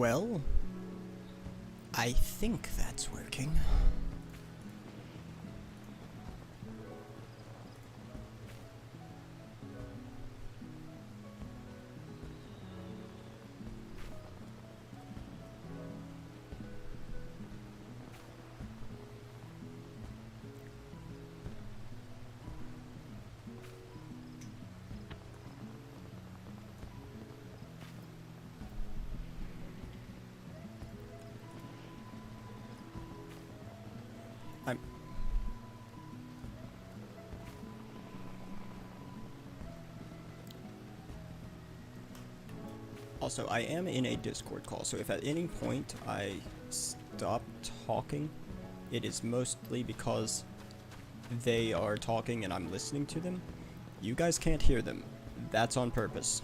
Well, I think that's working. I'm... Also, I am in a Discord call, so if at any point I stop talking, it is mostly because they are talking and I'm listening to them. You guys can't hear them. That's on purpose.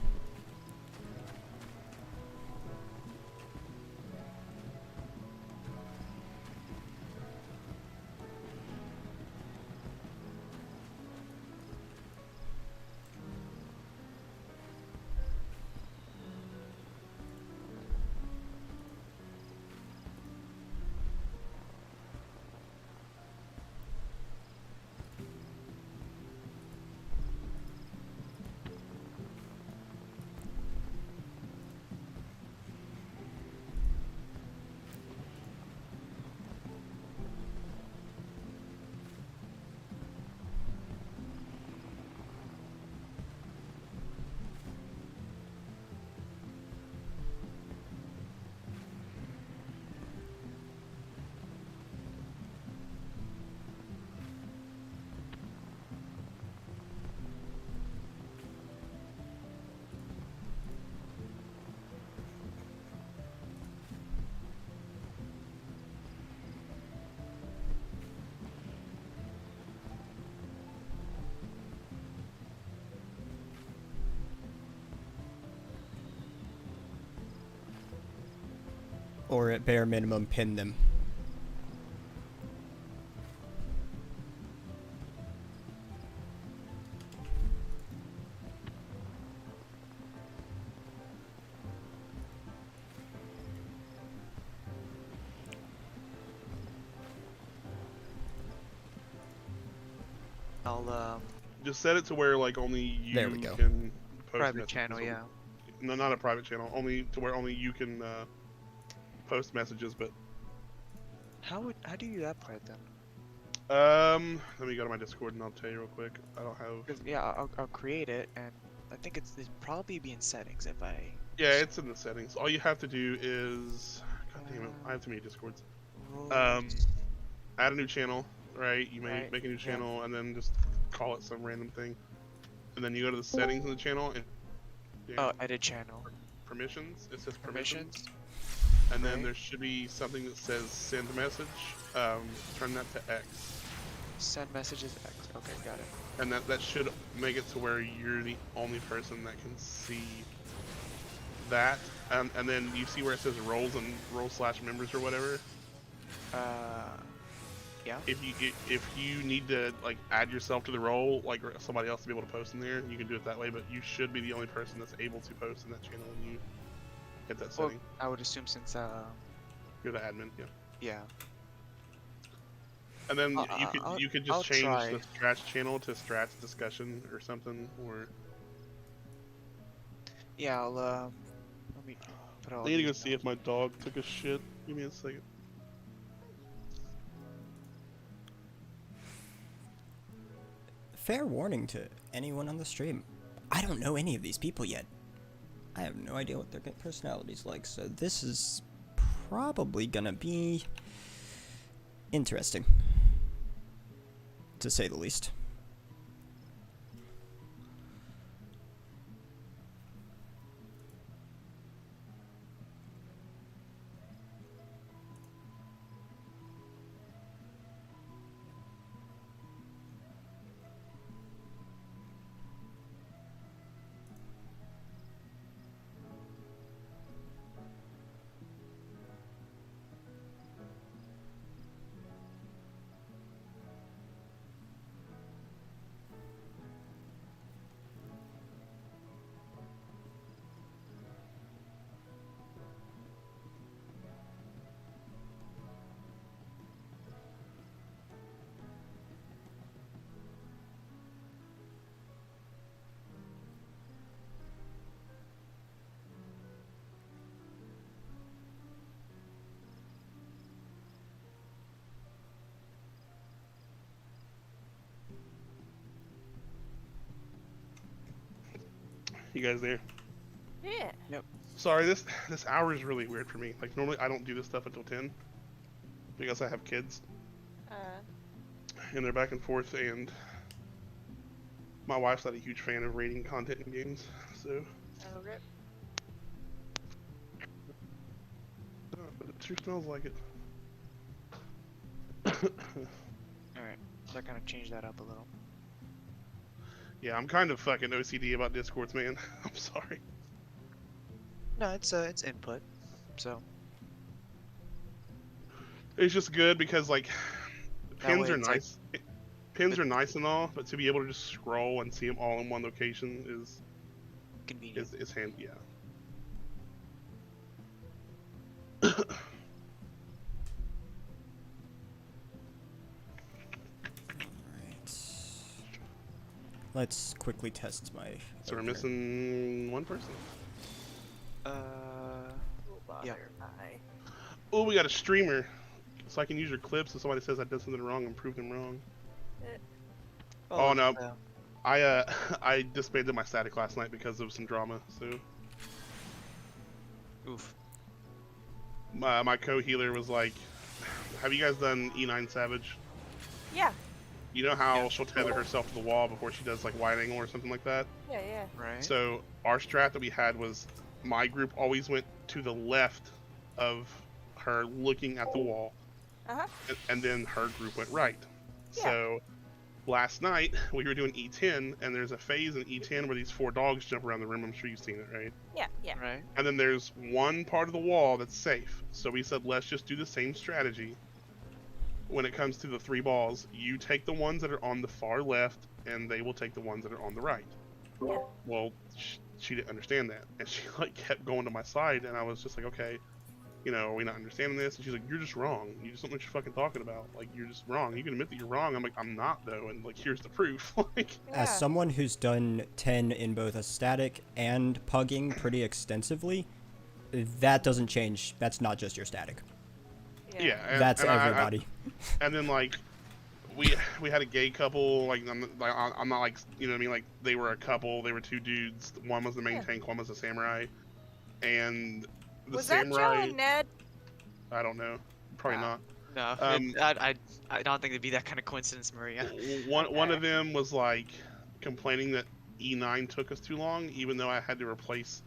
Or at bare minimum, pin them. I'll Just set it to where like only you There we go. can post private messages channel, on- yeah. No, not a private channel. Only to where only you can post messages. But How do you do that part then? let me go to my Discord and I'll tell you real quick. I don't have. 'Cause, yeah, I'll create it, and I think it's probably be in settings if I. Yeah, it's in the settings. All you have to do is, God damn it, I have too many Discords. Roles. Add a new channel, right? You may Right, make a new yeah. channel and then just call it some random thing. And then you go to the settings of the channel and Oh, edit channel. permissions. It says permissions. Permissions. And then Right. there should be something that says send message. Turn that to X. Send messages X. Okay, got it. And that should make it to where you're the only person that can see that. And then you see where it says roles and role/members or whatever. Yeah. If you need to like add yourself to the role, like somebody else to be able to post in there, you can do it that way. But you should be the only person that's able to post in that channel when you hit that Well, setting. I would assume since You're the admin, yeah. yeah. And then I'll- you could I'll just change try. the Strats channel to Strats discussion or something, or Yeah, I'll let me put all I need to these go see down. if my dog took a shit. Give me a second. Fair warning to anyone on the stream. I don't know any of these people yet. I have no idea what their personality's like, so this is probably gonna be interesting, to say the least. You guys there? Yeah. Yep. Sorry, this hour is really weird for me. Like normally I don't do this stuff until 10 because I have kids and they're back and forth, and my wife's not a huge fan of rating content in games, so. Okay. But it sure smells like it. Alright, so I kind of changed that up a little. Yeah, I'm kind of fucking OCD about Discords, man. I'm sorry. No, it's input, so It's just good because like That pins way are it's like- nice. Pins are nice and all, but to be able to just scroll and see them all in one location is convenient. is handy. Yeah. Alright. Let's quickly test my. So we're missing one person. Uh, Yeah. Oh, we got a streamer, so I can use your clips if somebody says I did something wrong and prove them wrong. Oh, no. I disbanded my static last night because of some drama. So Oof. my co-healer was like, "Have you guys done E9 Savage? Yeah. You know how she'll tether herself to the wall before she does like wide angle or something like that?" Yeah, yeah. Right. So our strat that we had was my group always went to the left of her looking at the wall, Uh-huh. and then her group went right. Yeah. So last night we were doing E10, and there's a phase in E10 where these 4 dogs jump around the room. I'm sure you've seen it, right? Yeah, yeah. Right. And then there's one part of the wall that's safe. So we said, let's just do the same strategy. When it comes to the 3 balls, you take the ones that are on the far left, and they will take the ones that are on the right. Yeah. Well, she didn't understand that, and she like kept going to my side, and I was just like, okay, you know, are we not understanding this? And she's like, you're just wrong. You just don't know what you're fucking talking about. Like, you're just wrong. You can admit that you're wrong. I'm like, I'm not though, and like, here's the proof. Like, Yeah. As someone who's done 10 in both a static and pugging pretty extensively, that doesn't change. That's not just your static. yeah, and, That's and everybody. and then like, we had a gay couple. Like, I'm not like, you know what I mean? Like, they were a couple. They were 2 dudes. One was the main Yeah. tank. One was a samurai. And the Was that Joe samurai, and Ned? I don't know. Probably Ah. not. No, Um, I don't think it'd be that kind of coincidence, Maria. One of them was like complaining that E9 took us too long, even though I had to replace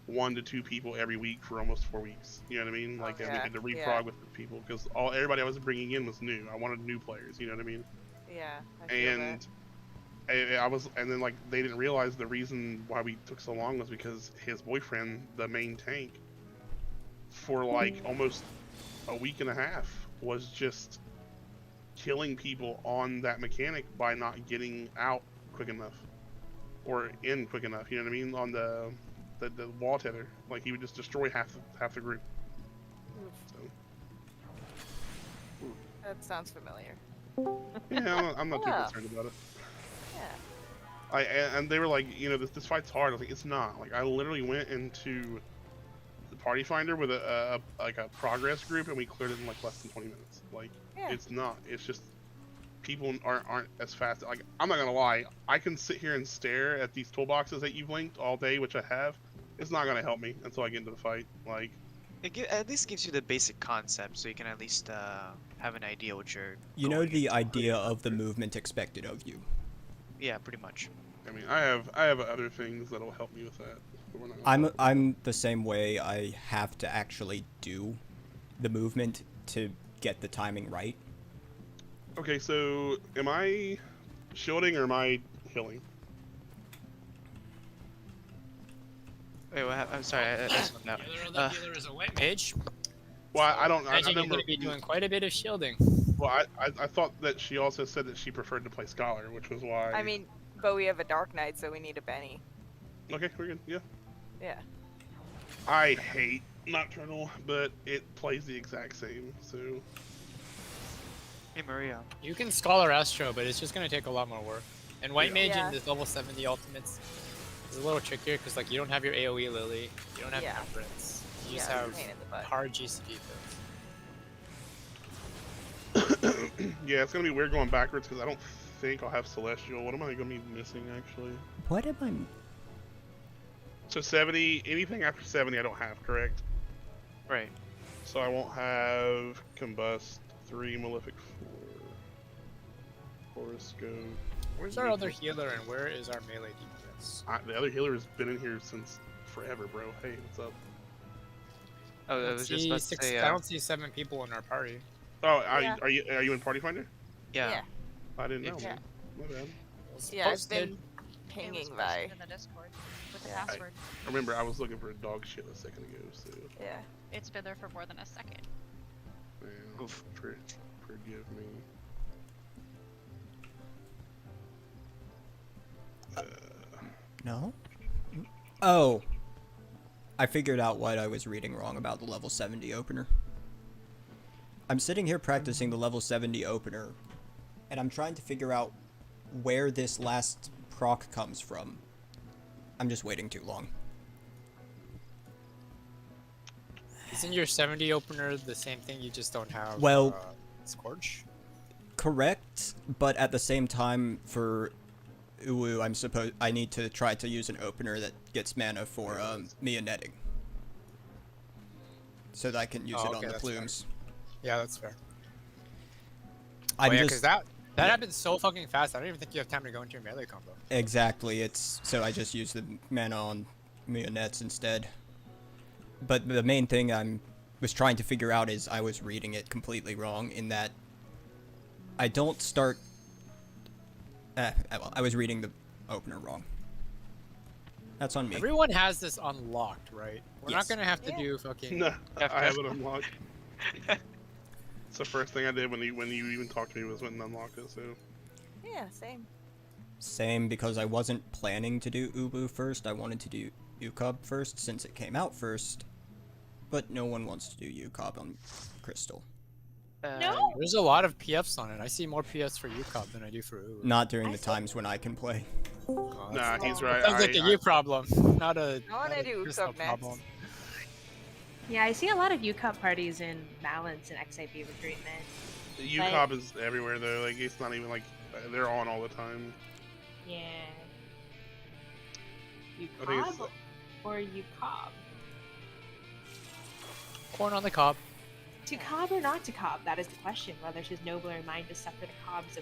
1 to 2 people every week for almost 4 weeks. You know what I mean? Like, and we Okay, had to reprog yeah. with the people because everybody I was bringing in was new. I wanted new players. You know what I mean? Yeah, I feel And and then like they didn't realize the reason why we took so long was because his boyfriend, the main tank, for like almost a week and a half, was just killing people on that mechanic by not getting out quick enough or in quick enough. You know what I mean? On the wall tether, like he would just destroy half the group. that. Oof, So that sounds familiar. yeah, I'm not too Yeah. concerned about it. Yeah. And they were like, you know, this fight's hard. I was like, it's not. Like, I literally went into the Party Finder with a progress group, and we cleared it in like less than 20 minutes. Like, Yeah. it's not. It's just people aren't as fast. Like, I'm not gonna lie. I can sit here and stare at these toolboxes that you've linked all day, which I have. It's not gonna help me until I get into the fight. Like, At least gives you the basic concept, so you can at least have an idea what you're. You know going the into. idea of the movement expected of you. Yeah, pretty much. I mean, I have other things that'll help me with that. But we're not gonna I'm the same way. I have to actually do the movement to get the timing right. Okay, so am I shielding or am I healing? Wait, what I'm sorry, I just went out. Healer is a white mage. Well, I don't. I Imagine you're remember. going to be doing quite a bit of shielding. Well, I thought that she also said that she preferred to play Scholar, which was why. I mean, but we have a Dark Knight, so we need a Benny. Okay, we're good. Yeah. Yeah. I hate Nocturnal, but it plays the exact same. So. Hey, Maria. You can Scholar Astro, but it's just going to take a lot more work. And White Mage Yeah. in this level 70 ultimates is a little trickier because like you don't have your AoE Lily, you don't have Yeah. Temperance, you Yeah, just it's a have pain in the butt. hard GCD throws. Yeah, it's gonna be weird going backwards because I don't think I'll have Celestial. What am I gonna be missing actually? What am I? So 70, anything after 70 I don't have, correct? Right. So I won't have Combust, 3, Malefic 4, Horoscope. Where's our other healer and where is our melee DPS? The other healer has been in here since forever, bro. Hey, what's up? Oh, I I was just about to say. I don't see 7 people in our party. Oh, Yeah. are you in Party Finder? Yeah. I didn't know. Yeah. My bad. Yeah, I've Posted. been It was pinging posted by. in the Discord with the Yeah. password. Remember, I was looking for a dog shit a second ago, so Yeah. It's been there for more than a second. man, Oof. forgive me. No? Oh. I figured out what I was reading wrong about the level 70 opener. I'm sitting here practicing the level 70 opener, and I'm trying to figure out where this last proc comes from. I'm just waiting too long. Isn't your 70 opener the same thing? You just don't have. Well- Scorch. Correct, but at the same time, for UwU, I need to try to use an opener that gets mana for Mia netting, so that I can use Oh, it okay, on the that's fair. plumes. Yeah, that's fair. I'm yeah, just because that yeah. happens so fucking fast. I don't even think you have time to go into your melee combo. exactly. It's so I just use the mana on Mia nets instead. But the main thing was trying to figure out is I was reading it completely wrong in that I don't start. Well, I was reading the opener wrong. That's on me. Everyone has this unlocked, right? We're Yes. not gonna have to Yeah. do fucking. No, I have it unlocked. It's the first thing I did when you even talked to me was went and unlocked it. So Yeah, same. Same, because I wasn't planning to do UwU first. I wanted to do UCOB first since it came out first. But no one wants to do UCOB on Crystal. No? There's a lot of PFs on it. I see more PFs for UCOB than I do for UwU. Not during I the see. times when I can play. Oh, nah, that's- he's right. Sounds like a you problem, not a. I wanna not a do Crystal UCOB next. problem. Yeah, I see a lot of UCOP parties in Balance and XIP recruitment. UCOB is everywhere though. Like it's not even like they're on all the time. Yeah. I think it's UCOB or UCOB? Corn on the cob. To cob or not to cob? That is the question. Whether she's nobler in mind to suffer the cobs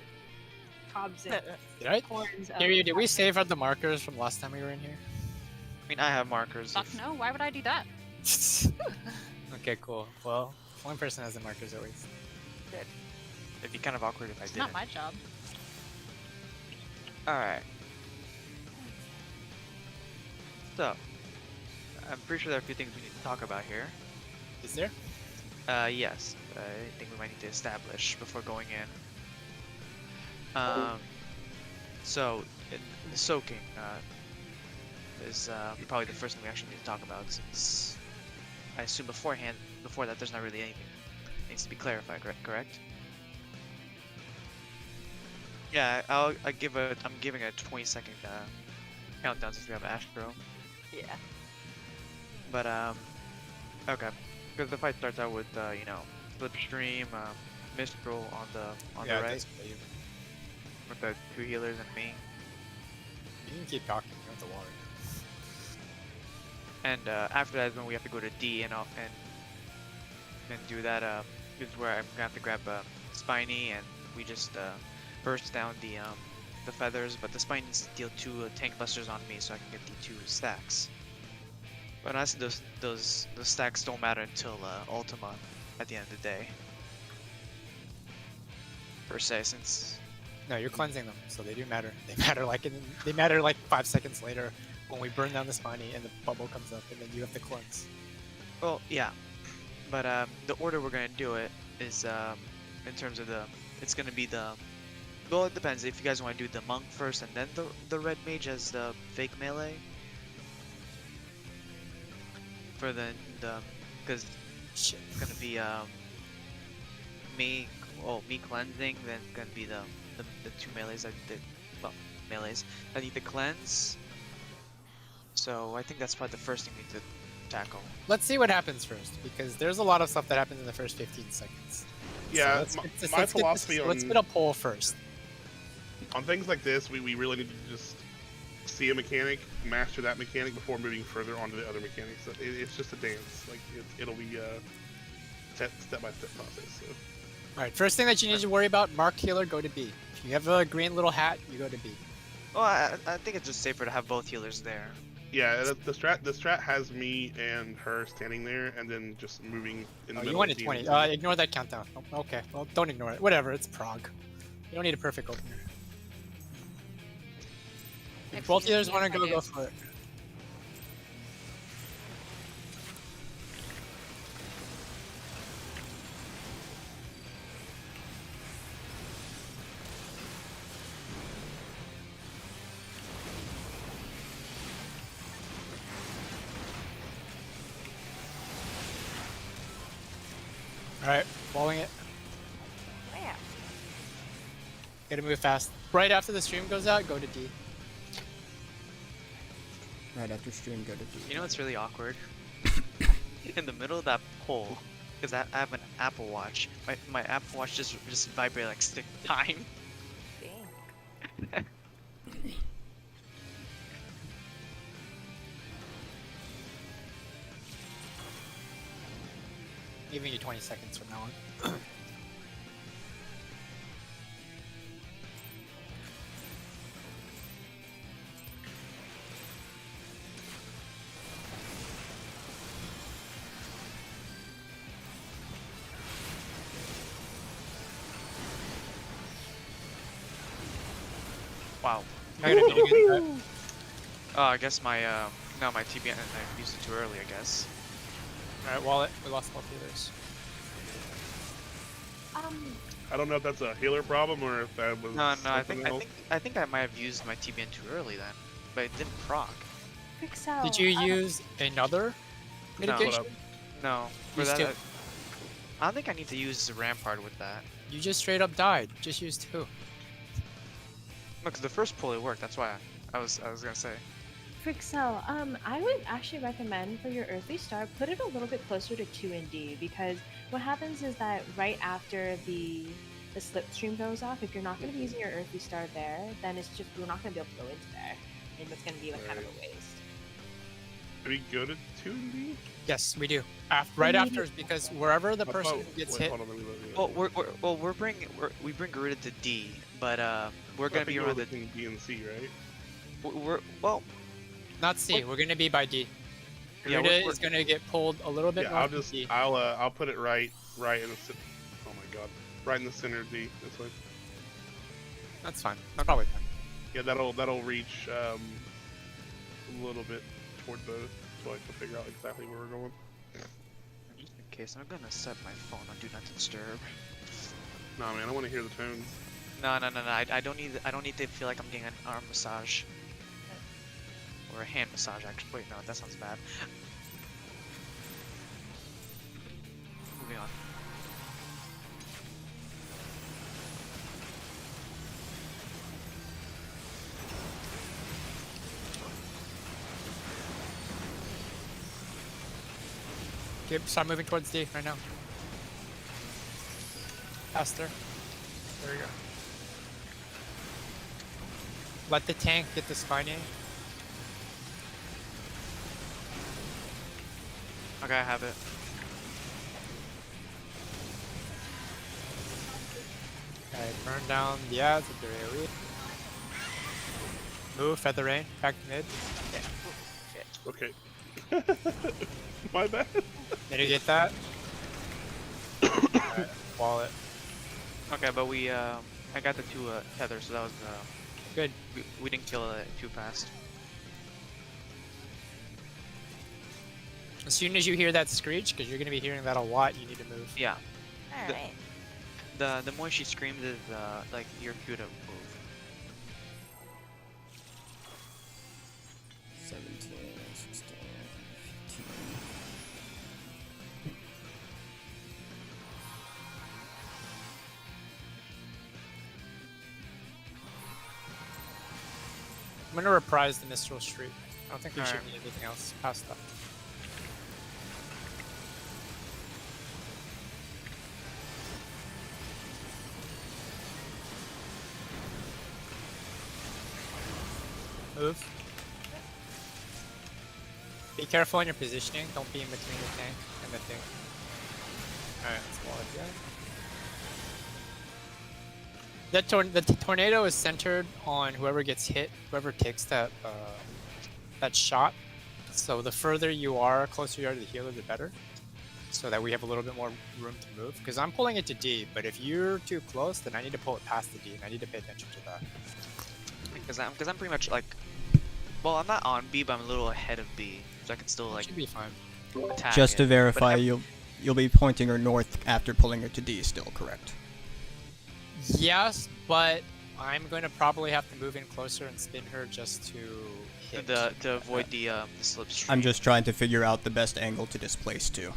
and Did I? corns of. Kiryu, did we save out the markers from last time we were in here? I mean, I have markers. Fuck no, why would I do that? Okay, cool. Well, one person has the markers at least. It'd be kind of awkward if I It's didn't. not my job. Alright. So, I'm pretty sure there are a few things we need to talk about here. Is there? Yes. I think we might need to establish before going in. So, the soaking is probably the first thing we actually need to talk about, since I assume before that, there's not really anything that needs to be clarified, correct? Yeah, I'm giving a 20-second countdown since we have Astro. Yeah. But okay, because the fight starts out with Slipstream, Mistral on the Yeah, it right does play you. with the 2 healers and me. You can keep talking. You don't have to worry. And after that is when we have to go to D and do that. This is where I'm gonna have to grab Spiny, and we just burst down the feathers. But the Spiny needs to deal 2 tank busters on me so I can get the 2 stacks. But honestly, those stacks don't matter until Ultima at the end of the day. Per se, since No, you're cleansing them, so they do matter. They matter like 5 seconds later when we burn down the spiny and the bubble comes up, and then you have to cleanse. well, yeah. But the order we're gonna do it is in terms of it's gonna be well, it depends if you guys want to do the monk first and then the red mage as the fake melee. For because Shit. it's gonna be me cleansing, then it's gonna be the 2 melees melees I need to cleanse. So I think that's probably the first thing we need to tackle. Let's see what happens first, because there's a lot of stuff that happens in the first 15 seconds. Yeah, let's my get philosophy let's on get a poll first. things like this, we really need to just see a mechanic, master that mechanic before moving further onto the other mechanics. So it's just a dance. Like it'll be a step-by-step process. So. All right, first thing that you need to worry about, mark healer, go to B. If you have a green little hat, you go to B. Well, I think it's just safer to have both healers there. Yeah, the strat has me and her standing there, and then just moving in the Oh, middle. you wanted of 20. DMC. Ignore that countdown. Oh, okay, well, don't ignore it. Whatever, it's prog. You don't need a perfect opener. If both Excuse healers me want if to I go do. for it. Alright, balling it. Yeah. Gotta move fast. Right after the stream goes out, go to D. Right after stream, go to D. You know what's really awkward? In the middle of that pole, because I have an Apple Watch. My Apple Watch just vibrate like stick time. Dang. Giving you 20 seconds from now on. Wow. How did you get that? I guess my no, my TBN, I used it too early, I guess. Alright, wallet. We lost both healers. I don't know if that's a healer problem or if that was. No, I something else. think I might have used my TBN too early then, but it didn't proc. Pixel. Did you use another mitigation? No, for Use that, two. I don't think I need to use the rampart with that. You just straight up died. Just use 2. No, because the first pull it worked. That's why I was gonna say. Pixel, I would actually recommend for your earthly star, put it a little bit closer to 2 and D, because what happens is that right after the slipstream goes off, if you're not going to be using your earthly star there, then it's just, we're not going to be able to go into there, and it's going to be like kind of a waste. Do we go to 2D? Yes, we do. Right after, because wherever the person gets hit, Hold on, let me look. Well, we bring Garuda to D, but we're gonna be around the between B and C, right? well. not C. We're gonna be by D. Yeah, Garuda we're- is gonna get pulled a little bit Yeah, north of D. I'll put it right in the oh my god, right in the center of D. This way. That's fine. That's probably fine. Yeah, that'll reach a little bit toward the so I can figure out exactly where we're going. Just in case, I'm gonna set my phone on Do Not Disturb. Nah, man, I want to hear the tones. No. I don't need to feel like I'm getting an arm massage. Or a hand massage, actually. Wait, no, that sounds bad. Moving on. Okay, start moving towards D right now. Faster. There we go. Let the tank get the spiny. Okay, I have it. Okay, burn down the ads with your AoE. Move, Feather Rain, back to mid. Okay. My bad. Did you get that? Alright, wallet. Okay, but we I got the 2 tethers, so that was Good. we didn't kill it too fast. As soon as you hear that screech, because you're going to be hearing that a lot, you need to move. Yeah. Alright. The more she screams is like your cue to move. 17, 16, 15. I'm going to reprise the Mistral Street. I don't think we should Alright. need anything else past that. Move. Be careful in your positioning. Don't be in between the tank and the thing. Alright, let's wall it again. The tornado is centered on whoever gets hit, whoever takes that that shot. So the further you are, closer you are to the healer, the better. So that we have a little bit more room to move. Because I'm pulling it to D, but if you're too close, then I need to pull it past the D, and I need to pay attention to that. Because I'm pretty much like, well, I'm not on B, but I'm a little ahead of B, so I can still like Should be fine. attack. Just it. to But verify, I'm- you'll be pointing her north after pulling her to D. Still correct? Yes, but I'm going to probably have to move in closer and spin her just to hit. to avoid the slipstream. I'm just trying to figure out the best angle to displace to.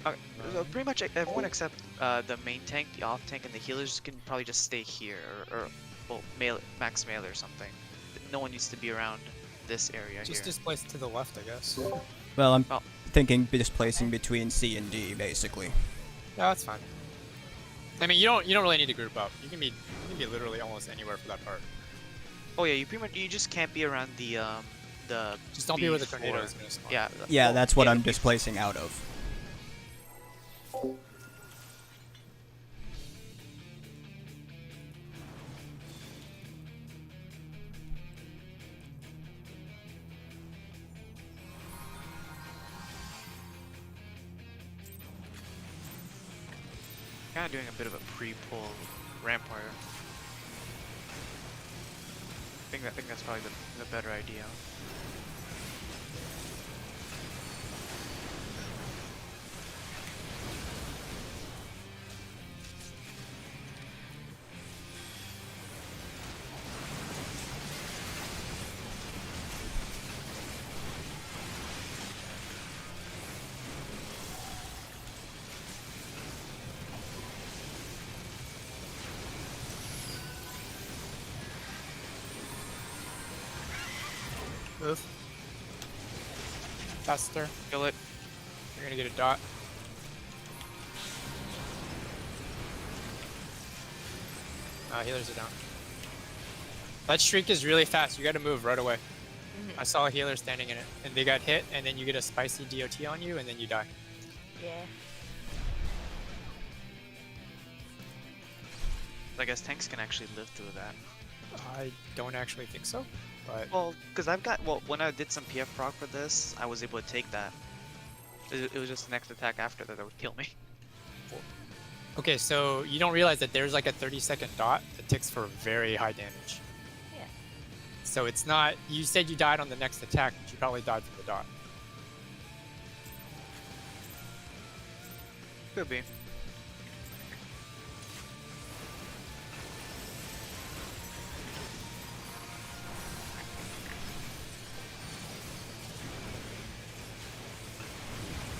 Okay, so pretty much everyone except the main tank, the off tank, and the healers can probably just stay here, or well, max melee or something. No one needs to be around this area Just here. displace to the left, I guess. Well, I'm Oh. thinking displacing between C and D, basically. Yeah, that's fine. I mean, you don't really need to group up. You can be literally almost anywhere for that part. Oh yeah, you just can't be around the Just don't be where the B4. tornado is going to spawn. Yeah. Yeah, well, that's what yeah, I'm the B4. displacing out of. Kind of doing a bit of a pre-pull rampire. I think that's probably the better idea. Move. Faster. Kill it. You're going to get a dot. Healers are down. That streak is really fast. You got to move right away. I saw a healer standing in it, and they got hit, and then you get a spicy DOT on you, and then you die. Yeah. I guess tanks can actually live through that. I don't actually think so, but Well, because when I did some PF prog for this, I was able to take that. It was just the next attack after that would kill me. okay. So you don't realize that there's like a 30-second dot that ticks for very high damage. Yeah. So it's not. You said you died on the next attack, but you probably died from the dot. Could be.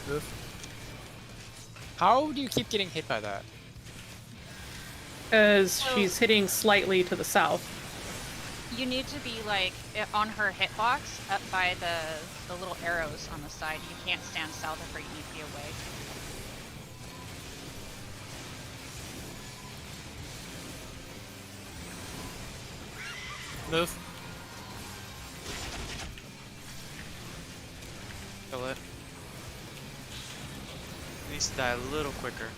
Move. How do you keep getting hit by that? Because she's hitting slightly to the south. You need to be like on her hitbox up by the little arrows on the side. You can't stand south of her. You need to be away. Move. Kill it. Needs to die a little quicker.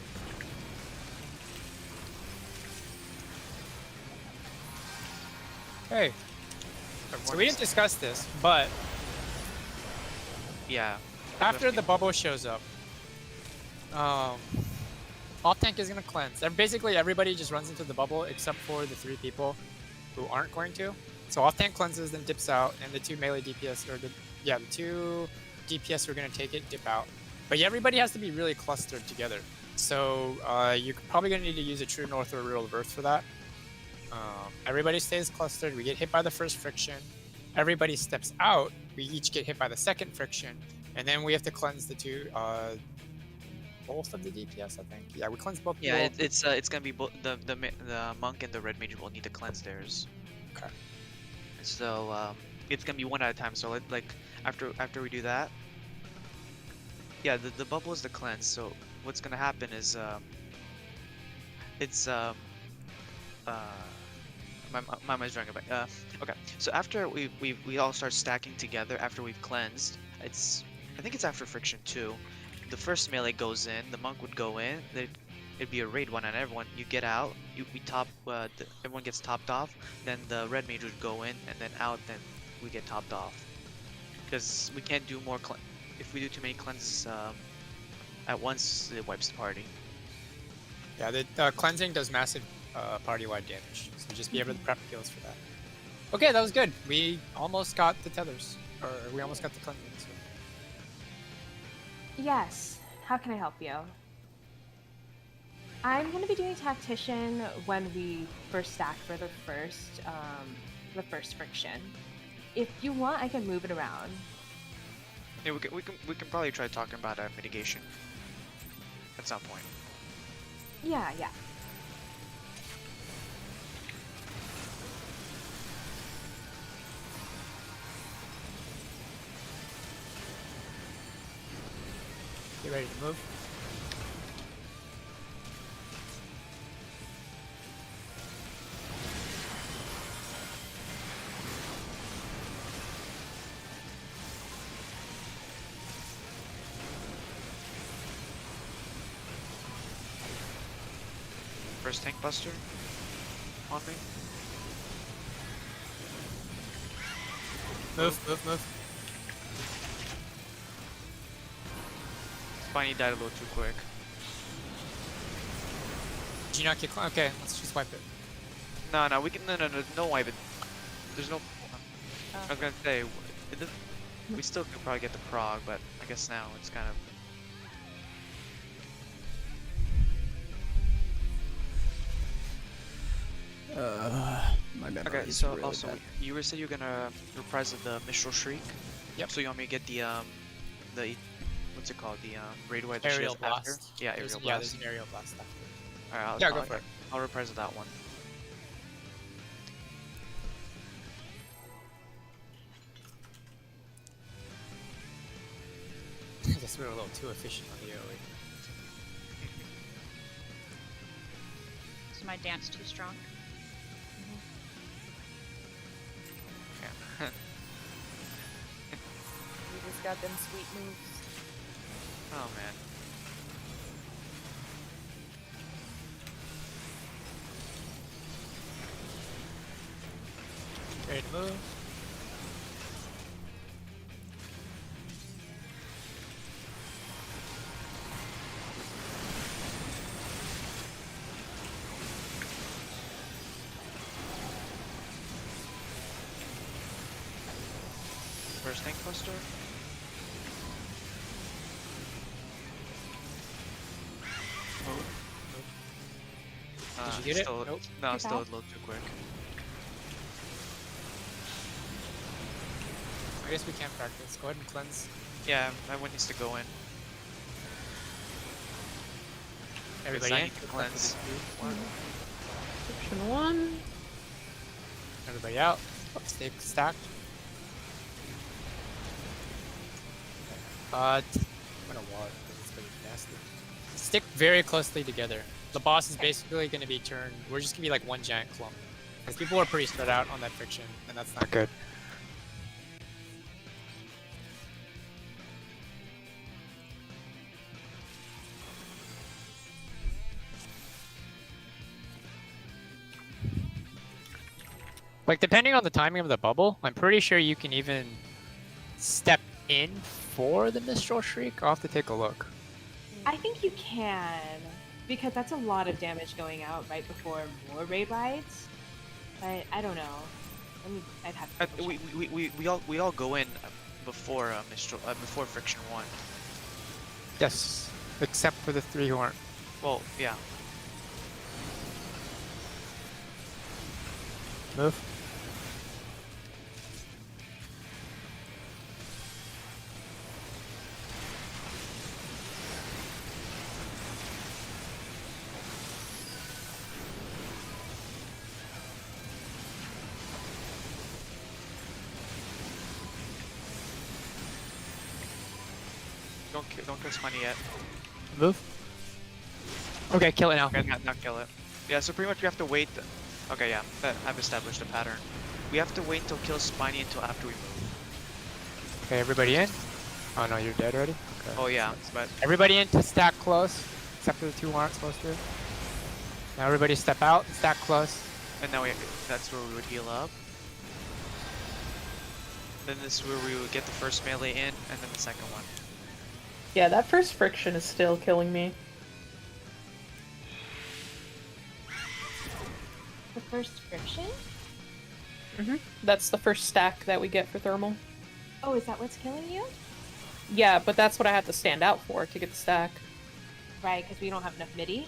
Hey. So we didn't discuss this, but Yeah. after the bubble shows up, off tank is gonna cleanse. And basically, everybody just runs into the bubble except for the 3 people who aren't going to. So off tank cleanses, then dips out, and the 2 melee DPS the 2 DPS who are gonna take it dip out. But yeah, everybody has to be really clustered together. So you're probably gonna need to use a true north or a real reverse for that. Everybody stays clustered. We get hit by the first friction. Everybody steps out. We each get hit by the second friction, and then we have to cleanse the 2. Both of the DPS, I think. Yeah, we cleanse both. Yeah, it's gonna be the monk and the red mage will need to cleanse theirs. Okay. So it's gonna be one at a time. So like after we do that, yeah, the bubble is the cleanse. So what's gonna happen is my mind's drawing a blank. Okay. So after we all start stacking together after we've cleansed, I think it's after friction 2. The first melee goes in, the monk would go in, it'd be a raid one on everyone. You get out, everyone gets topped off, then the red mage would go in, and then out, then we get topped off. Because we can't do more if we do too many cleanses at once, it wipes the party. Yeah, the cleansing does massive party-wide damage, so just be able to prep heals for that. Okay, that was good. We almost got the tethers, or we almost got the cleansing. So. Yes. How can I help you? I'm going to be doing tactician when we first stack for the first friction. If you want, I can move it around. Yeah, we can probably try talking about mitigation at some point. Yeah, yeah. You ready to move? First tank buster on me. Move. Spiny died a little too quick. Did you not get okay, let's just wipe it. No, we can no wipe it. There's no. I was gonna say, we still could probably get the prog, but I guess now it's kind of. My memory Okay, is so really also bad. you were saying you're gonna reprise the Mistral Shriek. Yep. So you want me to get the what's it called? The raid wide the Aerial shields after? blast. Yeah, There's aerial blast. an aerial blast after. Alright, Yeah, go for it. I'll reprise that one. I guess we were a little too efficient on the AoE. Is my dance too strong? Yeah. You just got them sweet moves. Oh man. Ready to move? First tank buster. Did you get it? Still, Nope. No, Too still a bad. little too quick. I guess we can't practice. Go ahead and cleanse. Yeah, everyone needs to go in. Everybody I in. need to cleanse. Option 1. Everybody out. Stay stacked. I'm gonna ward because it's pretty nasty. Stick very closely together. The boss is basically gonna be turned. We're just gonna be like one giant clump. Because people are pretty spread out on that friction, and that's not good. Like, depending on the timing of the bubble, I'm pretty sure you can even step in for the Mistral Shriek. I'll have to take a look. I think you can, because that's a lot of damage going out right before more raid rides. But I don't know. I'd have to double check. We all go in before Mistral before friction 1. Yes, except for the 3 who aren't. Well, yeah. Move. Don't kill Spiny yet. Move. Okay, kill it now. Okay, not kill it. Yeah, so pretty much we have to wait Okay, yeah, I've established a pattern. We have to wait until kill Spiny until after we move. Okay, everybody in? Oh no, you're dead already? Okay. Oh yeah, but Everybody in to stack close, except for the two who aren't supposed to. Now everybody step out, stack close. and now that's where we would heal up. Then this is where we would get the first melee in, and then the second one. Yeah, that first friction is still killing me. The first friction? That's the first stack that we get for thermal. Oh, is that what's killing you? Yeah, but that's what I have to stand out for to get the stack. Right, because we don't have enough MIDI.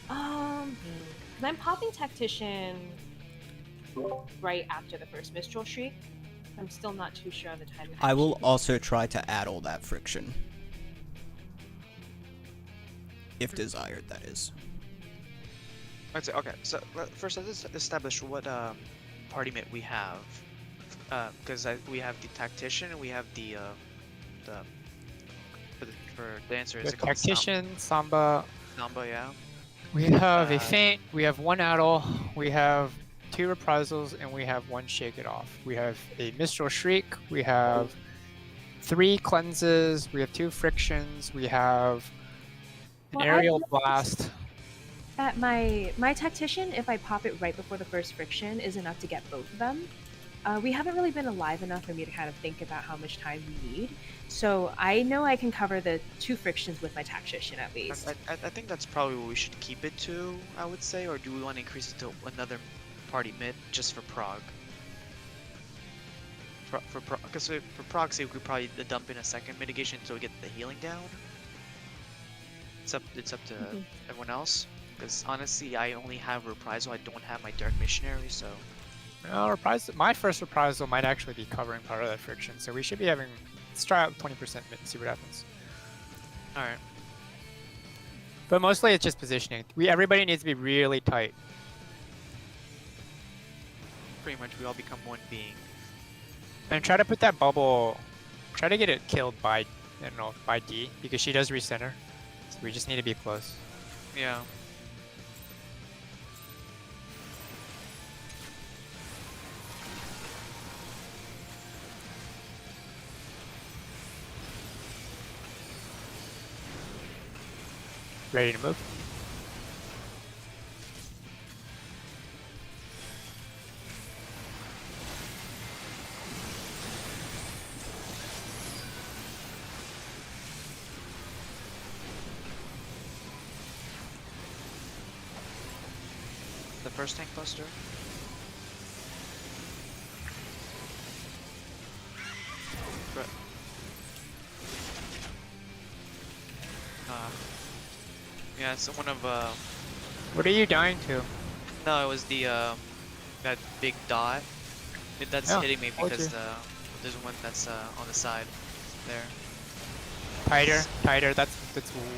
Because I'm popping Tactician right after the first Mistral Shriek. I'm still not too sure on the timing. I will also try to add all that friction. If desired, that is. I'd say, okay, so first let's establish what party mate we have. Because we have the Tactician and we have the for dancer, is The it called Tactician, Samba. Samba, yeah. We have a Feint, we have one Addle, we have 2 Reprisals, and we have 1 Shake It Off. We have a Mistral Shriek, we have 3 Cleanses, we have 2 Frictions, we have an Well, Aerial I've Blast. That my Tactician, if I pop it right before the first friction, is enough to get both of them. We haven't really been alive enough for me to kind of think about how much time we need. So I know I can cover the 2 frictions with my Tactician at least. I think that's probably what we should keep it to, I would say, or do we want to increase it to another party mid just for prog? Because for prog, say we could probably dump in a second mitigation until we get the healing down. It's up to everyone else. Because honestly, I only have Reprisal. I don't have my Dark Missionary, so. No, Reprisal. My first Reprisal might actually be covering part of that friction, so we should be having. Let's try out 20% mid and see what happens. All right. But mostly it's just positioning. Everybody needs to be really tight. Pretty much, we all become one being. And try to put that bubble. Try to get it killed by, I don't know, by D, because she does recenter. So we just need to be close. Yeah. Ready to move? The first tank buster. Right. Yeah, it's one of What are you dying to? no, it was the that big dot. That's Oh, hitting me told because you. there's one that's on the side there. Tighter, tighter. That's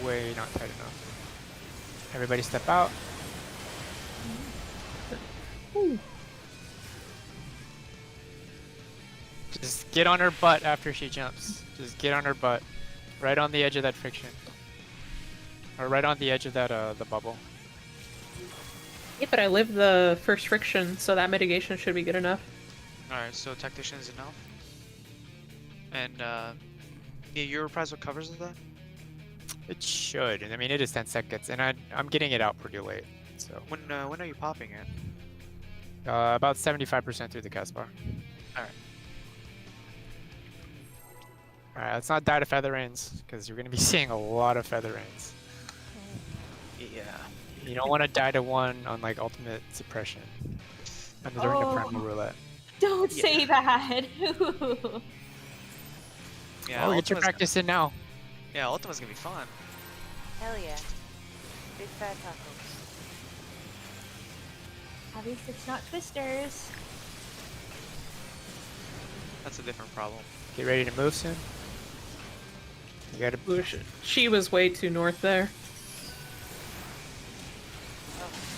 way not tight enough. Everybody step out. Just get on her butt after she jumps. Just get on her butt. Right on the edge of that friction. Or right on the edge of that the bubble. Yeah, but I lived the first friction, so that mitigation should be good enough. Alright, so Tactician is enough. And yeah, your reprisal covers of that? It should. I mean, it is 10 seconds, and I'm getting it out pretty late. So When are you popping it? about 75% through the cast bar. Alright. Alright, let's not die to Feather Rains, because you're going to be seeing a lot of Feather Rains. Yeah. You don't want to die to one on like ultimate suppression. And during the primal roulette. Don't Yeah. say that! Yeah, Oh, get your Ultima's practice in now. Yeah, Ultima's gonna be fun. Hell yeah. Big fat tacos. At least it's not Twisters. That's a different problem. Get ready to move soon. You gotta Ooh, she was way too north there.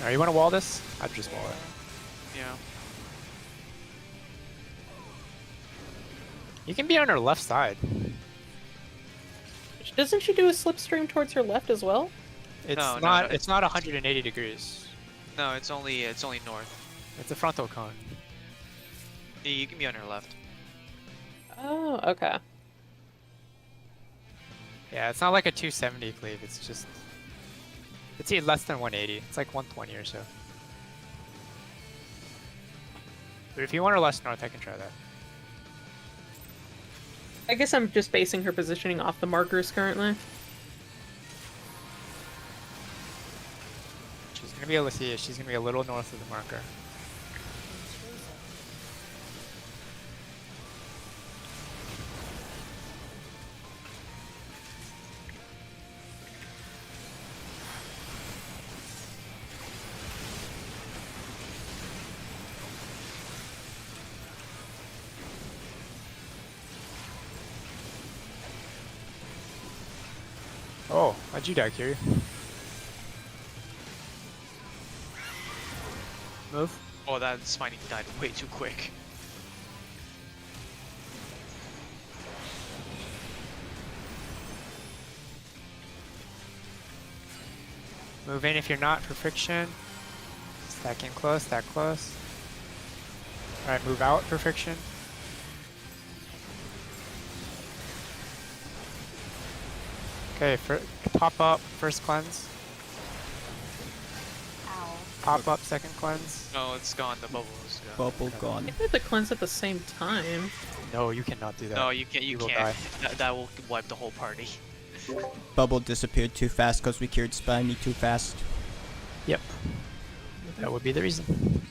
Alright, you wanna wall this? I'd just wall it. Yeah. You can be on her left side. Doesn't she do a slipstream towards her left as well? It's No, not no, it's not 180 degrees. No, it's only north. It's a frontal cone. Yeah, you can be on your left. Oh, okay. Yeah, it's not like a 270 cleave. It's just it's less than 180. It's like 120 or so. But if you want her less north, I can try that. I guess I'm just basing her positioning off the markers currently. She's gonna be able to see it. She's gonna be a little north of the marker. Oh, why'd you die, Kiri? Move. Oh, that Spiny died way too quick. Move in if you're not for friction. Stack in close, stack close. Alright, move out for friction. Okay, pop up, first cleanse. Ow. Pop up, second cleanse. No, it's gone. The bubble is gone. Bubble gone. I have to cleanse at the same time. No, you cannot do that. No, you can't. You will can't. die. That will wipe the whole party. Bubble disappeared too fast because we cured Spiny too fast. Yep. That would be the reason.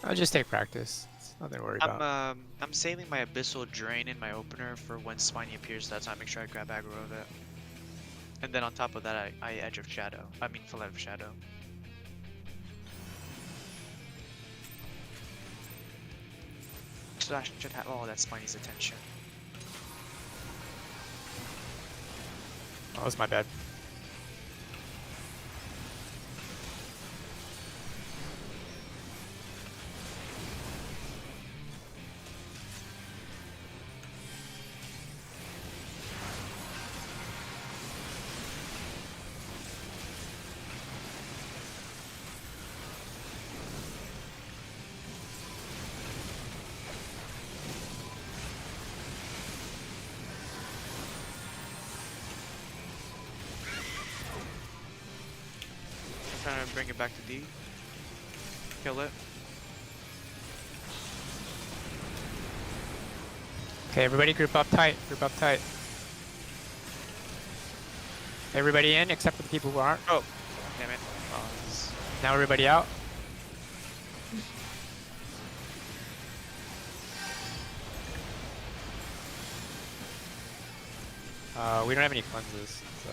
I'll just take practice. It's nothing to worry about. I'm saving my Abyssal Drain in my opener for when Spiny appears that time. Make sure I grab aggro of it. And then on top of that, I Edge of Shadow. I mean, Fillet of Shadow. So I should have all that Spiny's attention. Oh, that was my bad. Trying to bring it back to D. Kill it. Okay, everybody group up tight. Group up tight. Everybody in except for the people who aren't. Oh, damn it. Oh, Now everybody out. We don't have any cleanses, so.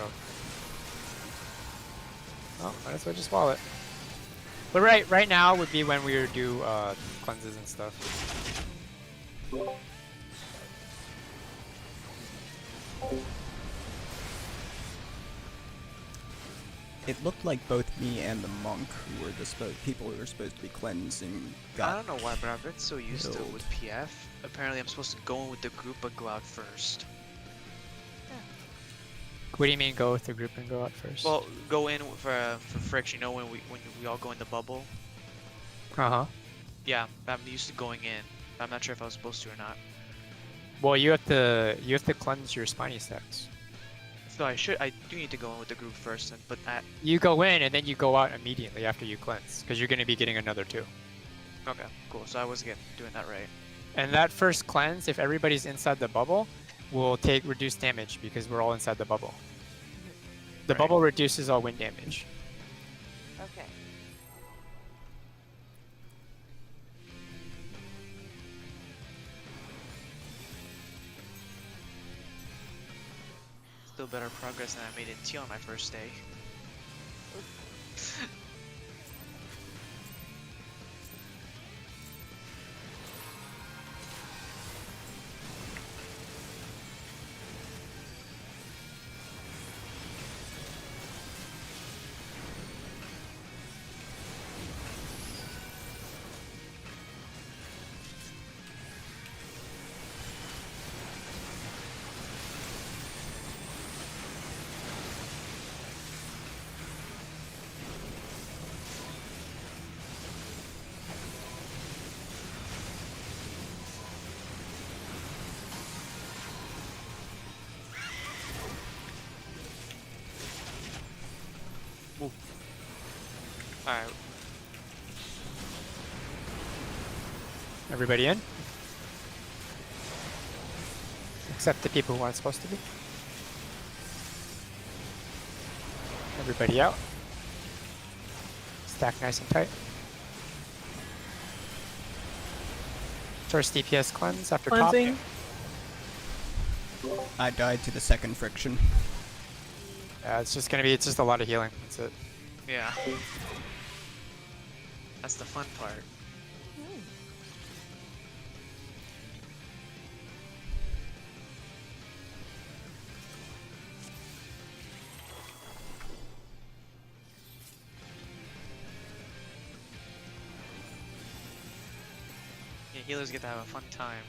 Oh, might as well just wall it. But right now would be when we would do cleanses and stuff. It looked like both me and the monk, who were the people who were supposed to be cleansing, I got don't know why, but I've been so used to it killed. with PF. Apparently, I'm supposed to go in with the group but go out first. What do you mean go with the group and go out first? Well, go in for friction. You know when we all go in the bubble. uh-huh. Yeah, I'm used to going in. I'm not sure if I was supposed to or not. Well, you have to cleanse your spiny stacks. So I do need to go in with the group first, but that. You go in and then you go out immediately after you cleanse, because you're going to be getting another 2. Okay, cool. So I was doing that right. And that first cleanse, if everybody's inside the bubble, will take reduced damage because we're all inside the bubble. The Right. bubble reduces all wind damage. Okay. Still better progress than I made in T on my first day. Alright. Everybody in? Except the people who aren't supposed to be. Everybody out. Stack nice and tight. First DPS cleanse after Cleansing. top. I died to the second friction. Yeah, it's just a lot of healing. That's it. Yeah. That's the fun part. Yeah, healers get to have a fun time.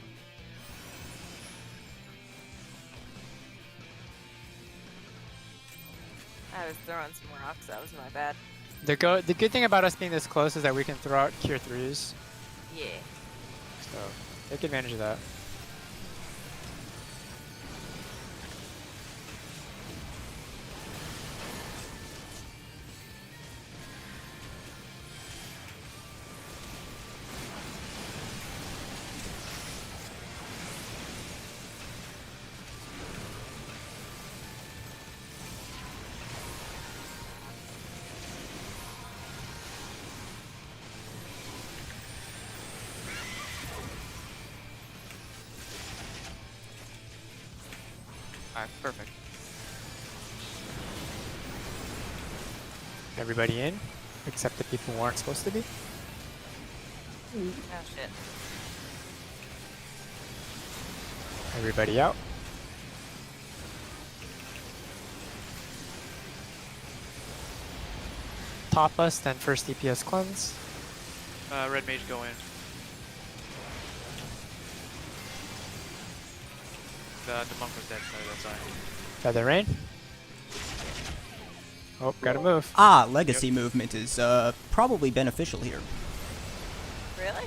I was throwing some rocks. That was my bad. The good thing about us being this close is that we can throw out Cure 3s. Yeah. So take advantage of that. Alright, perfect. Everybody in, except the people who aren't supposed to be. Oh shit. Everybody out. Top us, then first DPS cleanse. Red mage go in. The monk was dead, so that's alright. Feather rain. Oh, gotta move. Ah, legacy movement is probably beneficial here. Really?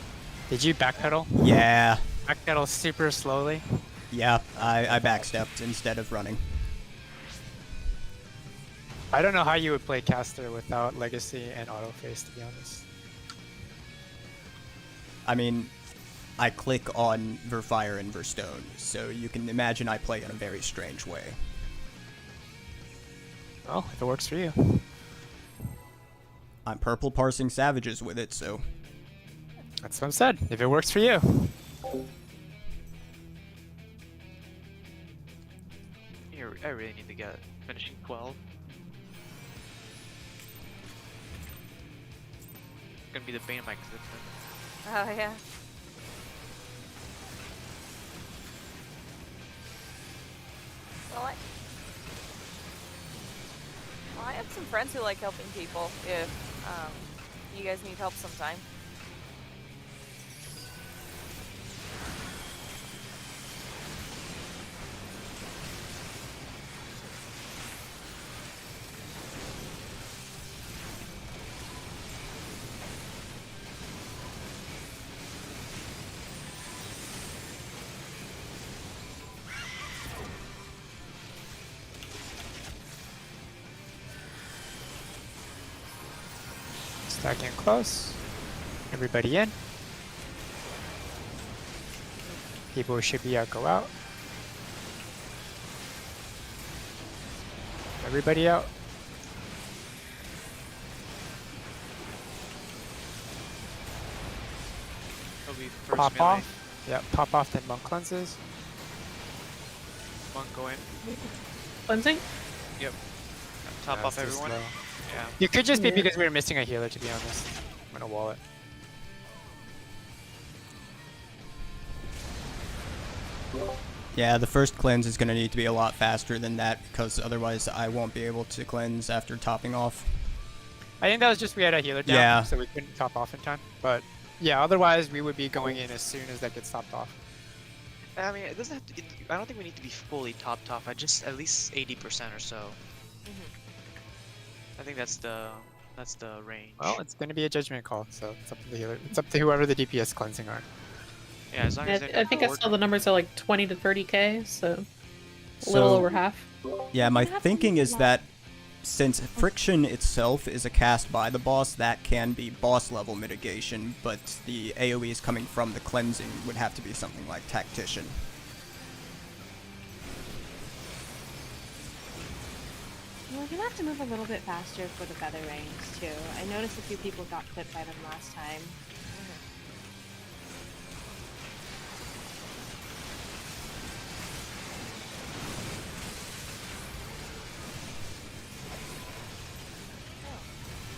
Did you backpedal? Yeah, Backpedal super slowly. yeah, I backstepped instead of running. I don't know how you would play caster without legacy and auto face, to be honest. I mean, I click on Verfire and Verstone, so you can imagine I play in a very strange way. Well, if it works for you. I'm purple parsing savages with it, so That's what I said. If it works for you. Here, I really need to get finishing 12. It's gonna be the bane of my existence. Oh yeah. Well, I have some friends who like helping people. If you guys need help sometime. Stacking close. Everybody in. People who should be out go out. Everybody out. It'll be first Pop melee. off. Yep, pop off, then monk cleanses. Monk go in. Cleansing? Yep. Top Yeah, off it's too everyone. slow. Yeah. You could just be Yeah. because we were missing a healer, to be honest. I'm gonna wall it. yeah, the first cleanse is going to need to be a lot faster than that, because otherwise I won't be able to cleanse after topping off. I think that was just we had a healer down, Yeah. so we couldn't top off in time. But yeah, otherwise we would be going in as soon as that gets topped off. I mean, it doesn't have to. I don't think we need to be fully topped off. I just at least 80% or so. I think that's the range. Well, it's going to be a judgment call, so it's up to the healer. It's up to whoever the DPS cleansing are. Yeah, as long as Yeah, they're I think I not saw the numbers are like 20 to 30k, so a So- little over half. Yeah, my You have thinking some is that since friction itself is a cast by the boss, that can be boss level mitigation, but the AoEs coming from the cleansing would have to be something like tactician. You're gonna have to move a little bit faster for the feather rings too. I noticed a few people got clipped by them last time.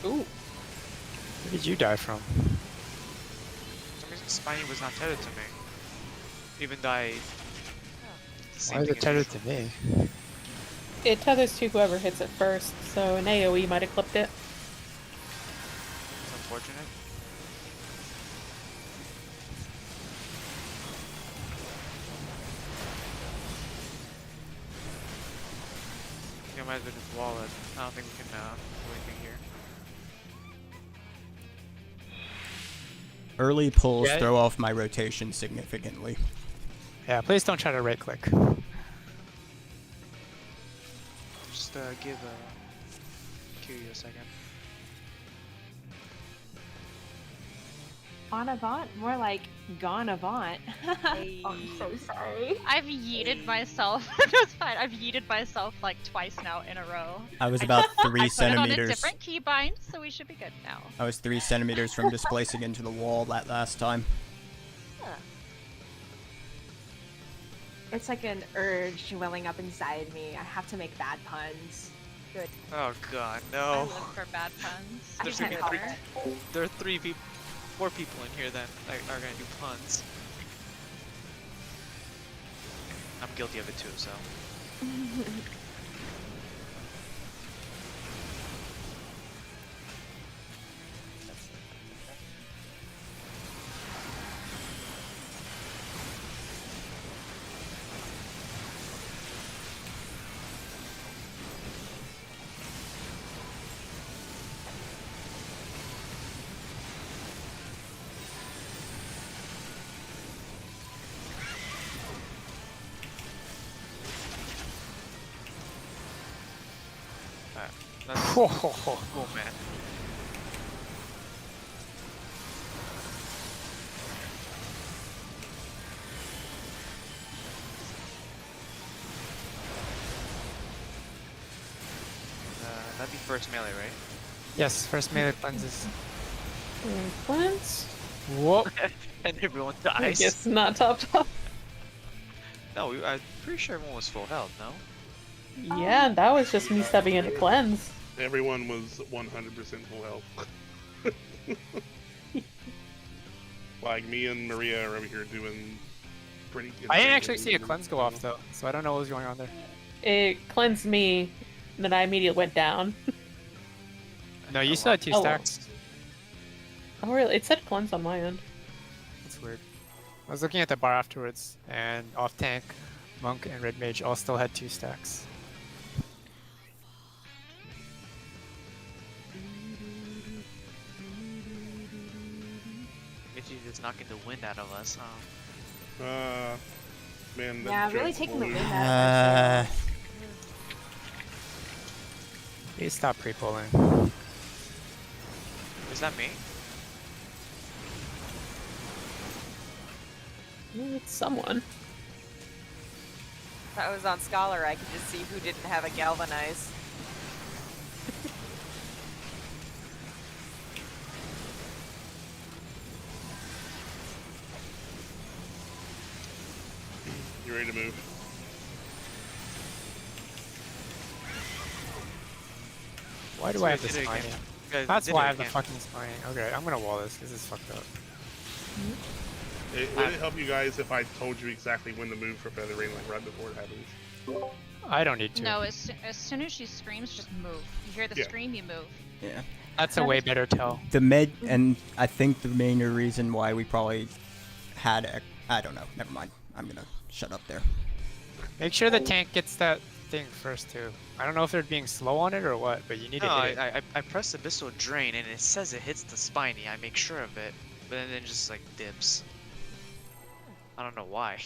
Ooh. Where did you die from? For some reason, Spiny was not tethered to me. Even though I. The same Why is thing it as tethered usual. to me? It tethers to whoever hits it first, so an AoE might have clipped it. It's unfortunate. Yeah, I might as well just wall it. I don't think we can do anything here. Early pulls Yeah. throw off my rotation significantly. Yeah, please don't try to right click. Just give Kiryu a second. On avant? More like gone avant. Oh, I'm so sorry. I've yeeted myself. It's fine. I've yeeted myself like twice now in a row. I was about I 3 put it on a centimeters. different keybind, so we should be good now. I was 3 centimeters from displacing into the wall that last time. It's like an urge welling up inside me. I have to make bad puns. Good. Oh god, I no. live for bad puns. I There's can't gonna be help three, it. there are 4 people in here that are gonna do puns. I'm guilty of it too, so. Alright, that's oh man. That'd be first melee, right? Yes, first melee cleanses. Cleanse? Whoop. And everyone I dies. guess not top top. No, I'm pretty sure everyone was full health, no? Yeah, that was just me stepping into cleanse. Everyone was 100% full health. Like me and Maria are over here doing pretty good. I didn't actually see a cleanse go off though, so I don't know what was going on there. It cleansed me, and then I immediately went down. No, you still had 2 Oh, well. stacks. Oh really? It said cleanse on my end. That's weird. I was looking at the bar afterwards, and off tank, monk, and red mage all still had 2 stacks. Guess you just knocking the wind out of us, huh? Man. that Yeah, really joke taking the blew. wind out of our sails. Please stop pre-pulling. Is that me? It's someone. If I was on Scholar, I could just see who didn't have a Galvanize. You ready to move? Why do So I you have did this it again. spiny? You guys That's did why it I have the again. fucking spiny. Okay, I'm gonna wall this. This is fucked up. Would it help you guys if I told you exactly when to move for Feather Rain, like right before it happens? I don't need to. No, as soon as she screams, just move. You hear the Yeah. scream, you move. Yeah. That's a way better tell. The med, and I think the main reason why we probably had a, I don't know, never mind. I'm gonna shut up there. Make sure the tank gets that thing first too. I don't know if they're being slow on it or what, but you need No, to hit it. I press Abyssal Drain and it says it hits the spiny. I make sure of it, but then it just like dips. I don't know why.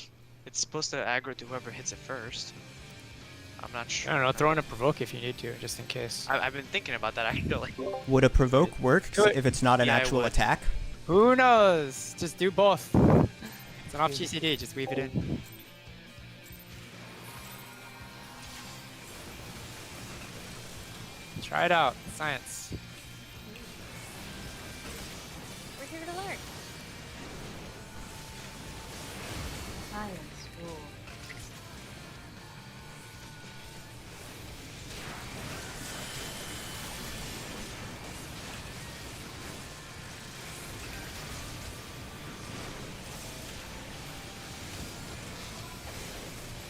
It's supposed to aggro to whoever hits it first. I'm not I sure. don't know. Throw in a provoke if you need to, just in case. I've been thinking about that actually. Would a provoke work Do it. if it's not an Yeah, it actual would. attack? Who knows? Just do both. It's an off GCD. Just weave it in. Try it out. Science. We're here to learn. Science. Cool.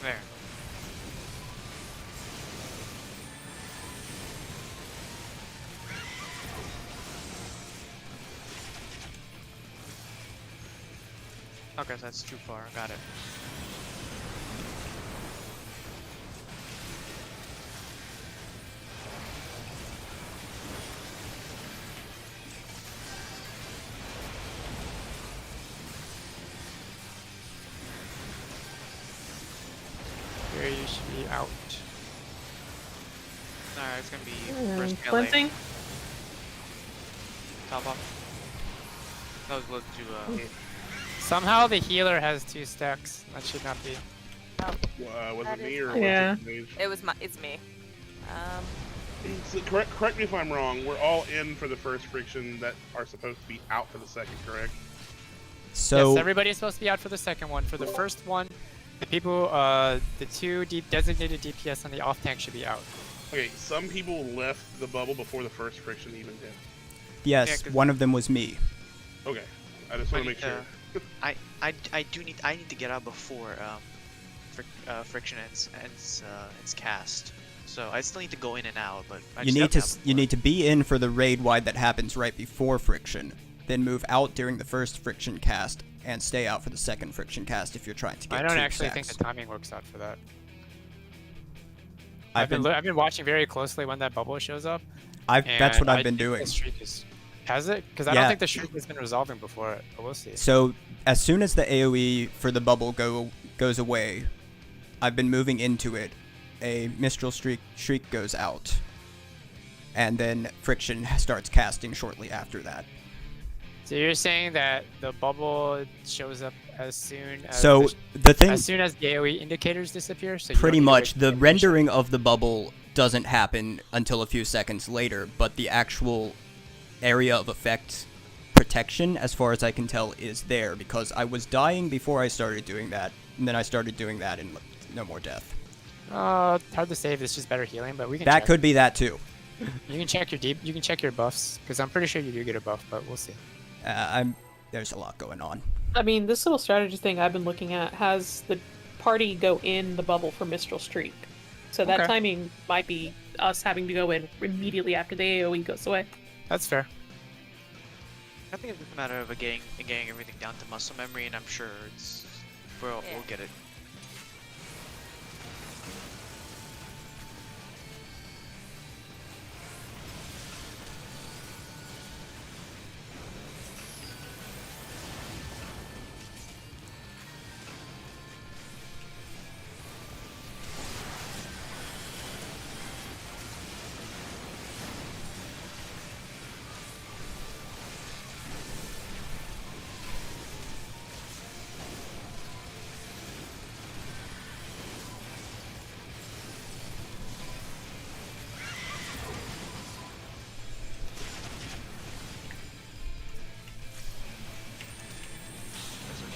There. Okay, so that's too far. Got it. Here you should be out. Alright, it's gonna be first melee. Cleansing. Top off. That was look to Somehow the healer has 2 stacks. That should not be. Was That it me is or fine. Yeah. was it Mage? It's me. So correct me if I'm wrong. We're all in for the first friction that are supposed to be out for the second, correct? So Yes, everybody is supposed to be out for the second one. For the first one, the people, the 2 designated DPS on the off tank should be out. Okay, some people left the bubble before the first friction even did. yes, Yeah, 'cause- one of them was me. Okay, I just want to make sure. I need to get out before friction ends cast. So I still need to go in and out, but I You just need have to have you before. need to be in for the raid wide that happens right before friction, then move out during the first friction cast and stay out for the second friction cast if you're trying to get I don't 2 actually think stacks. the timing works out for that. I've been I've been watching very closely when that bubble shows up. that's and what I've I been think doing. The streak is, has it? Because I Yeah. don't think the streak has been resolving before it, but we'll see. So as soon as the AoE for the bubble goes away, I've been moving into it. A Mistral shriek goes out, and then friction starts casting shortly after that. So you're saying that the bubble shows up as soon as So the, the thing, as soon as the AoE indicators disappear. So you pretty don't need to wait much, for the animation? rendering of the bubble doesn't happen until a few seconds later, but the actual area of effect protection, as far as I can tell, is there, because I was dying before I started doing that, and then I started doing that and no more death. Hard to say if it's just better healing, but we can. That check. could be that too. You can check your you can check your buffs because I'm pretty sure you do get a buff, but we'll see. There's a lot going on. I mean, this little strategy thing I've been looking at has the party go in the bubble for Mistral Streak. So that Okay. timing might be us having to go in immediately after the AoE goes away. That's fair. I think it's just a matter of getting everything down to muscle memory, and I'm sure we'll get it.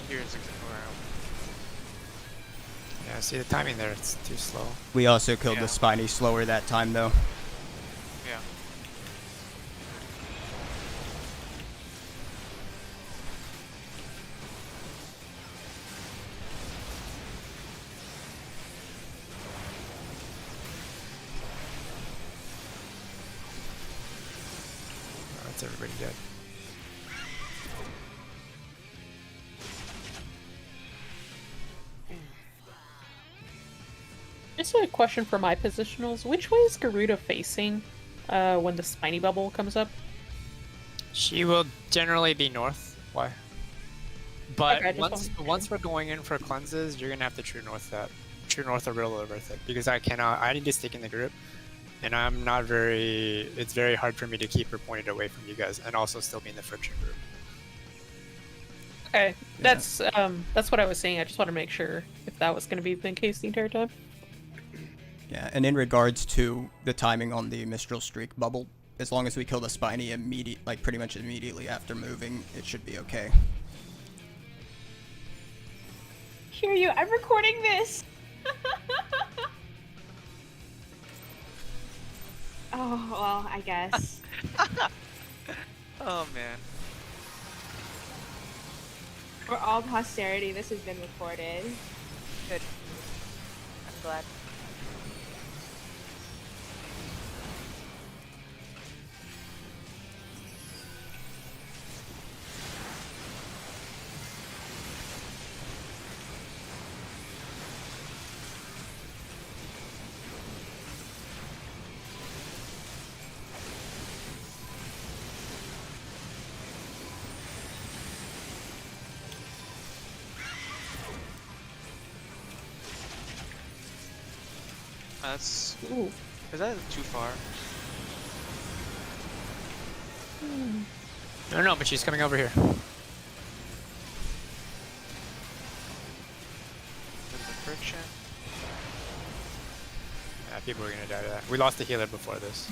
Here's where Yeah, see the timing there, it's too slow. We also killed Yeah. the Spiny slower that time, though. yeah. Oh, that's everybody dead. Just a question for my positionals. Which way is Garuda facing when the spiny bubble comes up? She will generally be north. Why? But Okay, just once we're going in for cleanses, you're gonna have to true north that. true north are really worth it because I need to stick in the group, and I'm not very. It's very hard for me to keep her pointed away from you guys, and also still be in the friction group. Okay, that's what I was saying. I just want to make sure if that was going to be the case the entire time. Yeah, and in regards to the timing on the Mistral Streak bubble, as long as we kill the Spiny pretty much immediately after moving, it should be okay. Hear you. I'm recording this. Oh, well, I guess. Oh man. For all posterity, this has been recorded. Good. I'm glad. That's. Ooh. Is that too far? No, but she's coming over here. There's the friction. Yeah, people are gonna die to that. We lost the healer before this.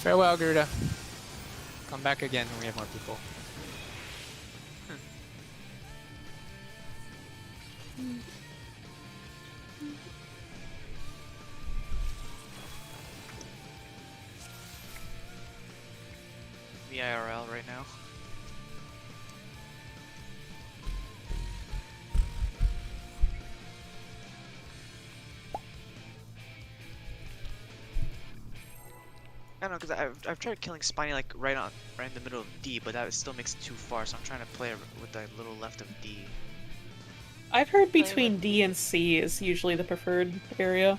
Farewell, Garuda. Come back again when we have more people. The IRL right now. I don't know, because I've tried killing Spiny like right in the middle of D, but that still makes it too far. So I'm trying to play with the little left of D. I've heard between D and C is usually the preferred area.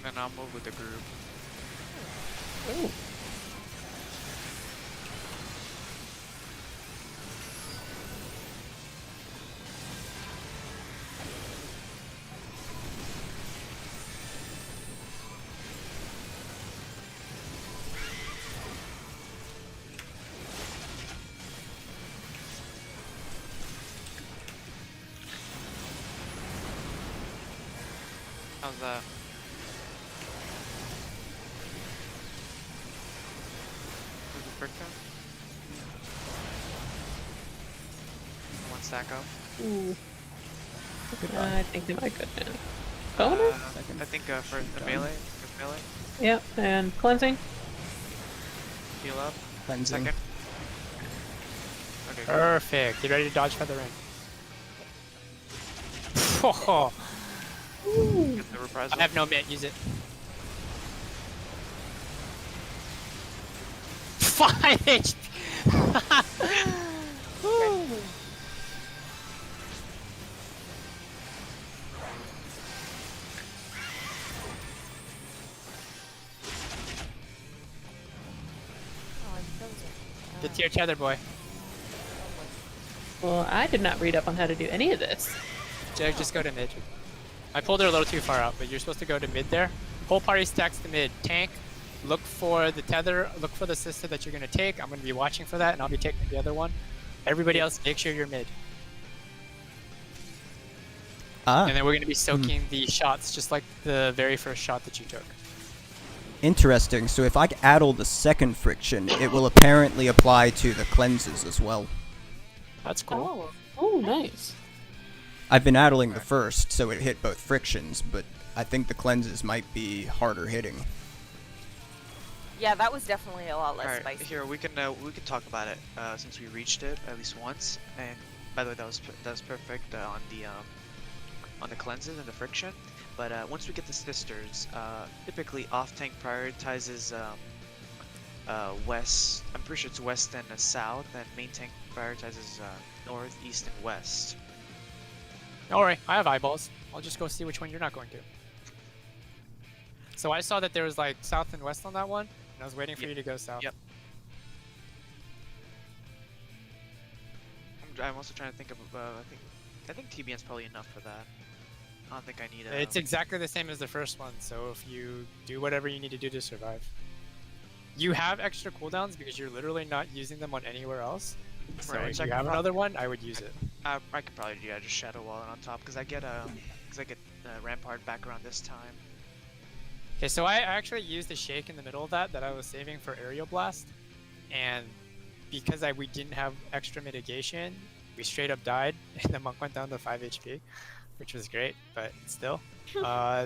And I'll move with the group. Ooh. How's that? Who's the friction? One stack up. Ooh. I think they might go down. Boner? I think for the melee. For melee. Yep, and cleansing. Heal up. Cleansing. Second. Okay. Good. Perfect. You ready to dodge Feather Ring? Oh, Get the reprisal. I have no mitt. Use it. 5 HP. Oh, I'm frozen. Get to your tether, boy. Well, I did not read up on how to do any of this. Jag, just go to mid. I pulled her a little too far out, but you're supposed to go to mid there. Whole party stacks to mid. Tank, look for the tether, look for the sister that you're going to take. I'm going to be watching for that, and I'll be taking the other one. Everybody else, make sure you're mid. And then we're going to be soaking the shots, just like the very first shot that you took. Interesting. So if I addle the second friction, it will apparently apply to the cleanses as well. That's cool. Oh, nice. I've been addling the first, so it hit both frictions, but I think the cleanses might be harder hitting. Yeah, that was definitely a lot less Alright, spicy. here we can talk about it since we reached it at least once. And by the way, that was perfect on the cleanses and the friction. But once we get the sisters, typically off tank prioritizes west. I'm pretty sure it's west and south, and main tank prioritizes north, east, and west. Don't worry, I have eyeballs. I'll just go see which one you're not going to. So I saw that there was like south and west on that one, and I was waiting for you to go south. Yep. I'm also trying to think of. I think TBN's probably enough for that. I don't think I need a. It's exactly the same as the first one, so if you do whatever you need to do to survive. You have extra cooldowns because you're literally not using them on anywhere else. So Right, if so I you can have another one, I would use it. I could probably do just Shadow Wall it on top because I get Rampart back around this time. Okay, so I actually used the shake in the middle of that I was saving for Aerial Blast, and because we didn't have extra mitigation, we straight up died, and the monk went down to 5 HP, which was great, but still.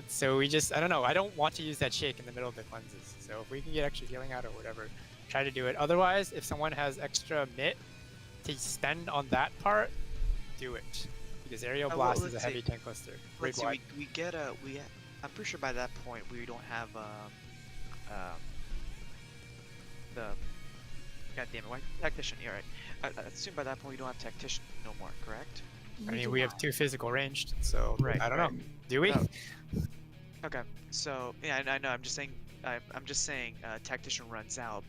So we just, I don't know, I don't want to use that shake in the middle of the cleanses, so if we can get extra healing out or whatever, try to do it. Otherwise, if someone has extra mit to spend on that part, do it. Because Aerial Blast is a heavy tank cluster. Let's see, we get I'm pretty sure by that point we don't have the God damn it, why tactician? You're right. I assume by that point we don't have tactician no more, correct? I mean, we have 2 physical ranged, so Right, I don't know. Do we? No. Okay, so yeah, I know. I'm just saying. I'm just saying. Tactician runs out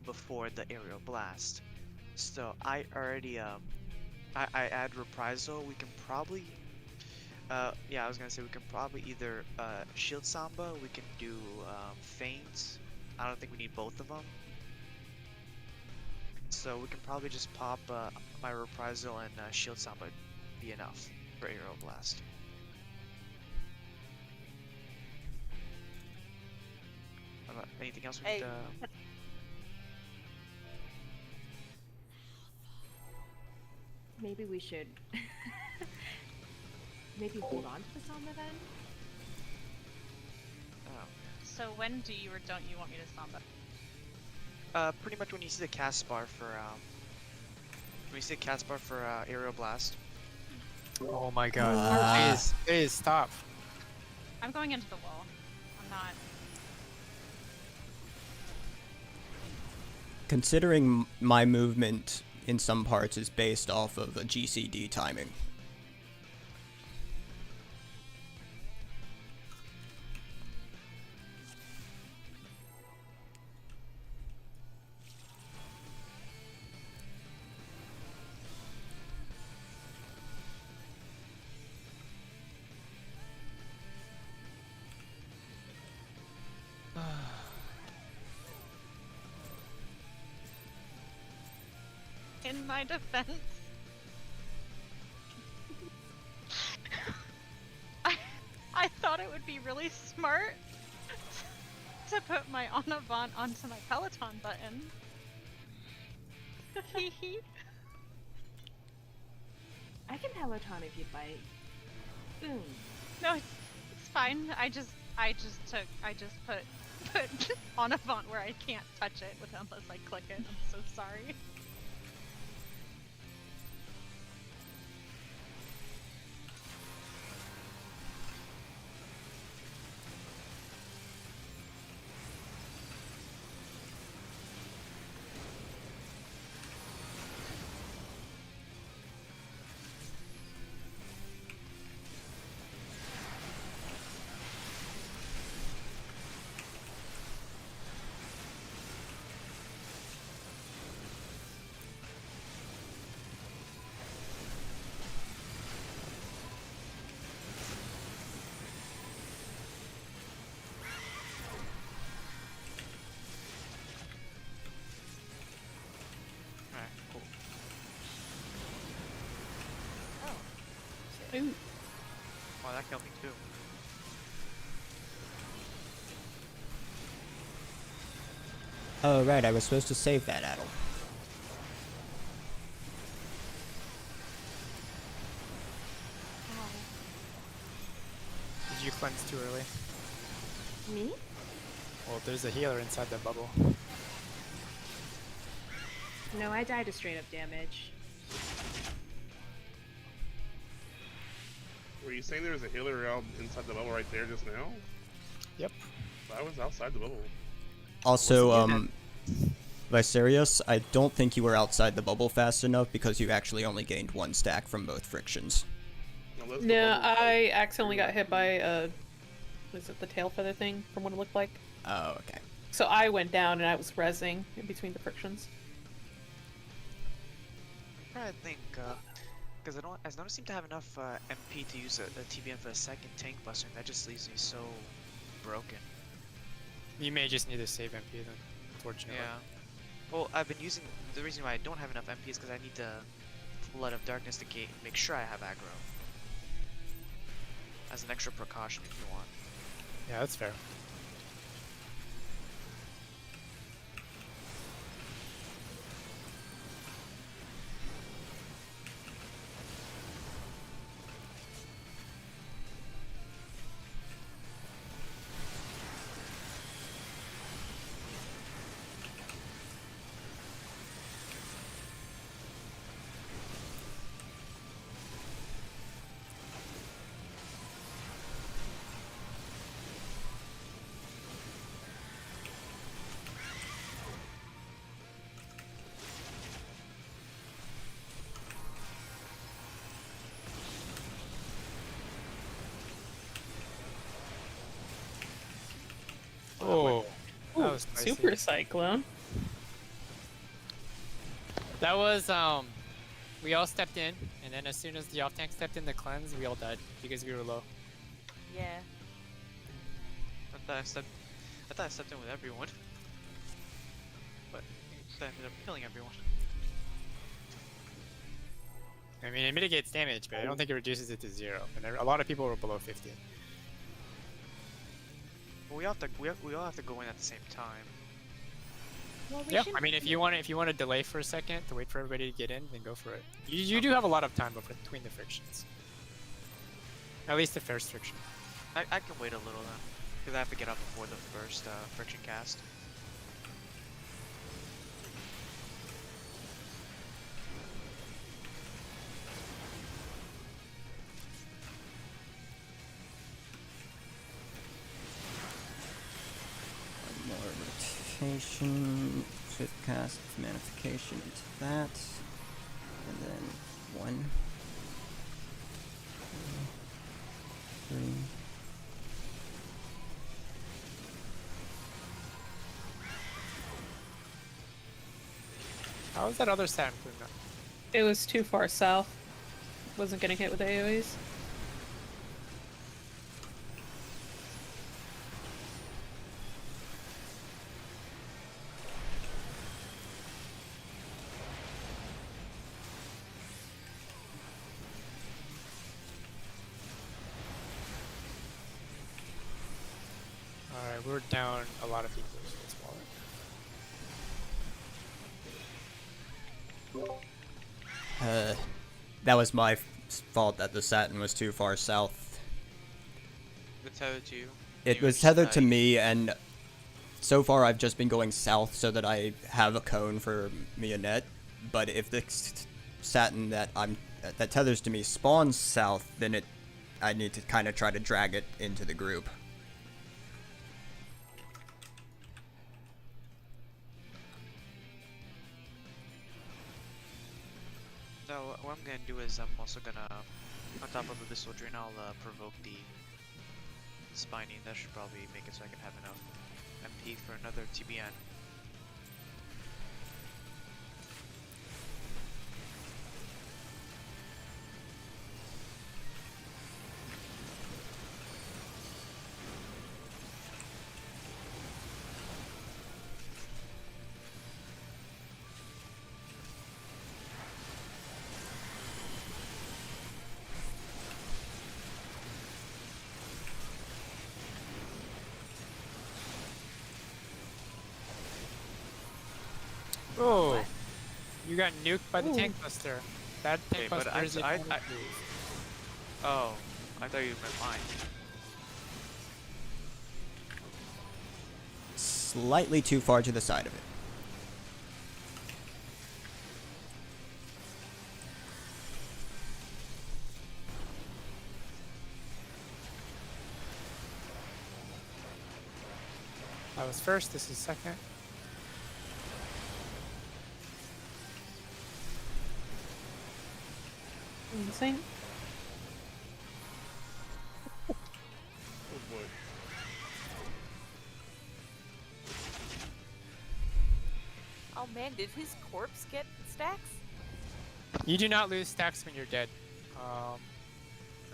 before the aerial blast. So I already I add reprisal. We can probably. Yeah, I was gonna say we can probably either shield samba. We can do feint. I don't think we need both of them. So we can probably just pop my reprisal and shield samba be enough for aerial blast. Anything else we Hey. need Maybe we should maybe hold on to the Samba then? So when do you or don't you want me to samba? Pretty much when you see the cast bar for aerial blast. Oh my god. Please stop. I'm going into the wall. I'm not. Considering my movement in some parts is based off of a GCD timing. In my defense, I thought it would be really smart to put my Onavant onto my Peloton button. I can Peloton if you'd like. Boom. No, it's fine. I just put Onavant where I can't touch it unless I click it. I'm so sorry. Alright, cool. Ooh. Oh, that killed me too. Oh, right, I was supposed to save that Adel. Did you cleanse too early? Me? Well, there's a healer inside the bubble. No, I died to straight up damage. Were you saying there was a healer out inside the bubble right there just now? Yep. I was outside the bubble. Also, Vicerious, I don't think you were outside the bubble fast enough because you actually only gained 1 stack from both frictions. Unless the No, bubble's, like, I accidentally got hit by a. Was it the tail feather thing from what it looked like? Oh, okay. So I went down and I was rezzing in between the frictions. I'm trying to think, because I don't seem to have enough MP to use a TBM for a second tank buster, and that just leaves me so broken. You may just need to save MP then, unfortunately. Yeah. Well, I've been using the reason why I don't have enough MP is because I need the Flood of Darkness to make sure I have aggro. As an extra precaution if you want. Yeah, that's fair. Oh, that Ooh, was spicy. super cyclone. That was we all stepped in, and then as soon as the off tank stepped in the cleanse, we all died because we were low. Yeah. I thought I stepped in with everyone. But I ended up killing everyone. I mean, it mitigates damage, but I don't think it reduces it to 0. And a lot of people were below 50. Well, we all have to go in at the same time. Well, we Yeah, should- I mean, if you want to delay for a second to wait for everybody to get in, then go for it. You do have a lot of time between the frictions. At least the first friction. I can wait a little then, because I have to get up before the first friction cast. More rotation, swift cast, manification into that, and then 1, 2, 3. How was that other Saturn doing that? It was too far south. Wasn't getting hit with AoEs. Alright, we're down a lot of people, so let's wallet. That was my fault that the Saturn was too far south. It's tethered to you. It You were was just, tethered to me, and so far I've just been going south so that I have a cone for Mionette. But if the Saturn that tethers to me spawns south, then I need to kind of try to drag it into the group. So what I'm gonna do is I'm also gonna, on top of the Abyssal Drain, I'll provoke the Spiny. That should probably make it so I can have enough MP for another TBN. Oh! You got nuked by the Ooh. tank buster. That tank Okay, but buster is I- a Oh, I thought you meant mine. Slightly too far to the side of it. is first, this is second. Insane. Oh boy. Oh man, did his corpse get stacks? You do not lose stacks when you're dead. No.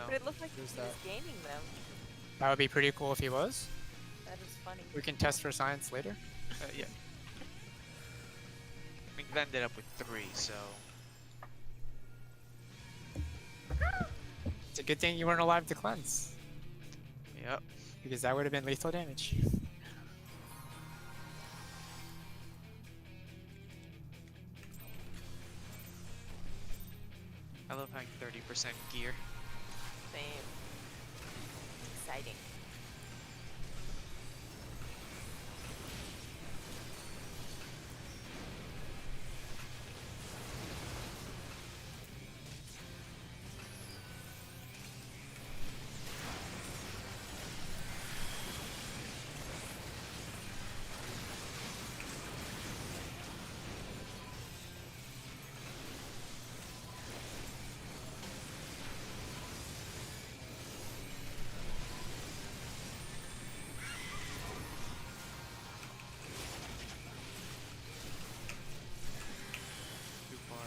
But it looked like he Who's was that? gaining them. That would be pretty cool if he was. That is funny. We can test for science later. Yeah. I mean, Glenn ended up with 3, so. It's a good thing you weren't alive to cleanse, Yep. because that would have been lethal damage. I love having 30% gear. Same. Exciting. Too far.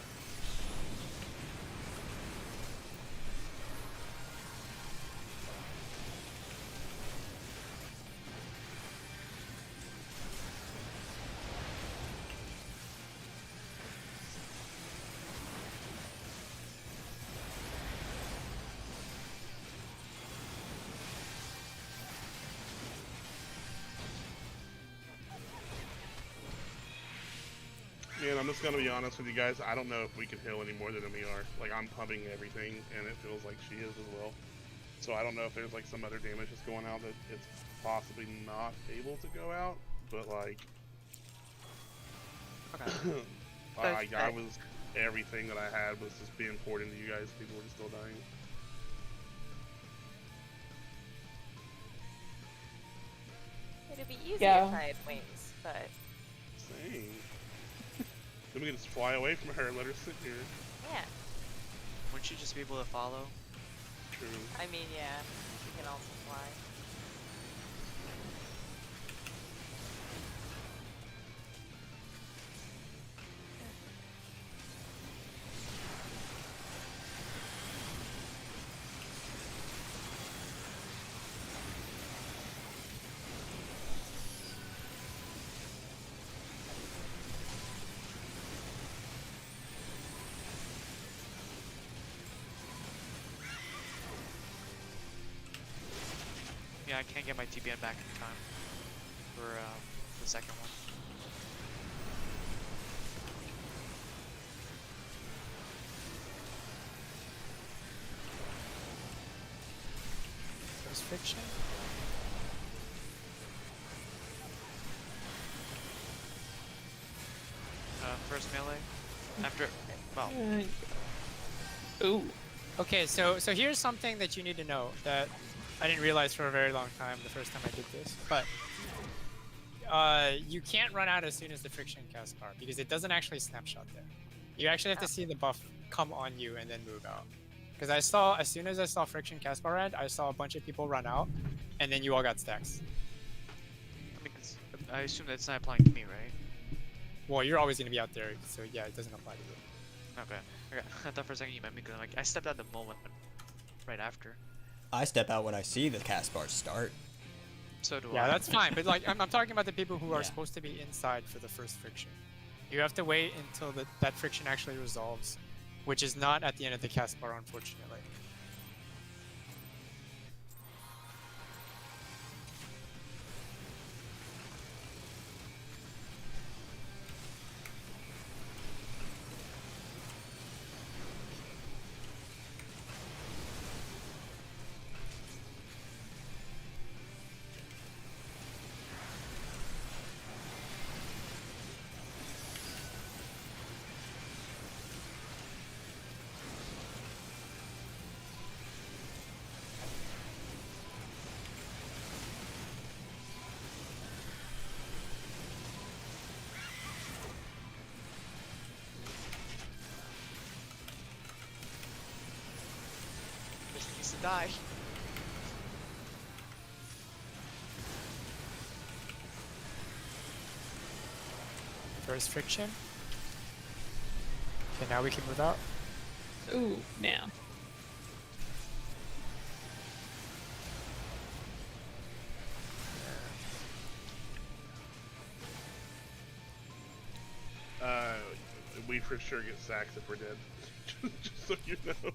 Man, I'm just gonna be honest with you guys. I don't know if we can heal any more than we are. Like, I'm pumping everything, and it feels like she is as well. So I don't know if there's like some other damage that's going out that it's possibly not able to go out. But like, Okay. I was everything that I had was just being poured into you guys. People were just still dying. It'd be easy Yeah. if I had wings, but Same. Then we can just fly away from her and let her sit here. yeah. Wouldn't you just be able to follow? True. I mean, yeah. You can also fly. Yeah, I can't get my TBN back in time for the second one. There's friction. First melee. After, well, Ooh. Okay, so here's something that you need to know that I didn't realize for a very long time the first time I did this, but you can't run out as soon as the friction cast bar because it doesn't actually snapshot there. You actually have to see the buff come on you and then move out. Because I saw, as soon as I saw friction cast bar red, I saw a bunch of people run out, and then you all got stacks. I mean, I assume that's not applying to me, right? Well, you're always gonna be out there, so yeah, it doesn't apply to you. Okay. Okay. I thought for a second you meant me because like I stepped out the moment right after. I step out when I see the cast bars start. So do I. Yeah, that's fine. But like, I'm talking about the people who are Yeah. supposed to be inside for the first friction. You have to wait until that friction actually resolves, which is not at the end of the cast bar, unfortunately. gosh. First friction. Okay, now we can move out. Ooh, now. We for sure get sacks if we're dead. Just so you know.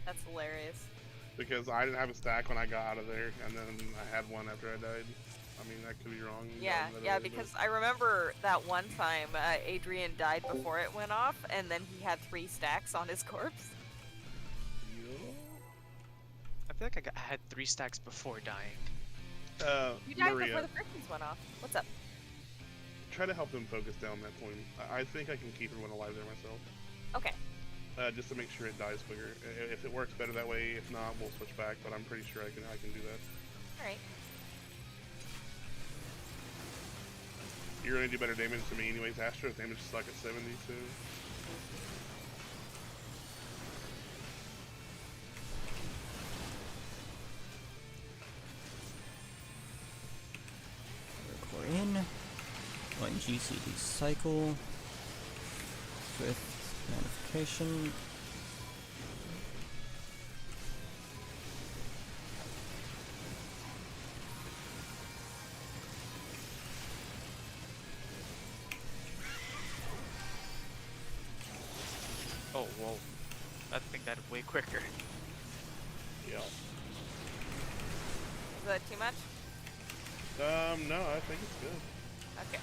That's hilarious. Because I didn't have a stack when I got out of there, and then I had one after I died. I mean, that could be wrong. Yeah, yeah, because I remember that one time Adrian died before it went off, and then he had 3 stacks on his corpse. I feel like I had 3 stacks before dying. You died Maria, before the frictions went off. What's up? try to help them focus down that point. I think I can keep everyone alive there myself. Okay. Just to make sure it dies quicker. If it works better that way, if not, we'll switch back. But I'm pretty sure I can do that. All right. You're gonna do better damage to me anyways. Astro's damage stuck at 70, so. We're in. 1 GCD cycle. With modification. Oh, whoa. I think that way quicker. Yeah. Is that too much? No, I think it's good. Okay.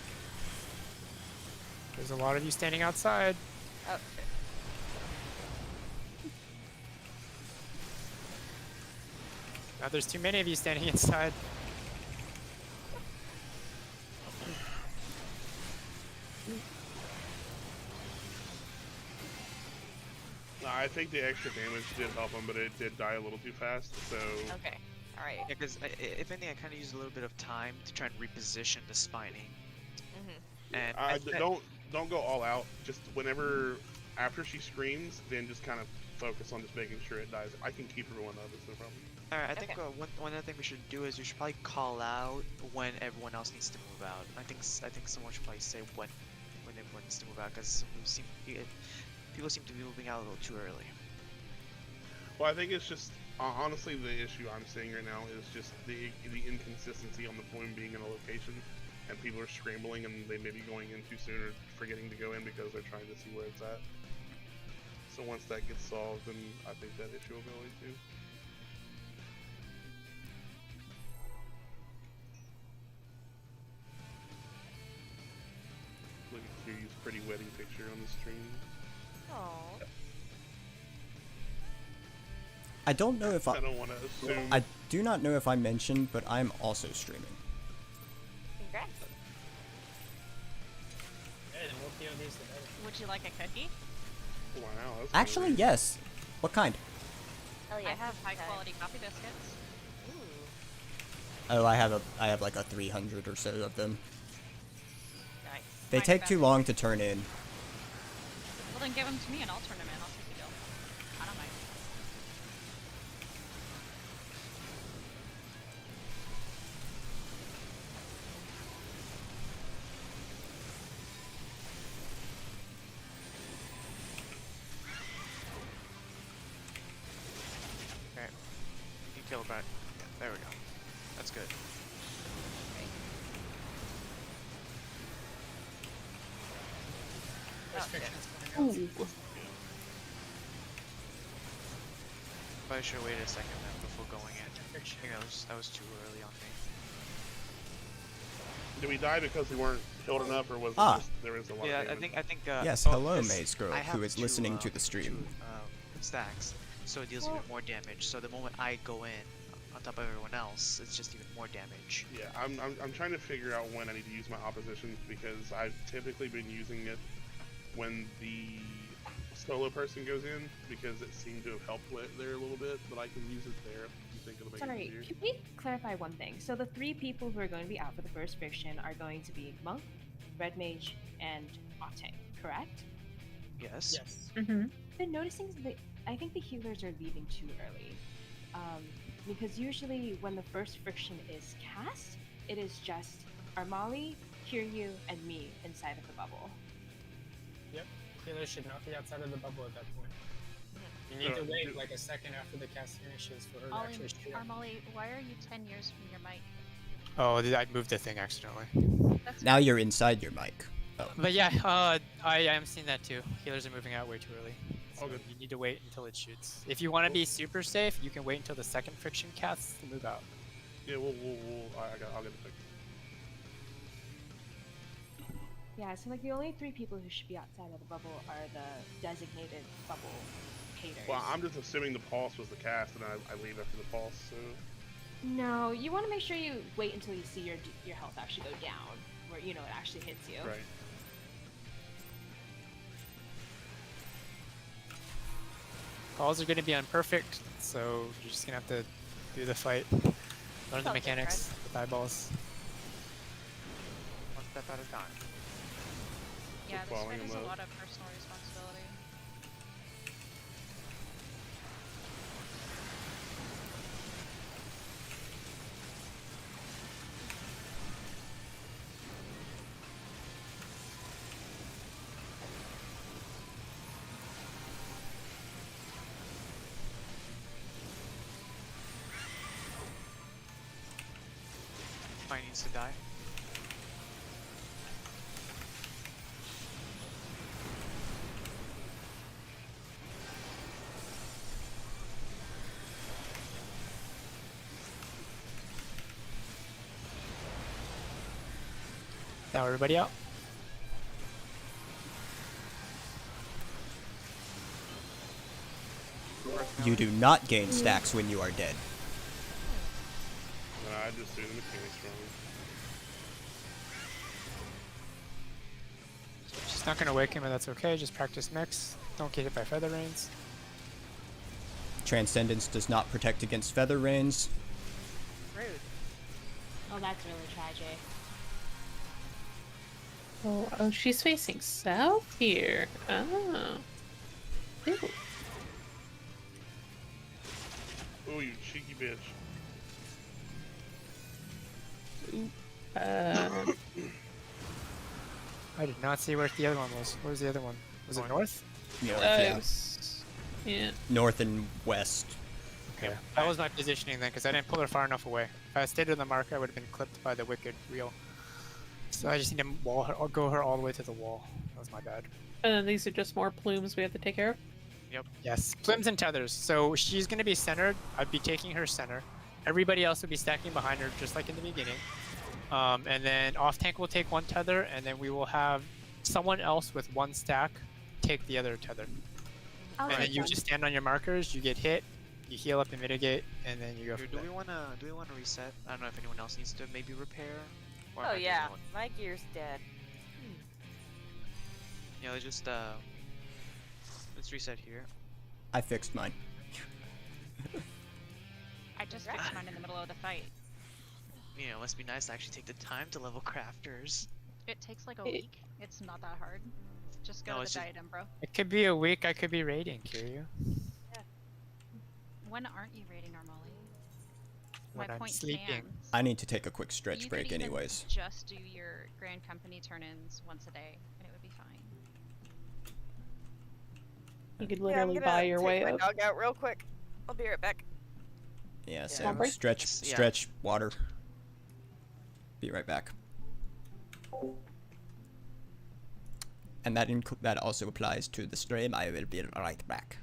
There's a lot of you standing outside. Oh, shit. Now there's too many of you standing inside. I think the extra damage did help him, but it did die a little too fast, so... Okay. All right. Yeah, because if anything, I kind of used a little bit of time to try and reposition the spiny. Mm-hmm. And don't go all out. Just whenever, after she screams, then just kind of focus on just making sure it dies. I can keep everyone up, it's no problem. Alright, I think Okay. one other thing we should do is we should probably call out when everyone else needs to move out. I think someone should probably say when everyone needs to move out, because people seem to be moving out a little too early. Well, I think it's just, honestly, the issue I'm seeing right now is just the inconsistency on the point being in a location, and people are scrambling and they may be going in too soon or forgetting to go in because they're trying to see where it's at. So once that gets solved, then I think that issue will go away too. Look at Kiryu's pretty wedding picture on the stream. Oh. I don't know if I don't want to assume. I do not know if I mentioned, but I'm also streaming. Congrats. Would you like a cookie? Wow, that's kinda Actually, weird. yes. What kind? Oh yeah. I have high quality coffee biscuits. Ooh. Oh, I have like a 300 or so of them. Nice. They Mine's take too better. long to turn in. Well, then give them to me and I'll turn them in. I'll take the deal. I don't mind. Okay. You kill it back. Yeah, there we go. That's good. Oh, shit. Ooh. Probably should have waited a second then before going in. I think that was too early on me. Did we die because we weren't healed enough, or was it Ah. just there was a lot Yeah, of damage? I think. Yes, oh, hello, this- Maze Girl, I have who is listening to the stream. two stacks, so it deals even more damage. So the moment I go in, on top of everyone else, it's just even more damage. Yeah, I'm trying to figure out when I need to use my oppositions, because I've typically been using it when the solo person goes in, because it seemed to have helped there a little bit, but I can use it there if you think it'll make it Sorry, easier. can we clarify one thing? So the 3 people who are going to be out for the first friction are going to be Monk, Red Mage, and Octane, correct? Yes. Mm-hmm. Been noticing that I think the healers are leaving too early. Because usually when the first friction is cast, it is just Armali, Kiryu, and me inside of the bubble. Yep. Healer should not be outside of the bubble at that point. You need to wait like a second after the cast finishes for her to actually shoot. Armali, why are you 10 years from your mic? Oh, I moved the thing accidentally. That's Now you're inside your mic. Oh. But yeah, I am seeing that too. Healers are moving out way too early. So good. you need to wait until it shoots. If you want to be super safe, you can wait until the second friction casts to move out. Yeah, I'll get it fixed. Yeah, so like the only 3 people who should be outside of the bubble are the designated bubble haters. Well, I'm just assuming the pulse was the cast, and I leave after the pulse. So. No, you want to make sure you wait until you see your health actually go down, where it actually hits you. Right. Calls are going to be unperfect, so you're just going to have to do the fight. Learn the Okay, mechanics with eyeballs. One step at a time. Yeah, this following fight has him a up. lot of personal responsibility. Mine needs to die. Now everybody out. You do not gain stacks when you are dead. I just do the mechanics wrong. She's not going to wake him, and that's okay. Just practice mix. Don't get hit by feather rains. Transcendence does not protect against feather rains. Rude. Oh, that's really tragic. Oh, she's facing south here. Oh. Ew. Oh, you cheeky bitch. I did not see where the other one was. Where was the other one? Was it north? North, Yeah. North and west. Okay. That was my positioning then, because I didn't pull her far enough away. If I stayed in the marker, I would have been clipped by the wicked wheel. So I just need to wall her, or go her all the way to the wall. That was my bad. And then these are just more plumes we have to take care of. Yes, plims and tethers. So she's going to be centered. I'd be taking her center. Everybody else will be stacking behind her, just like in the beginning. And then off tank will take one tether, and then we will have someone else with one stack take the other tether. I'll And then take you one. just stand on your markers. You get hit, you heal up and mitigate, and then you go. Do from we there. wanna reset? I don't know if anyone else needs to maybe repair. Or am Oh I the yeah, only one? my gear's dead. You know, just let's reset here. I fixed mine. I just fixed mine in the middle of the fight. You know, it must be nice to actually take the time to level crafters. It takes like a week. It's not that hard. Just go No, to it's the just- diadem, bro. It could be a week. I could be raiding, Kiryu. When aren't you raiding Armali? When My I'm point sleeping. stands. I need to take a quick stretch You break could even anyways. just do your Grand Company turn-ins once a day, and it would be fine. You could Yeah, I'm literally gonna buy your take way my up. dog out real quick. I'll be right back. Yeah, Small so break? stretch, Yeah. stretch, water. Be right back. And that also applies to the stream. I will be right back.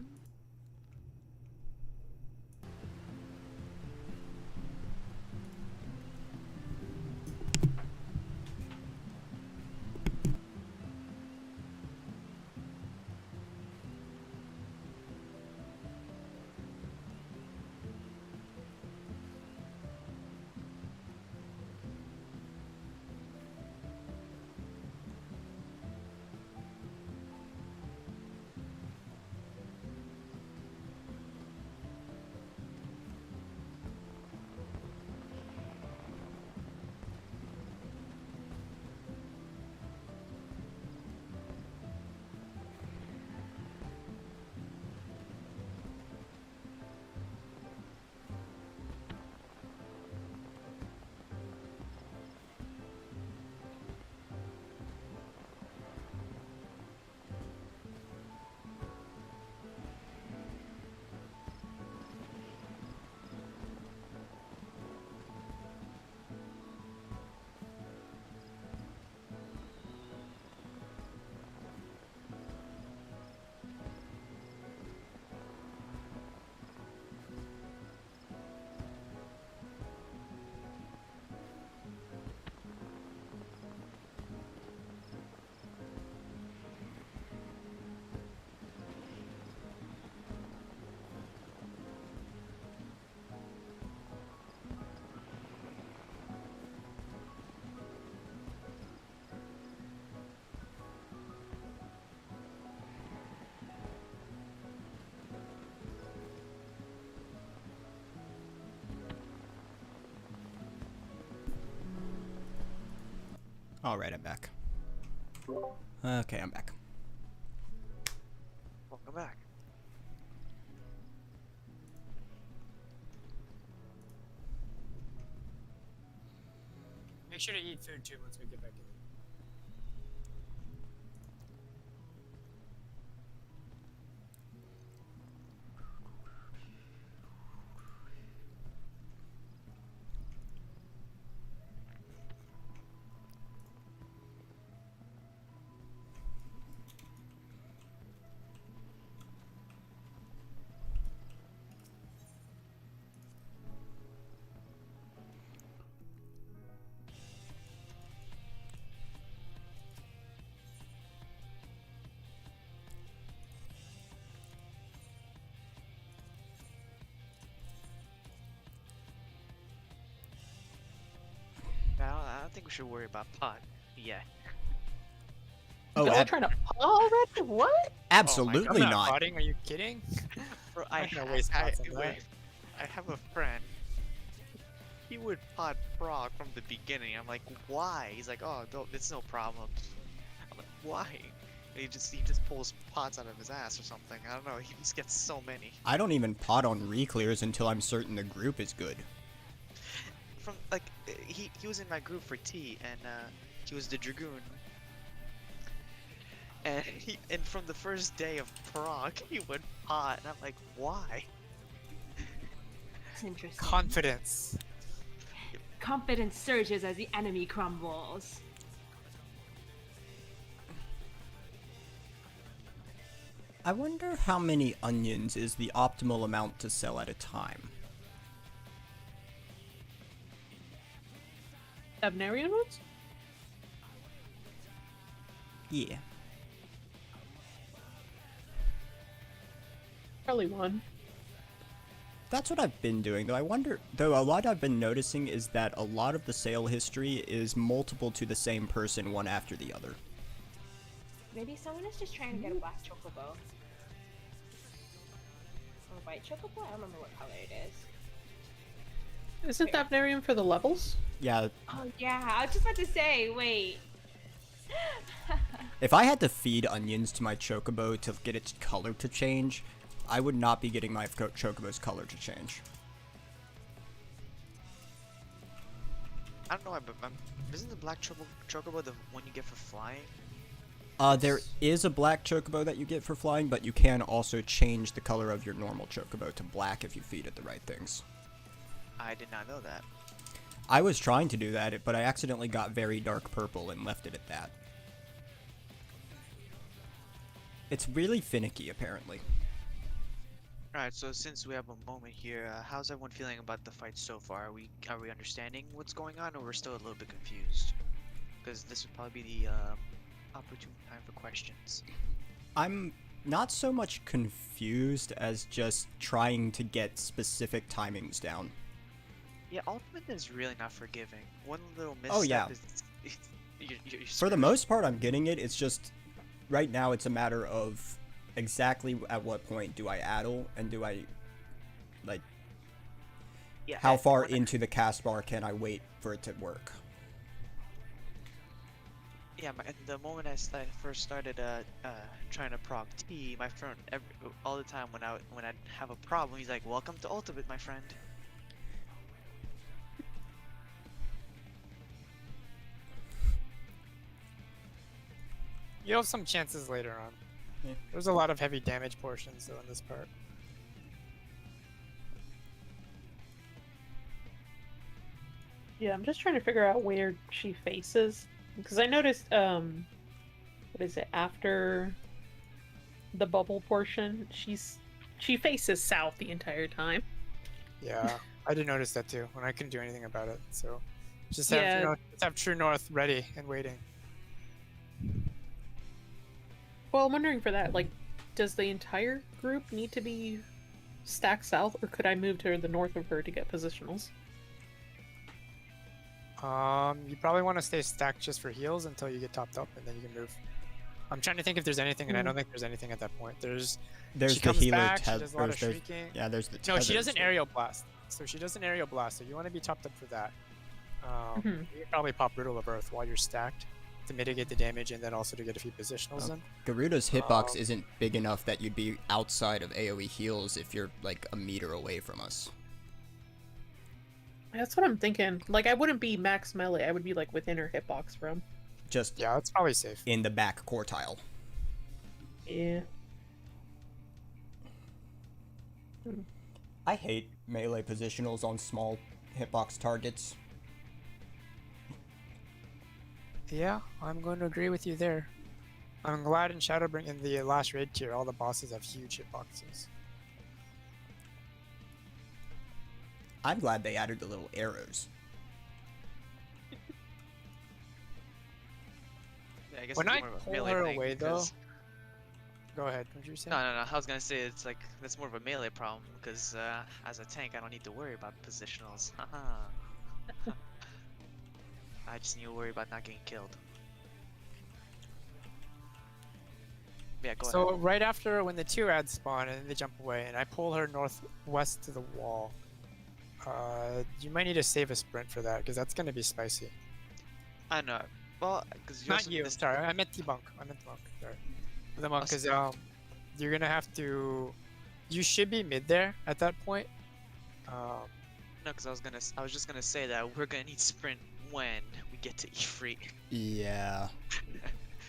Alright, I'm back. Okay, I'm back. Welcome back. Make sure to eat food too once we get back in. I don't think we should worry about pot yet. Oh, Y'all trying to already? What? absolutely I'm not. Potting? Are you kidding? Bro, I'm not gonna waste pots on that. wait, I have a friend. He would pot prog from the beginning. I'm like, why? He's like, oh, no, it's no problem. I'm like, why? And he just pulls pots out of his ass or something. I don't know. He just gets so many. I don't even pot on re-clears until I'm certain the group is good. From like, he was in my group for T, and he was the dragoon. And from the first day of prog, he would pot, and I'm like, why? It's interesting. Confidence. Confidence surges as the enemy crumbles. I wonder how many onions is the optimal amount to sell at a time. Abnerian ones? Yeah. Probably one. That's what I've been doing, though. I wonder, though, a lot I've been noticing is that a lot of the sale history is multiple to the same person, one after the other. Maybe someone is just trying to get a black chocobo. Or a white chocobo? I don't remember what color it is. Isn't that Abnerian for the levels? Yeah, Oh yeah, I was just about to say, wait. if I had to feed onions to my chocobo to get its color to change, I would not be getting my chocobo's color to change. I don't know, but isn't the black chocobo the one you get for flying? There is a black chocobo that you get for flying, but you can also change the color of your normal chocobo to black if you feed it the right things. I did not know that. I was trying to do that, but I accidentally got very dark purple and left it at that. It's really finicky, apparently. Alright, so since we have a moment here, how's everyone feeling about the fight so far? Are we understanding what's going on, or we're still a little bit confused? Because this would probably be the opportune time for questions. I'm not so much confused as just trying to get specific timings down. Yeah, Ultimate is really not forgiving. One little misstep Oh, yeah. is you're For the screwed. most part, I'm getting it. It's just, right now, it's a matter of exactly at what point do I addle, and do I, like, Yeah, how and far when into the cast bar can I wait for it to work? Yeah, and the moment I first started trying to prog T, my friend all the time when I'd have a problem, he's like, "Welcome to Ultimate, my friend." You'll have some chances later on. Yeah. There's a lot of heavy damage portions though in this part. Yeah, I'm just trying to figure out where she faces. Because I noticed, what is it, after the bubble portion, she faces south the entire time. Yeah, I did notice that too, when I couldn't do anything about it. So just Yeah. have just have True North ready and waiting. Well, I'm wondering for that, like, does the entire group need to be stacked south, or could I move to the north of her to get positionals? You probably want to stay stacked just for heals until you get topped up, and then you can move. I'm trying to think if there's anything, and I don't think there's anything at that point. There's she the comes healer back, she tab. does a lot of There's, shrieking. yeah, there's the No, she tether does an stuff. aerial blast. So she does an aerial blast, so you want to be topped up for that. Mhm. You can probably pop Brutal of Earth while you're stacked to mitigate the damage and then also to get a few positionals in. Garuda's hitbox isn't big enough that you'd be outside of AoE heals if you're like a meter away from us. That's what I'm thinking. Like, I wouldn't be max melee. I would be like within her hitbox from. Just Yeah, that's probably safe. in the back quartile. Yeah. I hate melee positionals on small hitbox targets. Yeah, I'm going to agree with you there. I'm glad in Shadowbring in the last raid tier, all the bosses have huge hitboxes. I'm glad they added the little arrows. Yeah, I guess When it's I more of a pull melee her thing away, though, because- go ahead. What did you say? No, I was gonna say it's like that's more of a melee problem because as a tank, I don't need to worry about positionals. Haha. I just need to worry about not getting killed. Yeah, go So ahead. right after when the 2 ads spawn and then they jump away, and I pull her northwest to the wall, you might need to save a sprint for that because that's gonna be spicy. I know. Well, because Not you. Sorry, I meant the monk. Sorry, the monk, because you're gonna have to. You should be mid there at that point. No, because I was just gonna say that we're gonna need sprint when we get to Ifrit. Yeah.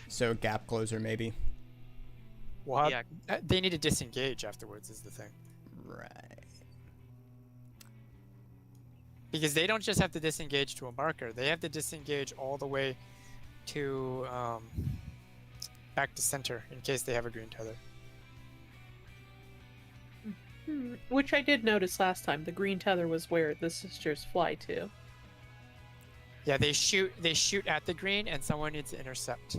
So gap closer maybe. Well, Yeah. they need to disengage afterwards. Is the thing. Right. Because they don't just have to disengage to a marker; they have to disengage all the way to back to center in case they have a green tether. Which I did notice last time. The green tether was where the sisters fly to. Yeah, they shoot at the green, and someone needs to intercept.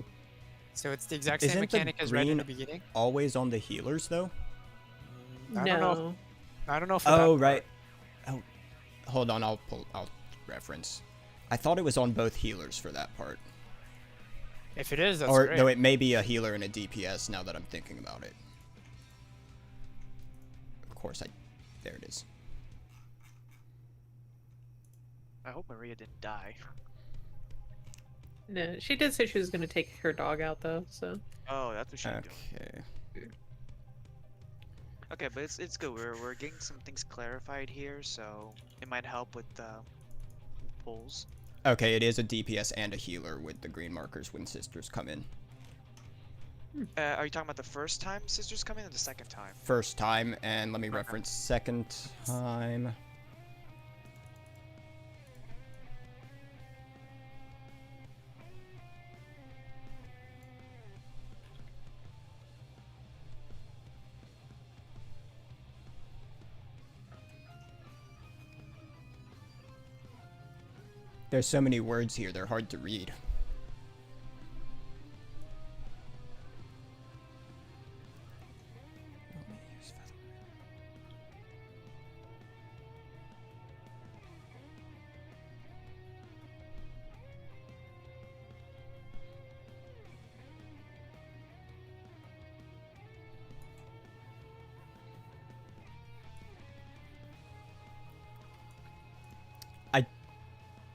So it's the exact same Isn't the mechanic as right in the green beginning. always on the healers though? I No. don't know. I don't know. For Oh that right. Oh, hold on. I'll reference. I thought it was on both healers for that part. If it is, that's Or great. no, it may be a healer and a DPS now that I'm thinking about it. Of course, there it is. I hope Maria didn't die. No, she did say she was going to take her dog out though. So. Oh, that's what she's doing. Okay. Okay, but it's good. We're getting some things clarified here, so it might help with pulls. Okay, it is a DPS and a healer with the green markers when sisters come in. Are you talking about the first time sisters come in or the second time? First time, and let me reference second time. There's so many words here, they're hard to read.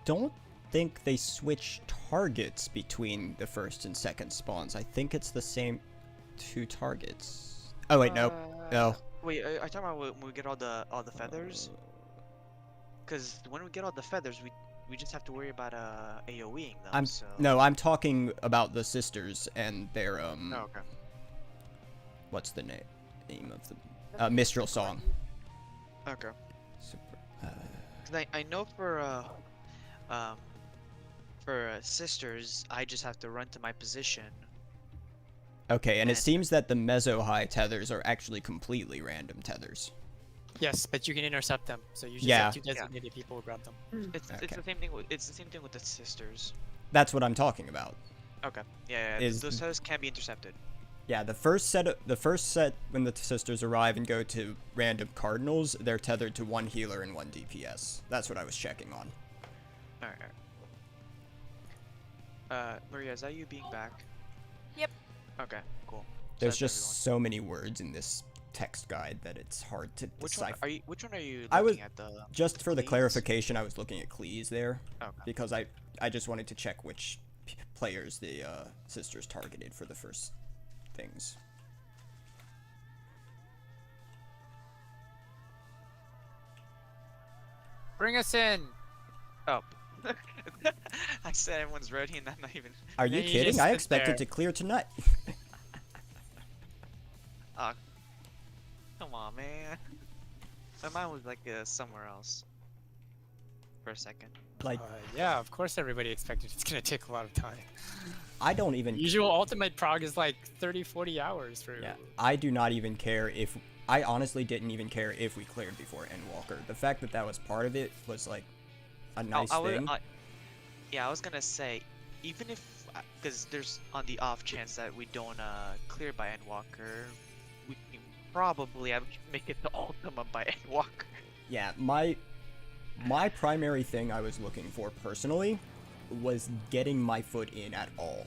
Don't think they switch targets between the first and second spawns. I think it's the same 2 targets. Oh wait, nope. No. Wait, are you talking about when we get all the feathers? Because when we get all the feathers, we just have to worry about AoEing them. No, I'm talking about the sisters and their Oh, okay. what's the name of the Mistral song. Okay. Super, 'Cause I know for sisters, I just have to run to my position. okay, and it And- seems that the meso high tethers are actually completely random tethers. Yes, but you can intercept them. So you just Yeah. have 2 designated people who grab them. It's Okay. the same thing. It's the same thing with the sisters. That's what I'm talking about. Okay. Yeah. Is- Those feathers can be intercepted. Yeah, the first set when the sisters arrive and go to random cardinals, they're tethered to 1 healer and 1 DPS. That's what I was checking on. All right. Maria, is that you being back? Yep. Okay. Cool. So There's that's just so many words in this text guide that it's hard to Which decipher. Which one are you I was looking at? The Just for the Cleese? clarification, I was looking at Cleese there Okay. because I just wanted to check which players the sisters targeted for the first things. Bring us in. Oh. I said everyone's ready, and I'm not even. Are you Yeah, you kidding? just I sit expected there. to clear tonight. Come on, man. My mind was like somewhere else for a second. Like, Yeah, of course everybody expected it's gonna take a lot of time. I don't even. Usual ultimate prog is like 30-40 hours for. Yeah, I do not even care if. I honestly didn't even care if we cleared before Endwalker. The fact that that was part of it was like a nice thing. Yeah, I was gonna say, even if, because there's on the off chance that we don't clear by Endwalker, we can probably make it to Ultima by Endwalker. Yeah, my primary thing I was looking for personally was getting my foot in at all.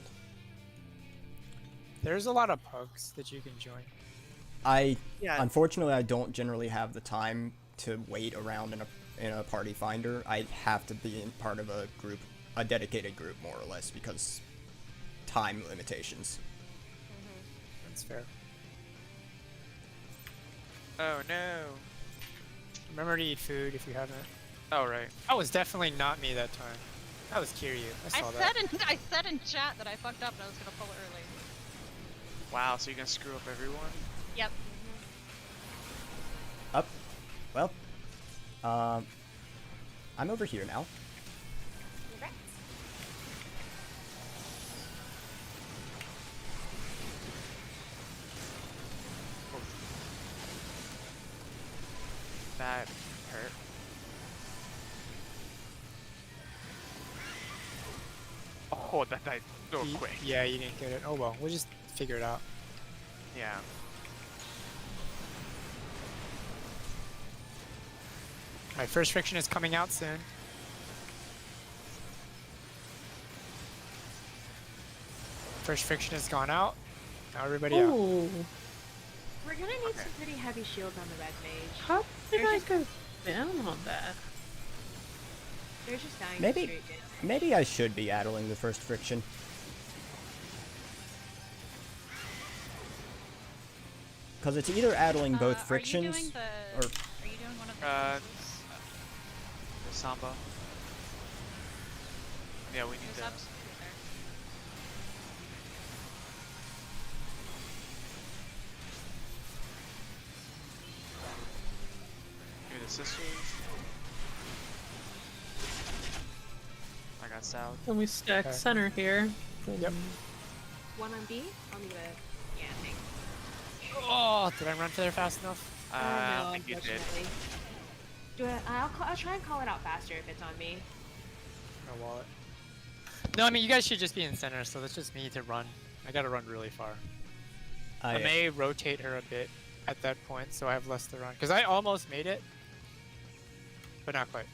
There's a lot of pugs that you can join. Yeah. Unfortunately, I don't generally have the time to wait around in a party finder. I have to be in part of a group, a dedicated group, more or less, because time limitations. That's fair. Oh no. Remember to eat food if you haven't. Oh right. That was definitely not me that time. That was Kiryu. I saw that. I said in chat that I fucked up and I was gonna pull it early. Wow. So you're gonna screw up everyone? Yep. Up. Well, I'm over here now. Congrats. That hurt. Oh, that died so quick. Yeah, you didn't get it. Oh well, we'll just figure it out. Yeah. My first friction is coming out soon. First friction has gone out. Now everybody out. Ooh, We're gonna need some pretty heavy shields on the red mage. how did They're I just- go down on that? They're just dying Maybe- straight damage. Maybe I should be addling the first friction. Because it's either addling both frictions, Are you doing or Are you doing one of the Uh, poses? The Samba. Yeah, we need There's to. subs there. Give me the sisters. I got south. Then we stack Okay. center here. Yep. One on B? I'll need a thanks. Oh, did I run to there fast enough? Oh, I no, don't think you did. unfortunately. I'll try and call it out faster if it's on me. No wallet. No, I mean you guys should just be in center, so that's just me to run. I gotta run really far. I may rotate her a bit at that point, so I have less to run. Because I almost made it, but not quite.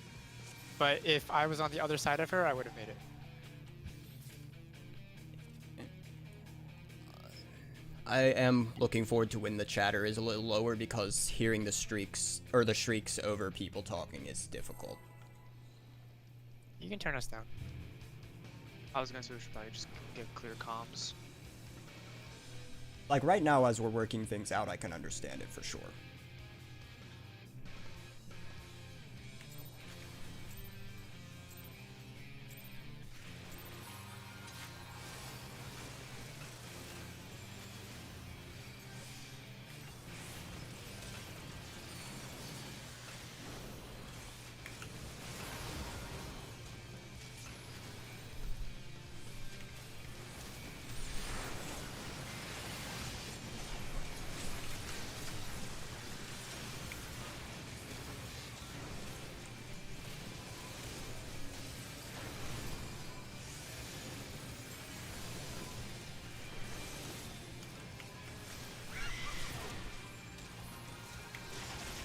But if I was on the other side of her, I would have made it. I am looking forward to when the chatter is a little lower, because hearing the shrieks over people talking is difficult. You can turn us down. I was gonna say we should probably just get clear comms. Like right now, as we're working things out, I can understand it for sure.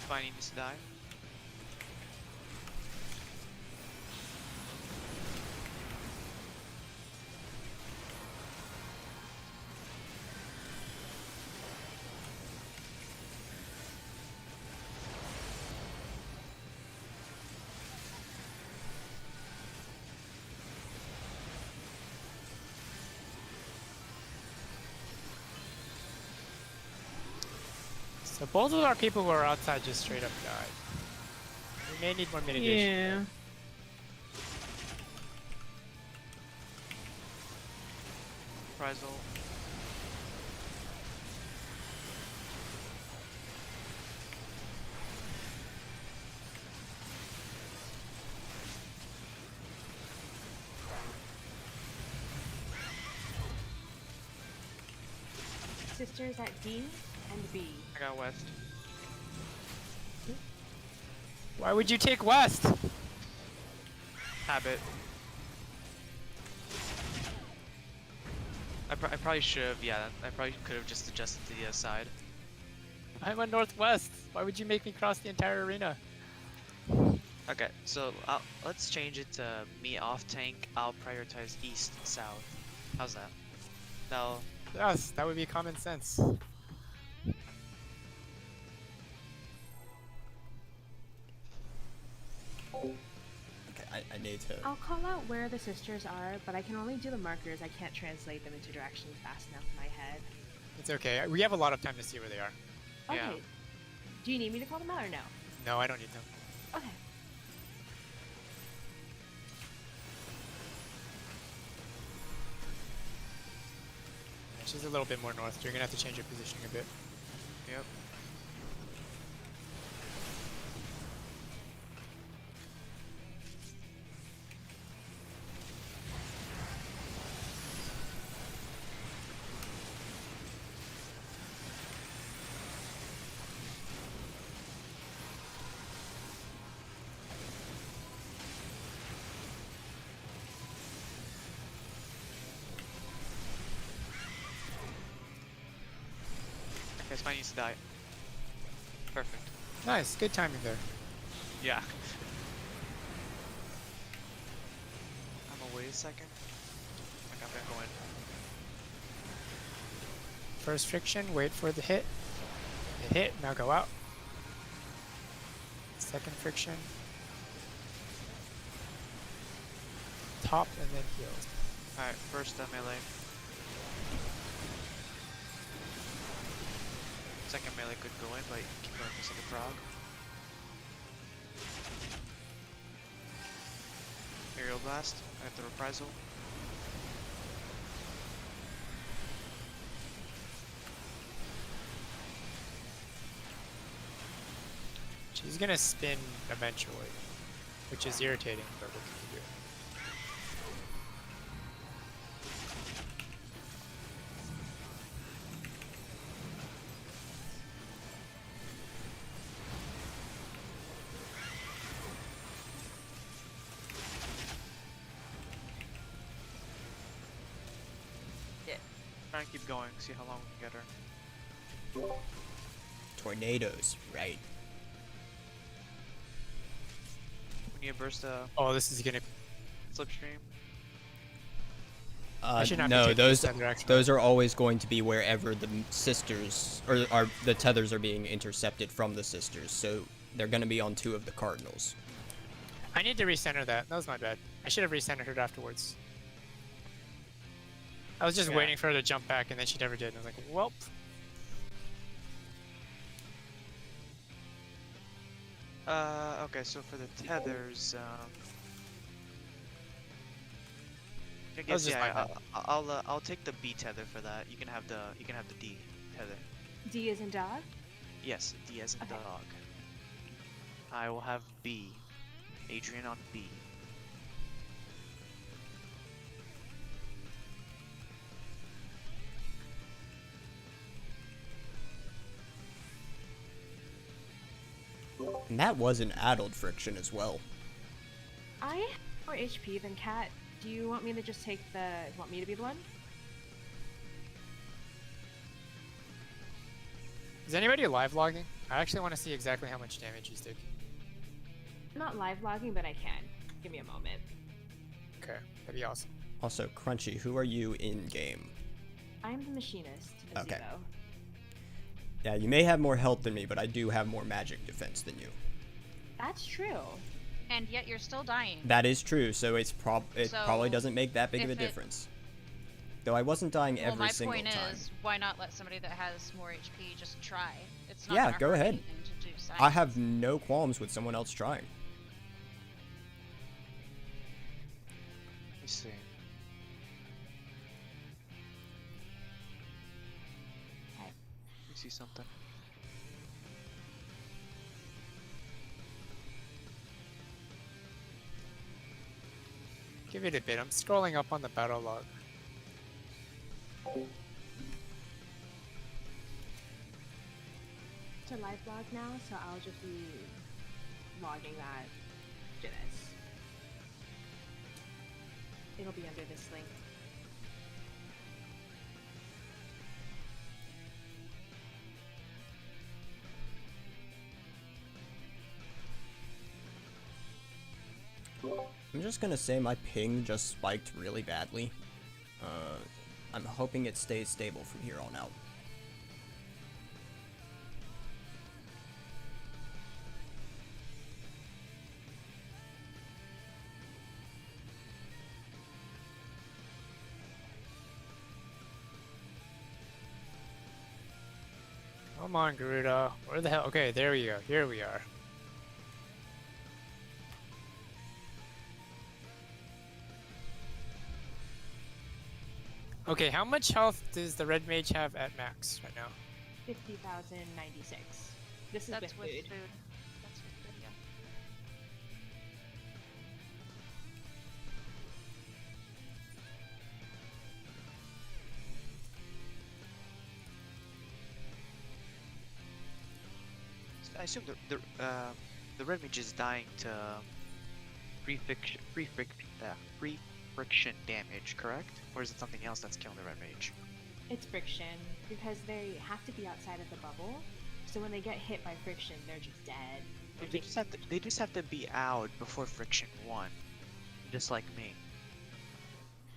Spiny needs to die. So both of our people who are outside just straight up died. We may need more mitigation. Yeah. Reprisal. Sisters at D and B. I got west. Why would you take west? Habit. I probably should have, yeah, I probably could have just adjusted to the other side. I went northwest. Why would you make me cross the entire arena? Okay, so let's change it to me off tank. I'll prioritize east, south. How's that? Now, Yes, that would be common sense. Okay, I need to. I'll call out where the sisters are, but I can only do the markers. I can't translate them into directions fast enough in my head. It's okay. We have a lot of time to see where they are. Okay. Yeah. Do you need me to call them out or no? No, I don't need them. Okay. She's a little bit more north. You're gonna have to change your positioning a bit. yep. Okay, Spine needs to die. Perfect. Nice, good timing there. Yeah. I'm gonna wait a second. Like I'm gonna go in. First friction, wait for the hit. It hit, now go out. Second friction. Top and then heals. Alright, first melee. Second melee could go in, but keep going for second prog. Aerial blast at the reprisal. She's gonna spin eventually, which is irritating, but what can you do? Try and keep going, see how long we can get her. Tornadoes, right? We need a burst Oh, this is gonna. slipstream. should not be No, taking those this direction. those are always going to be wherever the sisters or are the tethers are being intercepted from the sisters. So they're going to be on 2 of the cardinals. I need to recenter that. That was my bad. I should have recentered her afterwards. I was just Yeah. waiting for her to jump back, and then she never did. And I was like, "Welp." Okay, so for the tethers, I was guess just my yeah, bad. I'll take the B tether for that. You can have the D tether. D is in dog? Yes, D as in Okay. dog. I will have B. Adrian on B. And that was an addled friction as well. I have more HP than Cat. Do you want me to just take the... Want me to be the one? Is anybody live logging? I actually want to see exactly how much damage he's taking. I'm not live logging, but I can. Give me a moment. Okay, that'd be awesome. Also, Crunchy, who are you in game? I'm the machinist, Okay. Azubo. Yeah, you may have more health than me, but I do have more magic defense than you. That's true. And yet you're still dying. That is true, so it So, probably doesn't make that big of a if it- difference. Though I wasn't dying Well, every my single point time. is, why not let somebody that has more HP just try? It's not Yeah, gonna go hurt ahead. anything to do science. I have no qualms with someone else trying. Let me see. Okay. Let me see something. Give it a bit. I'm scrolling up on the battle log. It's a live blog now, so I'll just be logging that to this. It'll be under this link. I'm just gonna say my ping just spiked really badly. I'm hoping it stays stable from here on out. Come on, Garuda. Where the hell? Okay, there we go. Here we are. Okay, how much health does the red mage have at max right now? 50,096. This is That's with with food. food. That's with food, yeah. I assume the red mage is dying to free friction damage, correct? Or is it something else that's killing the red mage? It's friction, because they have to be outside of the bubble, so when they get hit by friction, they're just dead. They're They just have to be out before friction 1, just like me.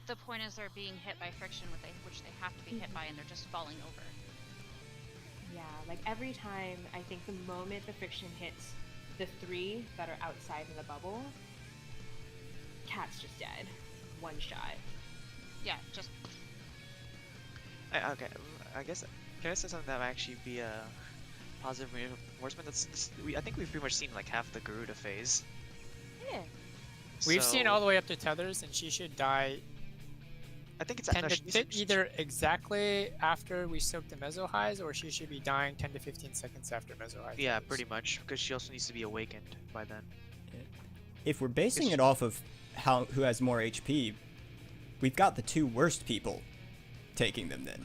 The point is they're being hit by friction, which they have to be hit by, and they're just falling over. Yeah, like every time, I think the moment the friction hits the 3 that are outside of the bubble, Cat's just dead. One shot. Yeah, just Okay, I guess can I say something that might actually be a positive reinforcement? I think we've pretty much seen like half the Garuda phase. Yeah. We've seen So, all the way up to Tethers, and she should die I think it's 10 no, to she needs fit either exactly after we soak the meso highs, or she should be dying 10 to 15 seconds after meso highs. Yeah, pretty much, because she also needs to be awakened by then. If we're basing It's- it off of who has more HP, we've got the 2 worst people taking them then.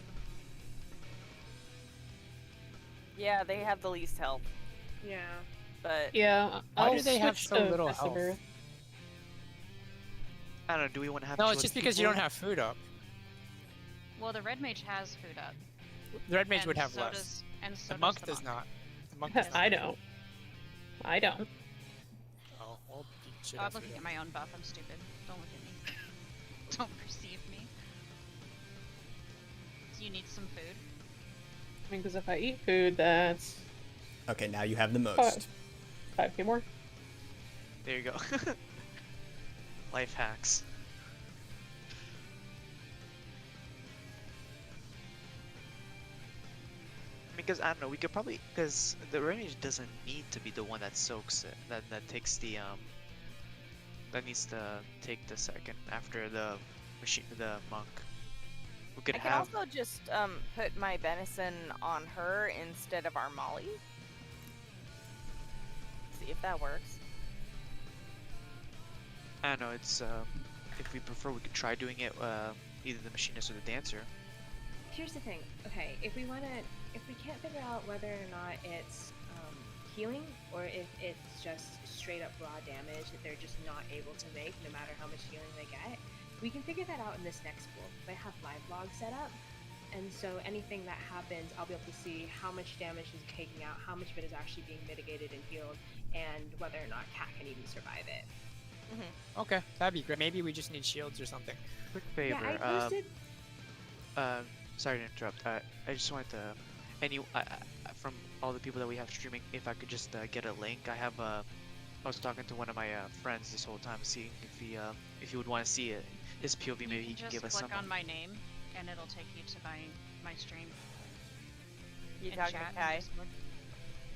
Yeah, they have the least health, Yeah. but Yeah, Why I'll do they have switch so to little Vesper. health? I don't know. Do we want to have? No, two it's just other because you don't people? have food up. well, the red mage has food up. The red mage and would have so less. Does, and so The monk does does the not. The monk does I not. don't. I don't. Oh, well, you should Oh, I'm have looking food at up. my own buff. I'm stupid. Don't look at me. Don't perceive me. Do you need some food? I mean, because if I eat food, that's Okay, now you have the most. 5k more. There you go. Life hacks. Because I don't know, we could probably because the range doesn't need to be the one that soaks it, that takes the that needs to take the second after the monk. We could I can have also just put my venison on her instead of our Molly. See if that works. I don't know, it's if we prefer we could try doing it either the machinist or the dancer. Here's the thing. Okay, if we can't figure out whether or not it's healing or if it's just straight up raw damage that they're just not able to make no matter how much healing they get, we can figure that out in this next pool. They have live logs set up, and so anything that happens, I'll be able to see how much damage is taking out, how much of it is actually being mitigated and healed, and whether or not Cat can even survive it. Okay, that'd be great. Maybe we just need shields or something. Quick favor. Yeah, I posted. Sorry to interrupt. I just wanted to, from all the people that we have streaming, if I could just get a link. I was talking to one of my friends this whole time, seeing if he would want to see it, his POV. Maybe he you can can give just us click some. on my name. and it'll take you to my stream. You in talking chat to and Kai?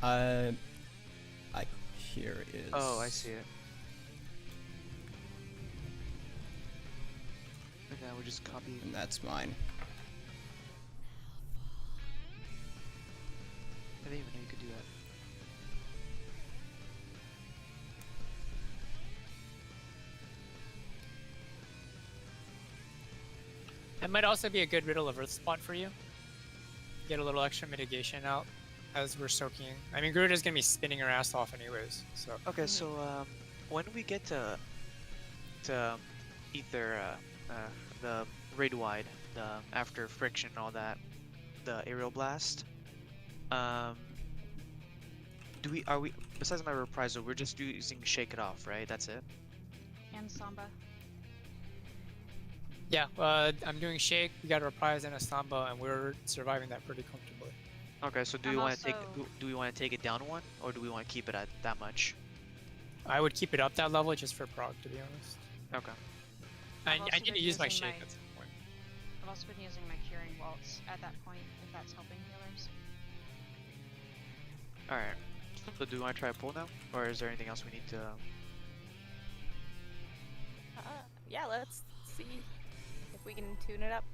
Discord. Here is. Oh, I see it. And now we just copy. And that's mine. I didn't even know you could do that. That might also be a good Riddle of Earth spot for you. Get a little extra mitigation out as we're soaking. I mean, Garuda's gonna be spinning her ass off anyways, so. Okay, so when we get to either the raid wide, the after friction and all that, the aerial blast, are we besides my reprisal, we're just using shake it off, right? That's it. And Samba. Yeah, I'm doing Shake, we got a Reprise and a Samba, and we're surviving that pretty comfortably. Okay, so do I'm we want to also- take do we want to take it down one, or do we want to keep it at that much? I would keep it up that level just for prog, to be honest. Okay. I've I also need to been use my using Shake my- at some point. I've also been using my Curing Waltz at that point, if that's helping healers. All right. So do we want to try a pull now, or is there anything else we need to? Yeah, let's see if we can tune it up.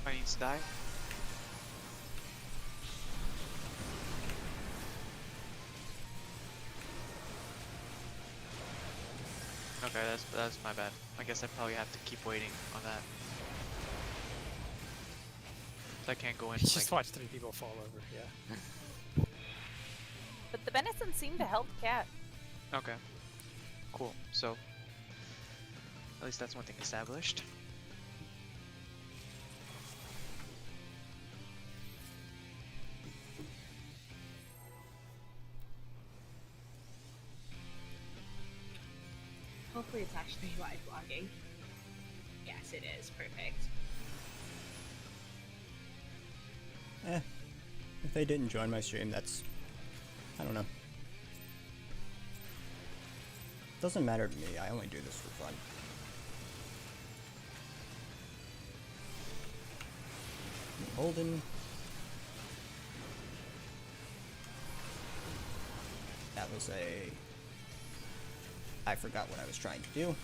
I need to die. Okay, that's my bad. I guess I probably have to keep waiting on that. So I can't go in. Just Like, watch 3 people fall over, yeah. But the Benison seemed to help Cat. okay. Cool. So at least that's one thing established. Hopefully it's actually live vlogging. Yes, it is. Perfect. If they didn't join my stream, that's... I don't know. Doesn't matter to me, I only do this for fun. Holden. That was a... I forgot what I was trying to do.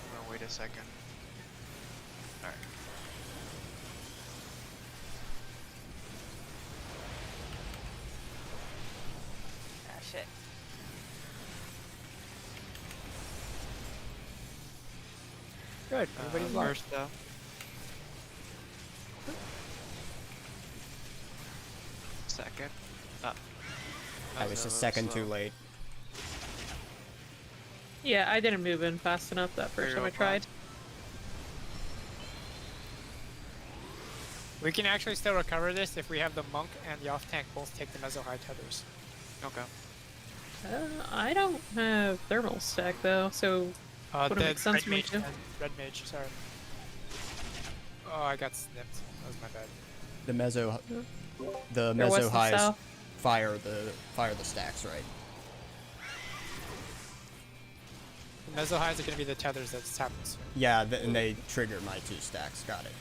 I'm gonna wait a second. Alright. Ah, shit. Good, everybody's live. First though. Second. Ah. I was a second too late. Yeah, I didn't move in fast enough that first time I tried. We can actually still recover this if we have the Monk and the off tank both take the Mezzo High tethers. Okay. I don't have thermal stack though, so The would it make sense Red for me Mage, to? Red Mage, sorry. Oh, I got snipped. That was my bad. The Mezzo The Go west meso and highs south. fire the stacks, right? The meso highs are going to be the tethers that's happening soon. Yeah, and they trigger my 2 stacks. Got it.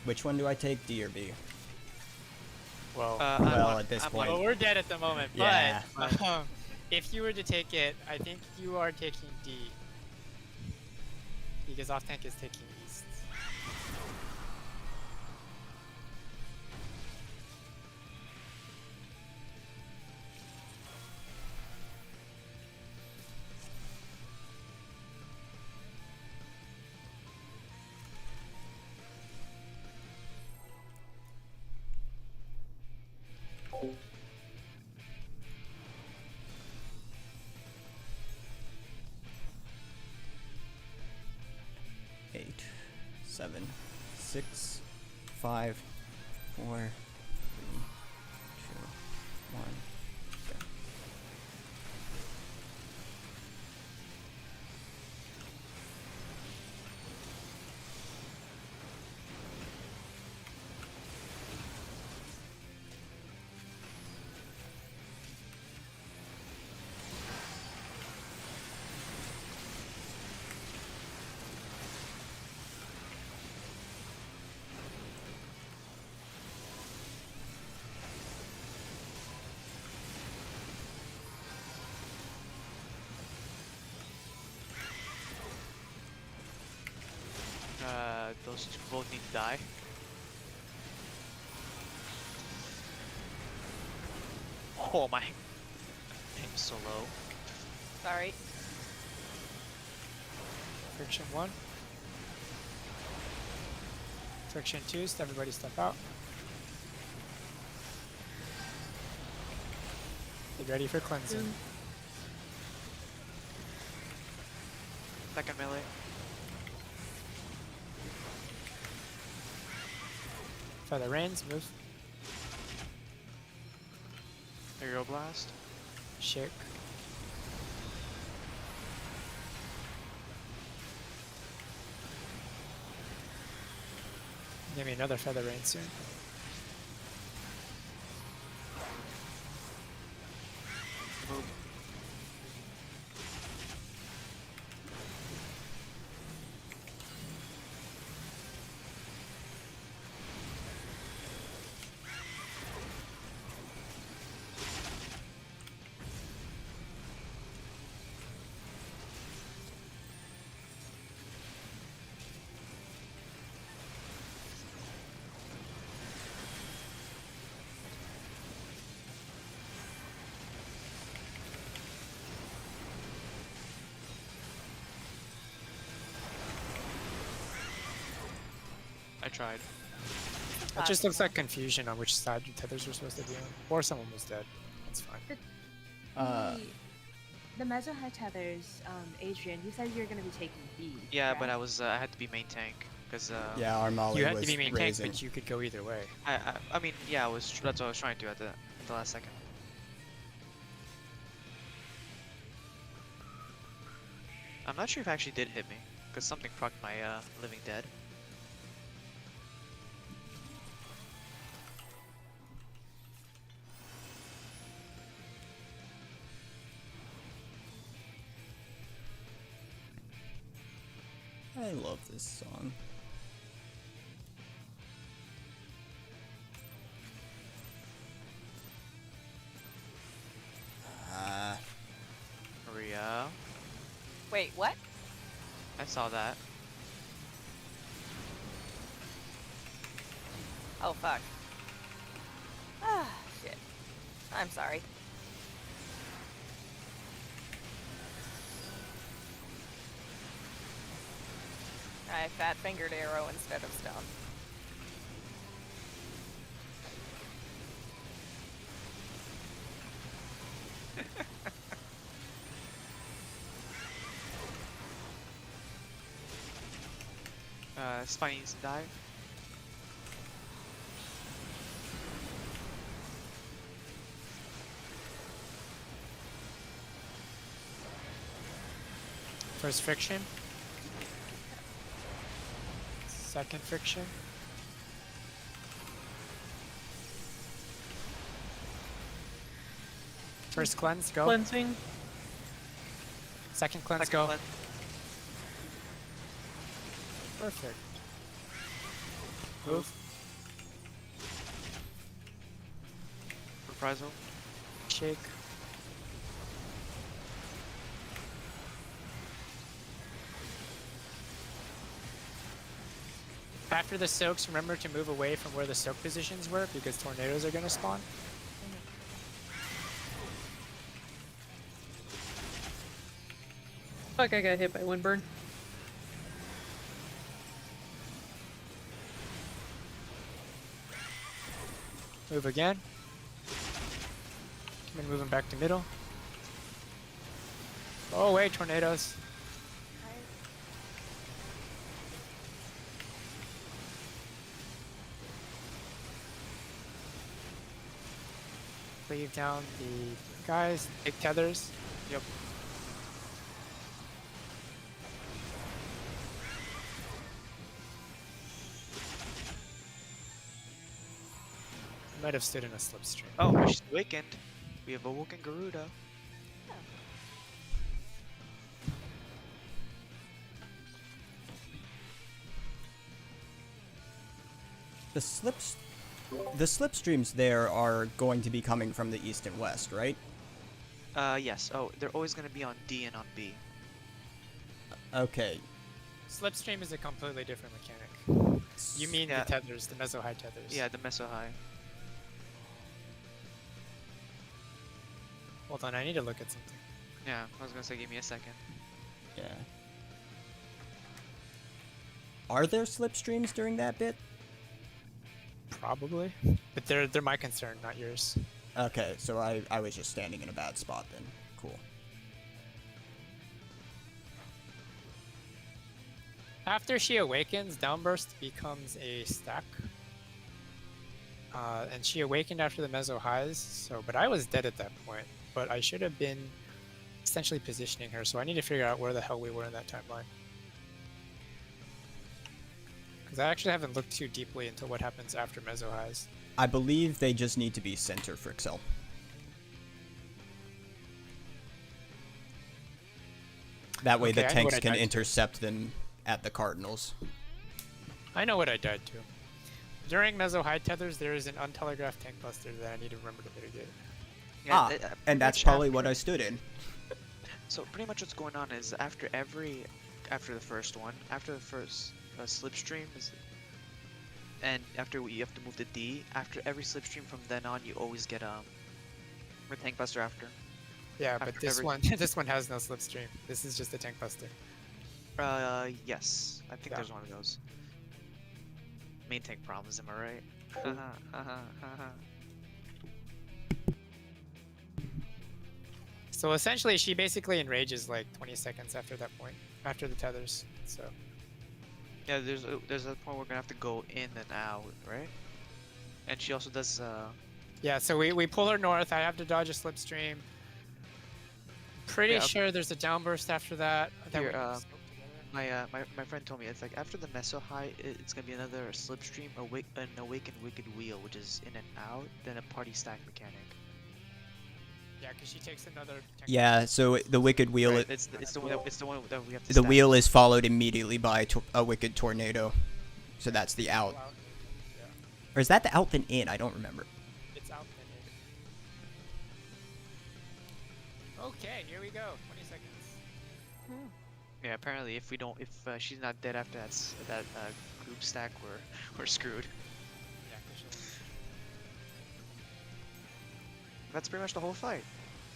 Which one do I take, D or B? Well, Well, at this point, well, we're dead at the moment. Yeah. But if you were to take it, I think you are taking D. Because off tank is taking east. Eight, 7, 6, 5, 4, 3, 2, 1. Go. Those two both need to die. Oh my. I'm so low. Sorry. Friction 1. Friction 2, so everybody step out. Get ready for cleansing. Second melee. Feather rains, move. Aerial blast. Shake. Give me another feather rain soon. Move. I tried. It just looks like confusion on which side the tethers were supposed to be on. Or someone was dead. That's fine. The meso high tethers, Adrian, you said you're going to be taking B. Yeah, but correct? I had to be main tank because Yeah, our Molly You had was to be main tank, raising. but you could go either way. I mean yeah, that's what I was trying to do at the last second. I'm not sure if it actually did hit me because something procced my living dead. I love this song. Maria, Wait, what? I saw that. Oh, fuck. Ah, shit. I'm sorry. I fat-fingered arrow instead of stone. Spiny needs to die. First friction. Second friction. First cleanse, go. Cleansing. Second cleanse, Second go. cleanse. Perfect. Move. Reprisal. Shake. After the soaks, remember to move away from where the soak positions were because tornadoes are going to spawn. Fuck, I got hit by Windburn. Move again. And moving back to middle. Oh wait, tornadoes. Leave down the guys, take tethers. Yep. Might have stood in a slipstream. Oh, she's awakened. We have awoken Garuda. The slipstreams there are going to be coming from the east and west, right? Yes. Oh, they're always gonna be on D and on B. Okay. Slipstream is a completely different mechanic. You mean Yeah. the tethers, the meso-high tethers. Yeah, the meso high. Hold on, I need to look at something. Yeah, I was gonna say, give me a second. Yeah. Are there slipstreams during that bit? Probably. But they're my concern, not yours. Okay, so I was just standing in a bad spot then. Cool. After she awakens, Downburst becomes a stack. And she awakened after the meso highs, so but I was dead at that point. But I should have been essentially positioning her, so I need to figure out where the hell we were in that timeline. Because I actually haven't looked too deeply into what happens after meso highs. I believe they just need to be center for Excel. That way Okay, the I know tanks what I can died to. intercept them at the Cardinals. I know what I died to. During meso high tethers, there is an untelegraphed tank buster that I need to remember to mitigate. Ah, pretty and that's much probably what after- I stood in. So pretty much what's going on is after the first one, after the first slipstream is, and after you have to move to D. After every slipstream from then on, you always get a tank buster after. Yeah, but After this every- one this one has no slipstream. This is just a tank buster. Yes, I think Yeah. there's one of those. Main tank problems, am I right? So essentially, she basically enrages like 20 seconds after that point, after the tethers. So Yeah, there's a point we're gonna have to go in and out, right? And she also does yeah, so we pull her north. I have to dodge a slipstream. Pretty Yeah, sure there's a downburst after that. Here, we can smoke together. my friend told me it's like after the meso high, it's gonna be another slipstream, an awakened wicked wheel, which is in and out, then a party stack mechanic. Yeah, because she takes another. tank Yeah, so the Wicked Wheel, Right, it's the one that we have to. the stack. wheel is followed immediately by a Wicked Tornado. So that's the out. out. Yeah, Or is that the out then in? I don't remember. it's out then in. Okay, here we go. 20 seconds. Yeah, apparently if she's not dead after that group stack, we're screwed. Yeah, 'cause she'll- That's pretty much the whole fight.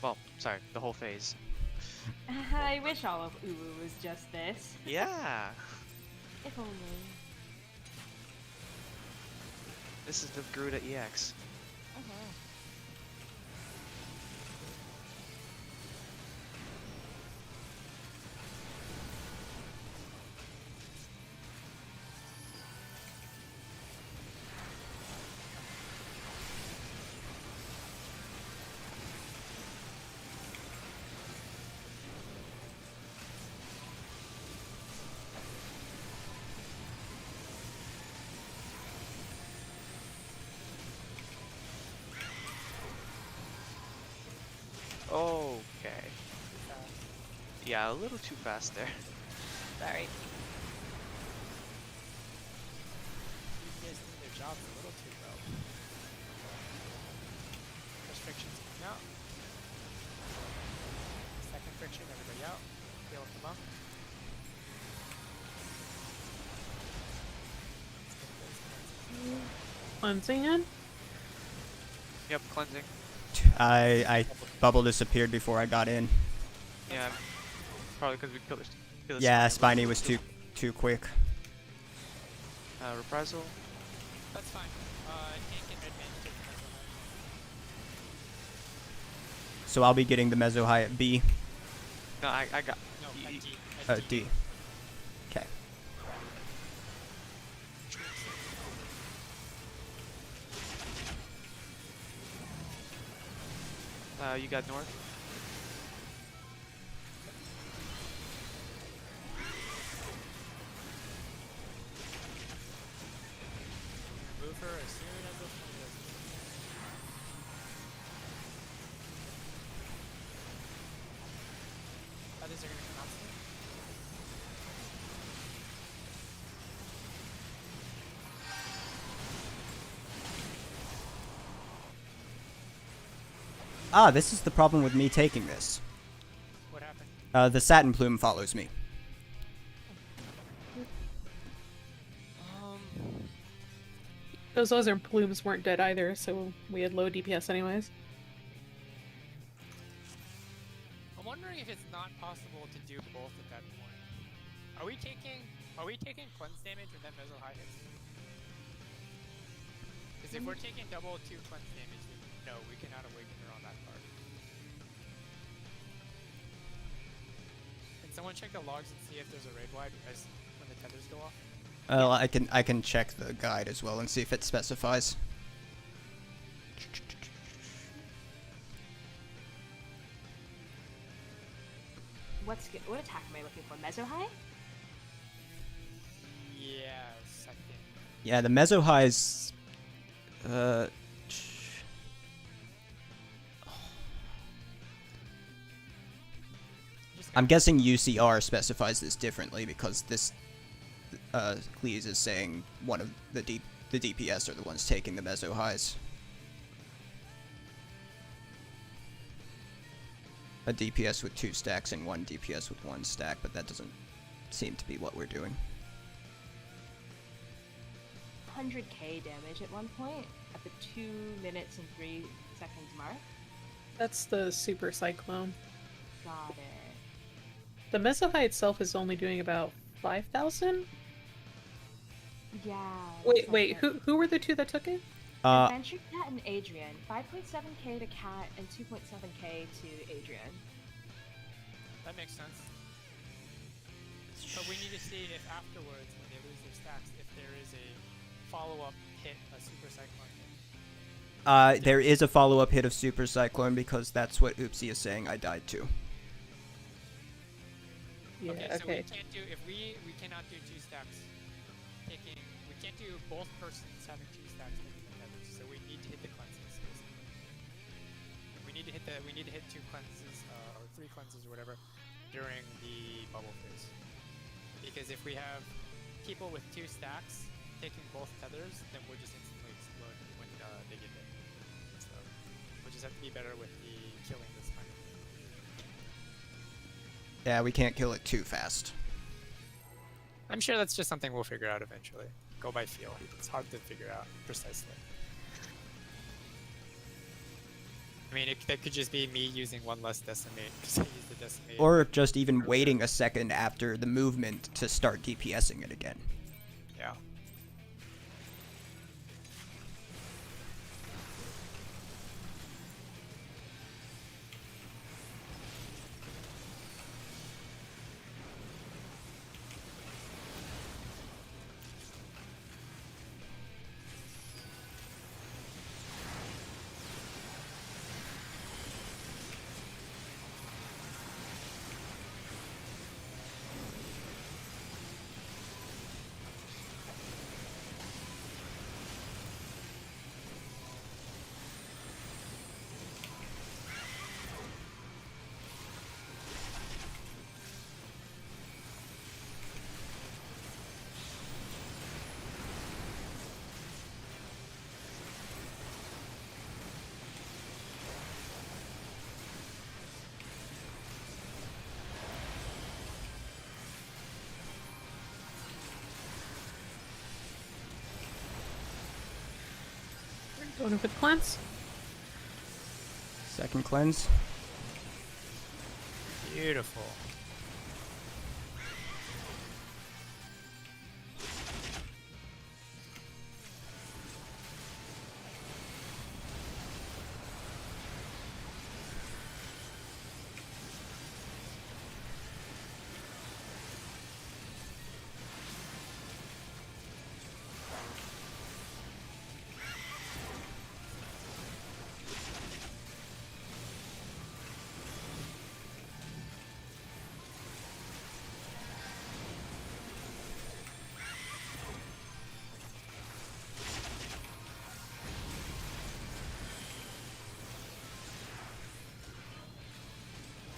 Well, sorry, the whole phase. I wish all of UwU was just this. Yeah, If only. this is the Garuda EX. Okay. Yeah, a little too fast there. Sorry. DPS doing their jobs a little too well. First friction's coming out. Second friction, everybody out. Deal with the monk. Cleansing in. Yep, cleansing. I bubble disappeared before I got in. Yeah, probably because we killed it. Yeah, Spiny was too quick. Reprisal. That's fine. Tank and red man take the meso high. So I'll be getting the Mezzo High at B. No, I got. No, Y- at D. At D. Okay. You got north. Move her as soon as the sun does. Others are gonna come out soon. Ah, this is the problem with me taking this. What happened? The satin plume follows me. Those other plumes weren't dead either, so we had low DPS anyways. I'm wondering if it's not possible to do both at that point. Are we taking cleanse damage when that meso high hits? Because if we're taking double 2 cleanse damage, then no, we cannot awaken her on that part. Can someone check the logs and see if there's a raid wide as when the tethers go off? Well, I can check the guide as well and see if it specifies. What attack am I looking for? Mezzo high? Yeah, second. Yeah, the Mezzo High is. I'm guessing UCR specifies this differently because this Cleese is saying one of the DPS are the ones taking the Mezzo Highs. A DPS with 2 stacks and 1 DPS with 1 stack, but that doesn't seem to be what we're doing. 100k damage at one point at the 2 minutes and 3 seconds mark. That's the super cyclone. Got it. The Mesohai itself is only doing about 5,000? Yeah. Wait, who were the 2 that took it? Adventure Cat and Adrian. 5.7k to Cat and 2.7k to Adrian. That makes sense. But we need to see if afterwards, when they lose their stacks, if there is a follow-up hit, a super cyclone hit. There is a follow-up hit of Super Cyclone because that's what Oopsie is saying I died to. Yeah, okay, so okay. we can't do, if we cannot do 2 stacks taking, we can't do both persons having 2 stacks taking the tethers, so we need to hit the cleanses, basically. We need to hit 2 cleanses, or 3 cleanses or whatever, during the bubble phase. Because if we have people with 2 stacks taking both tethers, then we'll just instantly explode when they get hit. So we'll just have to be better with the killing this time. Yeah, we can't kill it too fast. I'm sure that's just something we'll figure out eventually. Go by feel. It's hard to figure out precisely. I mean, that could just be me using 1 less decimate because I used the decimate. Or just even waiting a second after the movement to start DPSing it again. Yeah. Going for the cleanse. Second cleanse. Beautiful.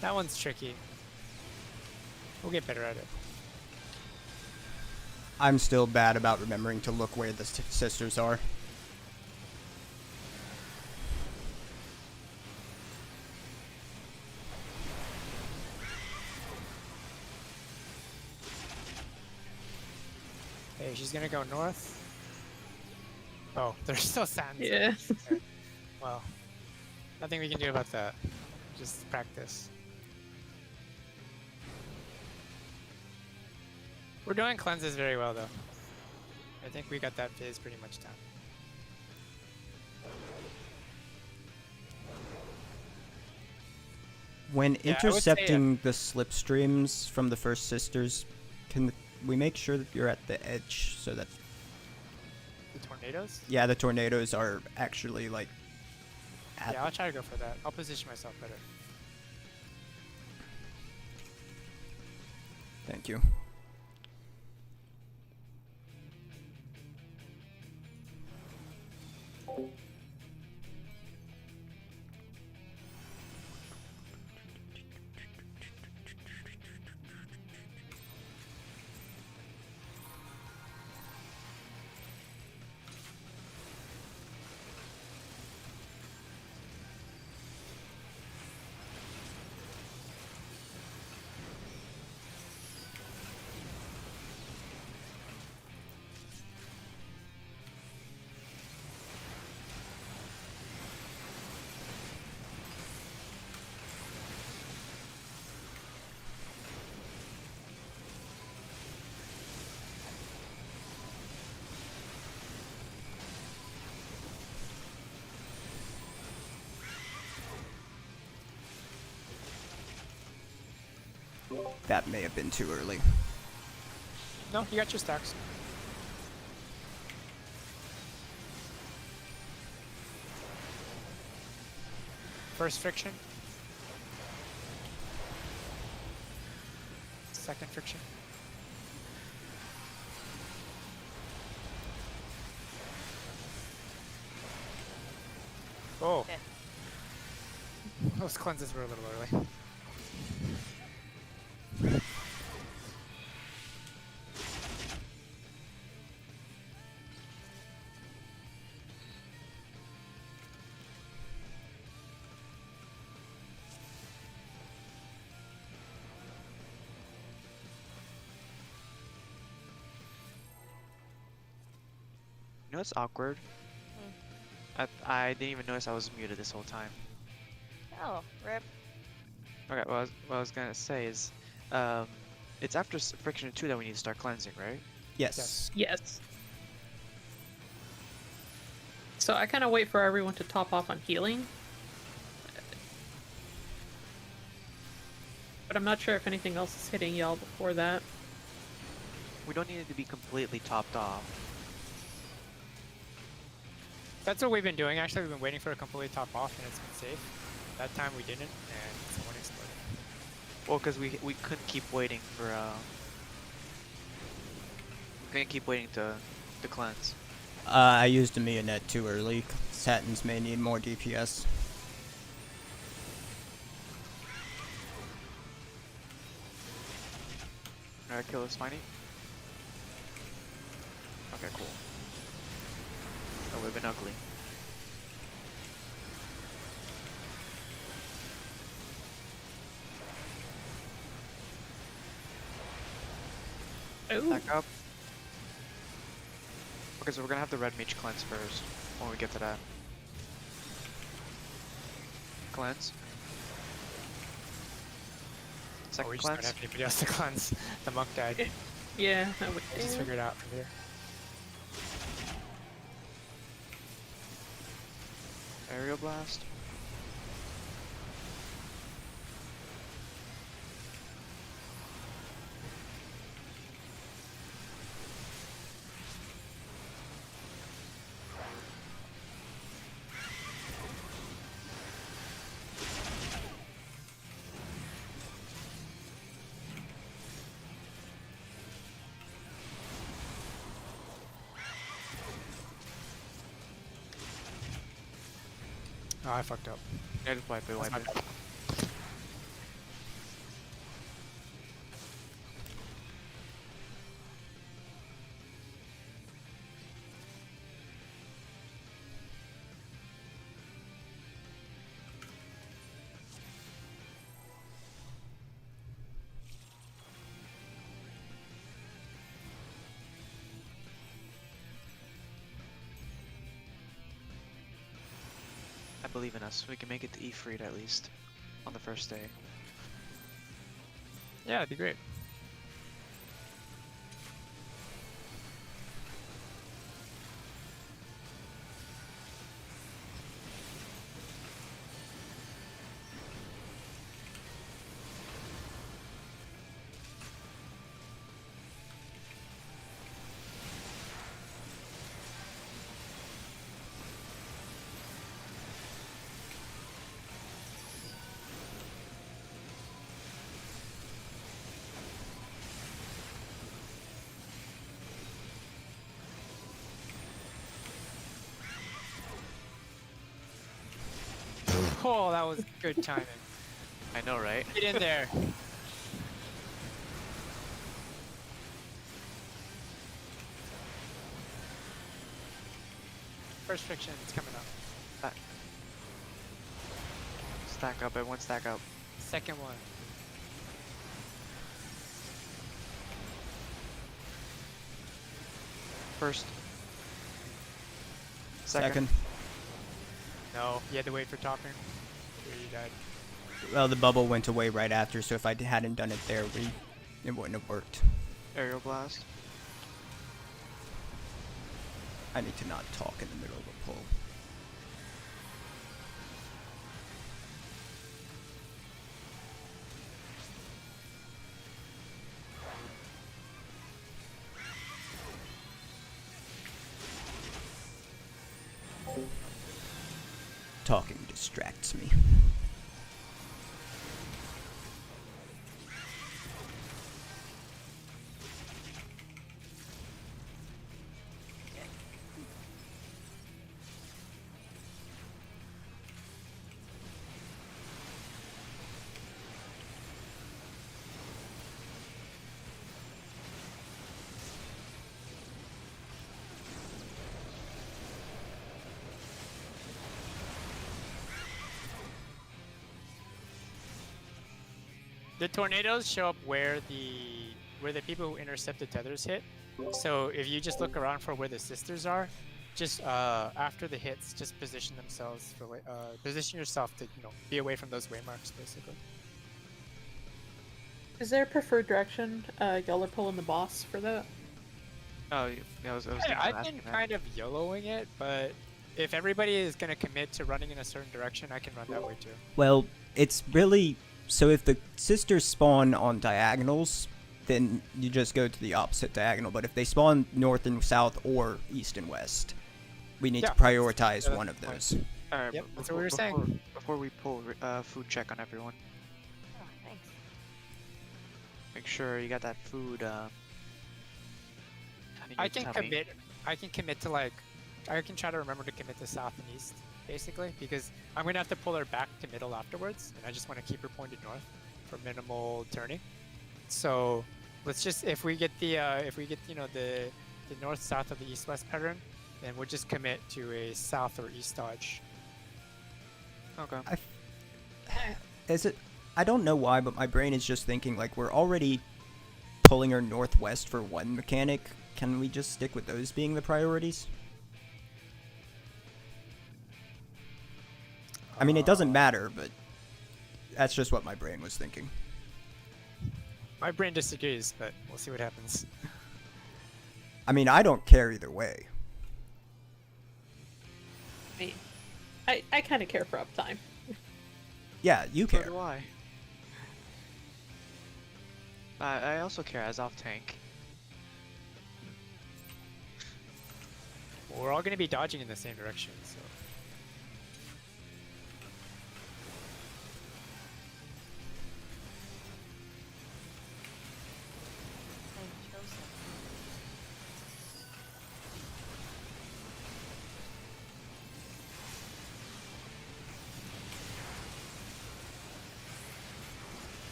That one's tricky. We'll get better at it. I'm still bad about remembering to look where the sisters are. Hey, she's gonna go north. Oh, there's still sands. Yeah. there. Well, nothing we can do about that. Just practice. We're doing cleanses very well though. I think we got that phase pretty much down. When Yeah, I would say, intercepting the slipstreams from the first sisters, can we make sure that you're at the edge so that The tornadoes? yeah, the tornadoes are actually like at Yeah, I'll try to go for that. I'll position myself better. Thank you. That may have been too early. No, you got your stacks. First friction. Second friction. Oh. Okay. Those cleanses were a little early. You know what's awkward? I didn't even notice I was muted this whole time. Oh, rip. Okay, what I was gonna say is, it's after friction 2 that we need to start cleansing, right? Yes. Yes. So I kind of wait for everyone to top off on healing. But I'm not sure if anything else is hitting y'all before that. We don't need it to be completely topped off. That's what we've been doing actually. We've been waiting for a completely top off and it's been safe. That time we didn't and someone exploded. Well, because we couldn't keep waiting for we couldn't keep waiting to cleanse. I used a Mia net too early. Satins may need more DPS. Alright, kill the spiny. Okay, cool. That would've been ugly. Ooh. Back up. Okay, so we're gonna have the red mage cleanse first when we get to that. cleanse. Oh, Second we just don't cleanse. have anybody else to cleanse. The monk died. Yeah, I would I just figured it out from here. Aerial blast. Oh, I fucked up. Yeah, just wipe it, That's wipe my it. bad. I believe in us. We can make it to Ifrit at least on the first day. Yeah, it'd be great. Oh, that was good timing. I know, right? Get in there. First friction is coming up. Stack up, everyone stack up. Second one. First. Second. No, you had to wait for topping. Here you died. Well, the bubble went away right after, so if I hadn't done it there, it wouldn't have worked. Aerial blast. I need to not talk in the middle of a pull. Talking distracts me. The tornadoes show up where the people who intercepted tethers hit. So if you just look around for where the sisters are, just after the hits, just position themselves for position yourself to be away from those waymarks basically. Is there a preferred direction y'all are pulling the boss for that? Oh, yeah, I was thinking of I've asking been that. kind of YOLOing it, but if everybody is gonna commit to running in a certain direction, I can run that way too. Well, it's really... So if the sisters spawn on diagonals, then you just go to the opposite diagonal. But if they spawn north and south or east and west, we need to Yeah. prioritize Yeah, one of that's those. Alright, Yep, but that's what we were saying. Before we pull food check on everyone, Oh, thanks. make sure you got that food in I your can tummy. commit. I can commit to I can try to remember to commit to south and east, basically, because I'm gonna have to pull her back to middle afterwards, and I just want to keep her pointed north for minimal turning. So let's just if we get the north south of the east west pattern, then we'll just commit to a south or east dodge. Okay. Is it? I don't know why, but my brain is just thinking like we're already pulling her northwest for one mechanic. Can we just stick with those being the priorities? I mean, it doesn't matter, but that's just what my brain was thinking. My brain disagrees, but we'll see what happens. I mean, I don't care either way. I kind of care for uptime. Yeah, you So care. do I. I also care as off tank. Well, we're all going to be dodging in the same direction, so.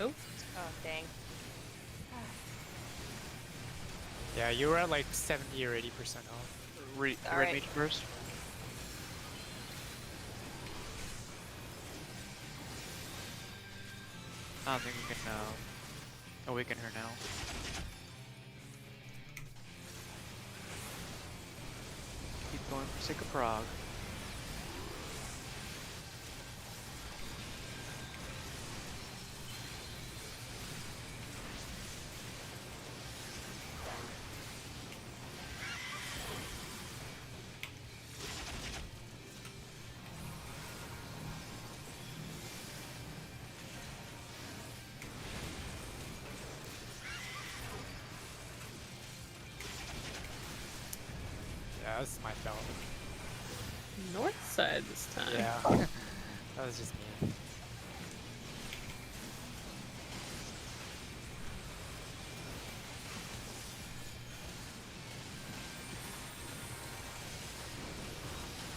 Oh, Oh, dang. Yeah, you were at like 70 or 80% off. Red Alright. mage first. I don't think we can awaken her now. Keep going for sake of prog. Yeah, that's my fault. north side this time. Yeah, that was just me.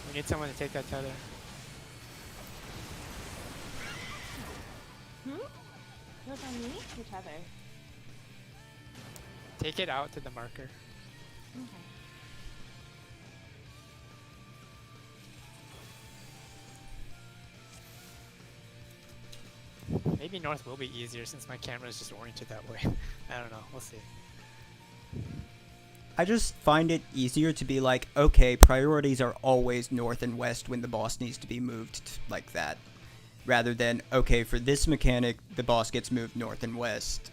We need someone to take that tether. What's on me? Which other? Take it out to the marker. Okay. Maybe north will be easier since my camera is just oriented that way. I don't know. We'll see. I just find it easier to be like, okay, priorities are always north and west when the boss needs to be moved like that. Rather than, okay, for this mechanic, the boss gets moved north and west.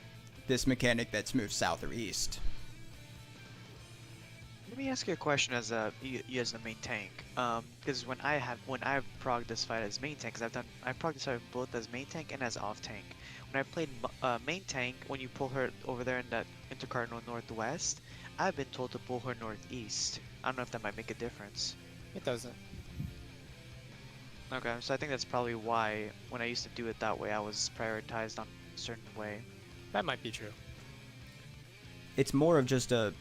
This mechanic that's moved south or east. Let me ask you a question as you as the main tank. Because when I've progged this fight as main tank, because I progged this fight both as main tank and as off tank. When I played main tank, when you pull her over there in that intercardinal northwest, I've been told to pull her northeast. I don't know if that might make a difference. It doesn't. Okay, so I think that's probably why when I used to do it that way, I was prioritized on a certain way. That might be true. It's more of just a...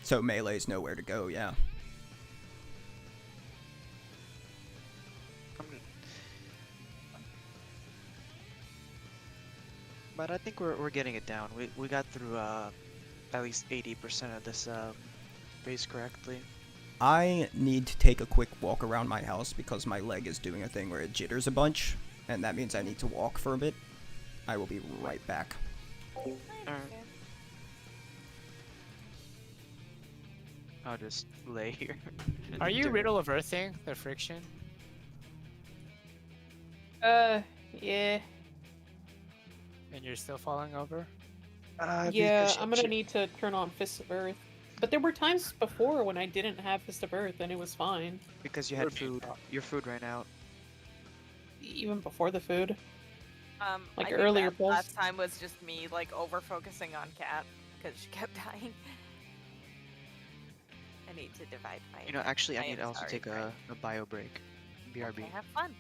So melees know where to go, yeah. But I think we're getting it down. We got through at least 80% of this phase correctly. I need to take a quick walk around my house because my leg is doing a thing where it jitters a bunch, and that means I need to walk for a bit. I will be right back. I'll just lay here. Are you Riddle of Earthing the friction? Yeah. And you're still falling over? Yeah, I'm gonna need to turn on Fist of Earth. But there were times before when I didn't have Fist of Earth and it was fine. Because you had food. Your food ran out. Even before the food. Like I think earlier that pulls. last time was just me like over focusing on Cat because she kept dying. I need to divide my. You know, actually, I I need to am also sorry, take friend. a bio break. BRB. Okay, have fun.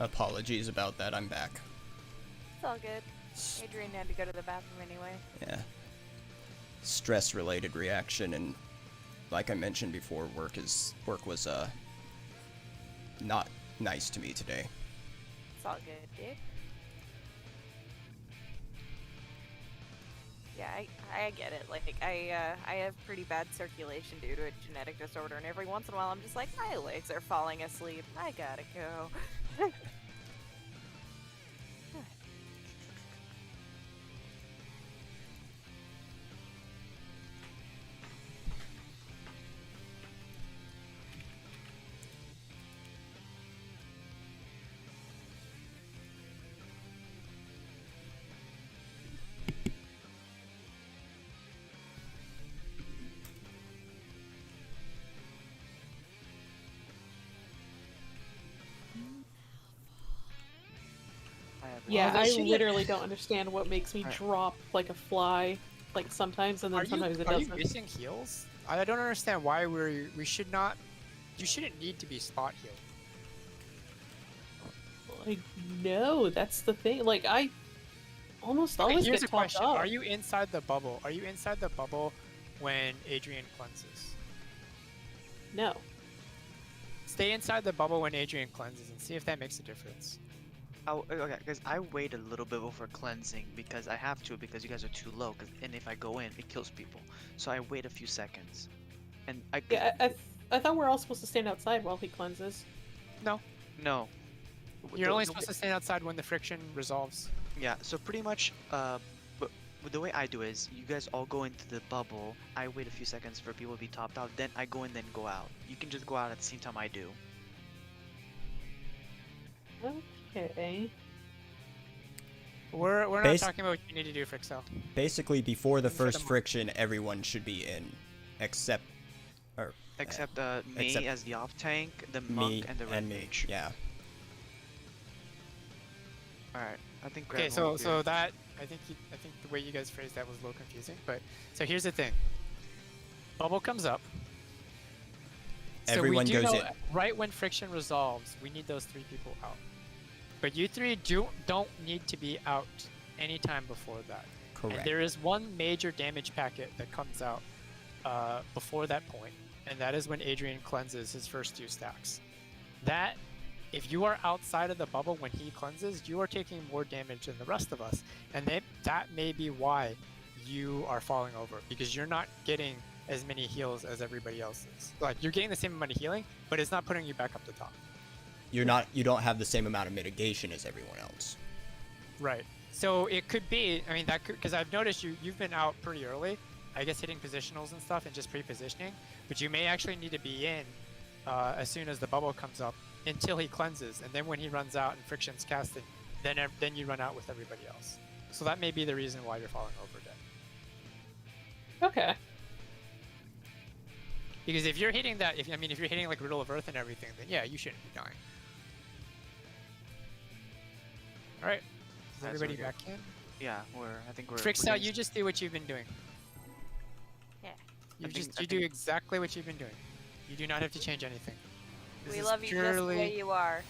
Apologies about that, I'm back. It's all good. Adrian had to go to the bathroom anyway. Yeah. Stress-related reaction, and like I mentioned before, work was not nice to me today. It's all good, dude. Yeah, I get it. Like, I have pretty bad circulation due to a genetic disorder, and every once in a while I'm just like, my legs are falling asleep. I gotta go. Yeah, Well, I they should- literally don't understand what makes me Alright. drop like a fly, like sometimes, and then sometimes it are you doesn't. missing heals? I don't understand why we should not. You shouldn't need to be spot healed. Like, no, that's the thing. Like, I almost Okay, always here's get a topped question: up. Are you inside the bubble? Are you inside the bubble when Adrian cleanses? No. Stay inside the bubble when Adrian cleanses and see if that makes a difference. Oh, okay, because I wait a little bit before cleansing because I have to because you guys are too low. And if I go in, it kills people. So I wait a few seconds, and Yeah, I thought we're all supposed to stand outside while he cleanses. no. You're only supposed to stand outside when the friction resolves. Yeah. So pretty much, but the way I do is you guys all go into the bubble. I wait a few seconds for people to be topped out. Then I go in, then go out. You can just go out at the same time I do. Okay. We're not Bas- talking about what you need to do for Excel. Basically, before the For the first monk. friction, everyone should be in, except Except me except as the off tank, the me monk, and the red me. mage. Yeah. All right. I think. Okay, Grab one so here. that I think the way you guys phrased that was a little confusing. But so here's the thing. Bubble comes up. So Everyone we do goes know in. right when friction resolves, we need those 3 people out. But you 3 don't need to be out anytime before that. Correct. And there is one major damage packet that comes out before that point, and that is when Adrian cleanses his first 2 stacks. That, if you are outside of the bubble when he cleanses, you are taking more damage than the rest of us, and that may be why you are falling over, because you're not getting as many heals as everybody else is. Like, you're getting the same amount of healing, but it's not putting you back up the top. You don't have the same amount of mitigation as everyone else. Right. So it could be, I mean, that could, because I've noticed you've been out pretty early, I guess hitting positionals and stuff and just pre-positioning, but you may actually need to be in as soon as the bubble comes up until he cleanses, and then when he runs out and friction's casting, then you run out with everybody else. So that may be the reason why you're falling over dead. Okay. Because if you're hitting that, if you're hitting like Riddle of Earth and everything, then yeah, you shouldn't be dying. All right, is That's everybody okay. back in? Yeah, I think we're. Trixie, we're getting you just do what you've been doing. Yeah. You I do think- exactly what you've been doing. You do not have to change anything. This We is love you just the purely- way you are.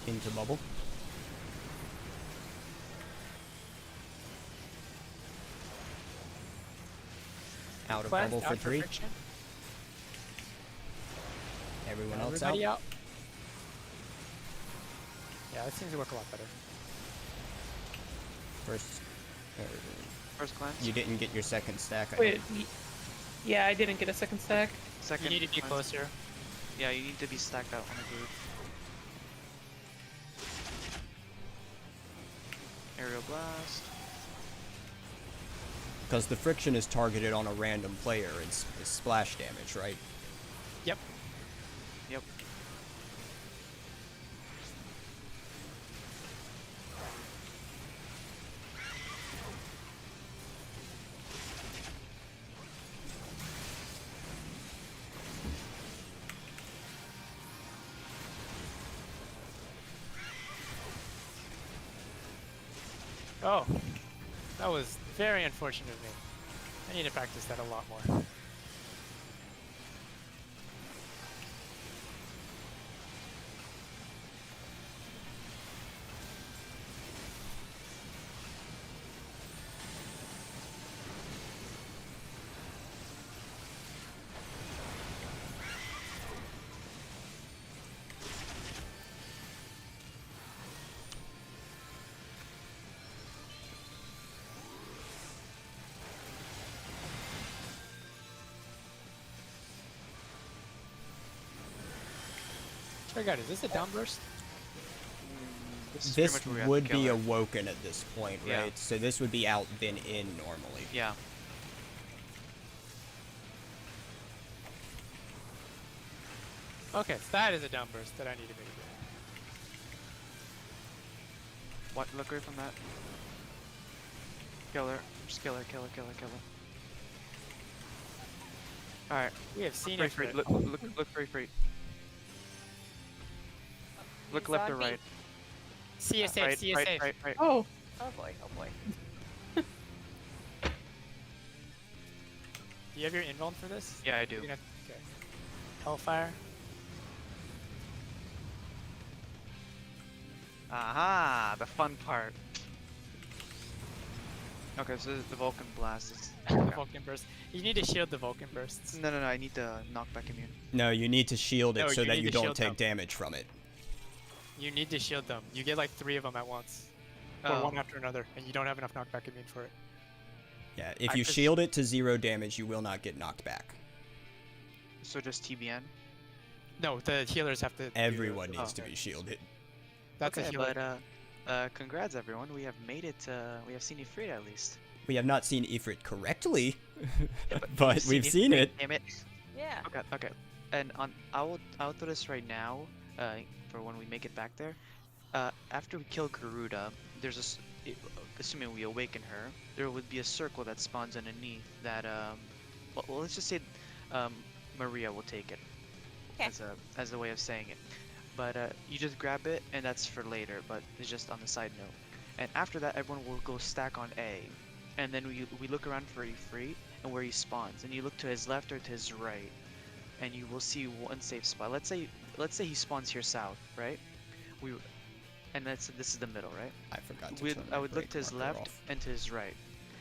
Into bubble. Out of Cleanse, bubble for out 3. friction. Everyone else Everybody out. out. Yeah, that seems to work a lot better. First. First cleanse. You didn't get your second stack. I Wait, don't- yeah, I didn't get a second stack. Second. You need to be cleanse. closer. Yeah, you need to be stacked out on a group. Aerial blast. Because the friction is targeted on a random player. It's splash damage, right? Yep. Yep. Oh, that was very unfortunate of me. I need to practice that a lot more. Check out, is this a downburst? This is pretty This much where we have to would kill be her. awoken at this point, Yeah. right? So this would be out then in normally. Yeah. Okay, so that is a downburst that I need to mitigate. What? Look away from that. Kill her. Just kill her. Kill her. Kill her. Kill her. All right. We have seen Free, it. free. but- Look free, free. Look He's left on or me. right. See it safe, Right, see it right, safe. right, right. Oh, Oh boy, oh boy. Do you have your invuln for this? Yeah, I do. Okay. Hellfire. Aha! The fun part. Okay, so the Vulcan blast is. The Vulcan burst. You need to shield the Vulcan bursts. No, I need the knockback immune. No, you need to shield it No, so you that need you to don't shield take them. damage from it. You need to shield them. You get like 3 of them at once. Or Oh. one after another, and you don't have enough knockback immune for it. Yeah, if I you just- shield it to 0 damage, you will not get knocked back. So just TBN. No, the healers have to. do Everyone the- needs Oh, to okay. be shielded. That's a okay, healer. but congrats everyone. We have made it. We have seen Ifrit at least. We have not seen Ifrit correctly, Yeah, but we've seen it. Damn it. Yeah. Okay, okay. And I'll throw this right now. For when we make it back there. After we kill Garuda, there's assuming we awaken her, there would be a circle that spawns underneath that. Well, let's just say, Maria will take it. Okay. As a way of saying it. But you just grab it, and that's for later. But it's just on the side note. And after that, everyone will go stack on A, and then we look around for Ifrit and where he spawns, and you look to his left or to his right, and you will see one safe spot. Let's say he spawns here south, right? This is the middle, right? I forgot to turn I my would look break to his marker left off. and to his right.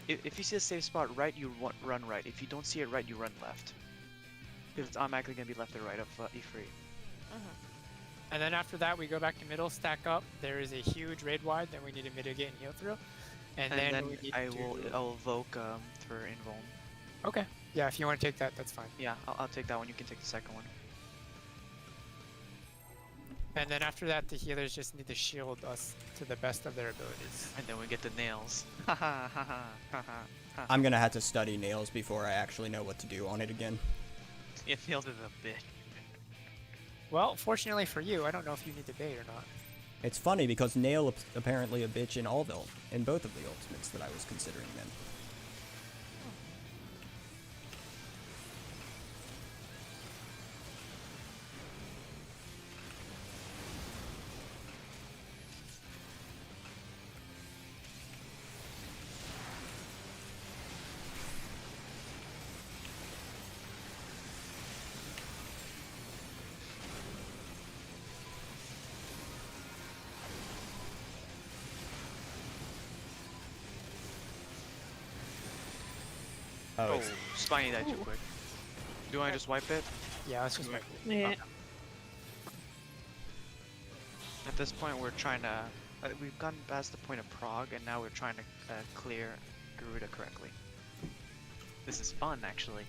If you see a safe spot right, you run right. If you don't see it right, you run left. Because it's automatically gonna be left or right of Ifrit. And then after that, we go back to middle, stack up. There is a huge raid wide that we need to mitigate and heal through. And then we need I'll evoke for invuln. Okay. Yeah, if you want to take that, that's fine. Yeah, I'll take that one. You can take the second one. And then after that, the healers just need to shield us to the best of their abilities. And then we get the nails. Ha ha ha ha ha ha. I'm gonna have to study nails before I actually know what to do on it again. It nails is a bitch. Well, fortunately for you, I don't know if you need to bait or not. It's funny because nail apparently a bitch in in both of the ultimates that I was considering then. Oh, Oh, it's spiny that too quick. Do I just wipe it? Yeah, let's just wait. yeah. At this point, we're trying to. We've gotten past the point of prog, and now we're trying to clear Garuda correctly. This is fun, actually.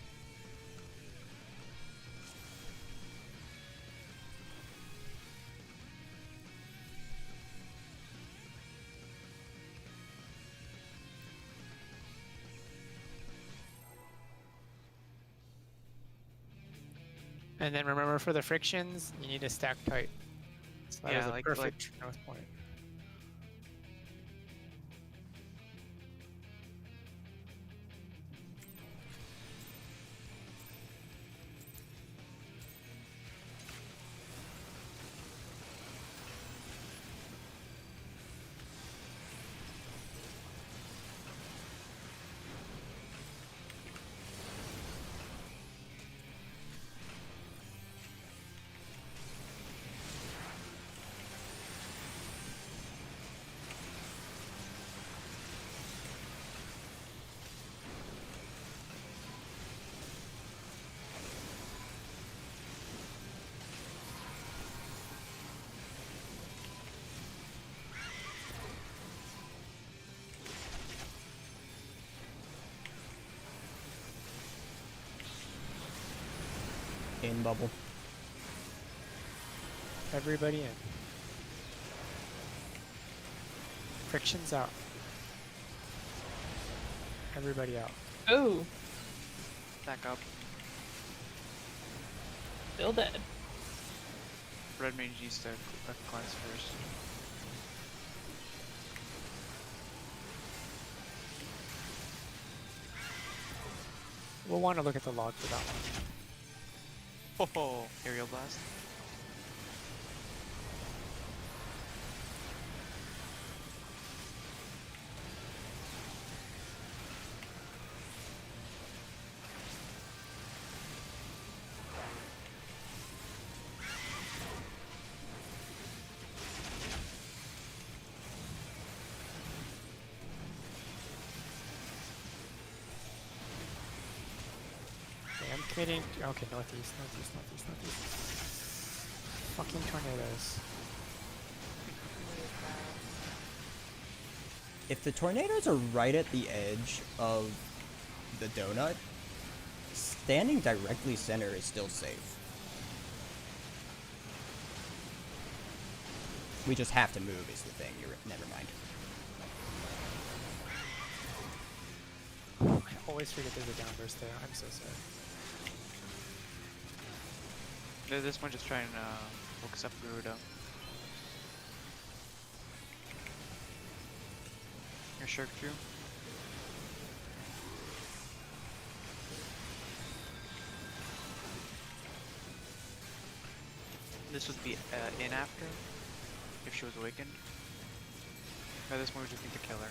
And then remember, for the frictions, you need to stack tight. So that is Yeah, a like- perfect nose point. In bubble. Everybody in. Frictions out. Everybody out. Oh, Back up. still dead. Red mage needs to cleanse first. We'll want to look at the log for that one. Oh, aerial blast. Okay, I'm committing. Okay, northeast, northeast, northeast, northeast. Fucking tornadoes. If the tornadoes are right at the edge of the donut, standing directly center is still safe. We just have to move is the thing. Never mind. I always forget there's a downburst there. I'm so sorry. This one just trying to focus up Garuda. Your Shirk Drew. This would be in after, if she was awakened. By this one we just need to kill her.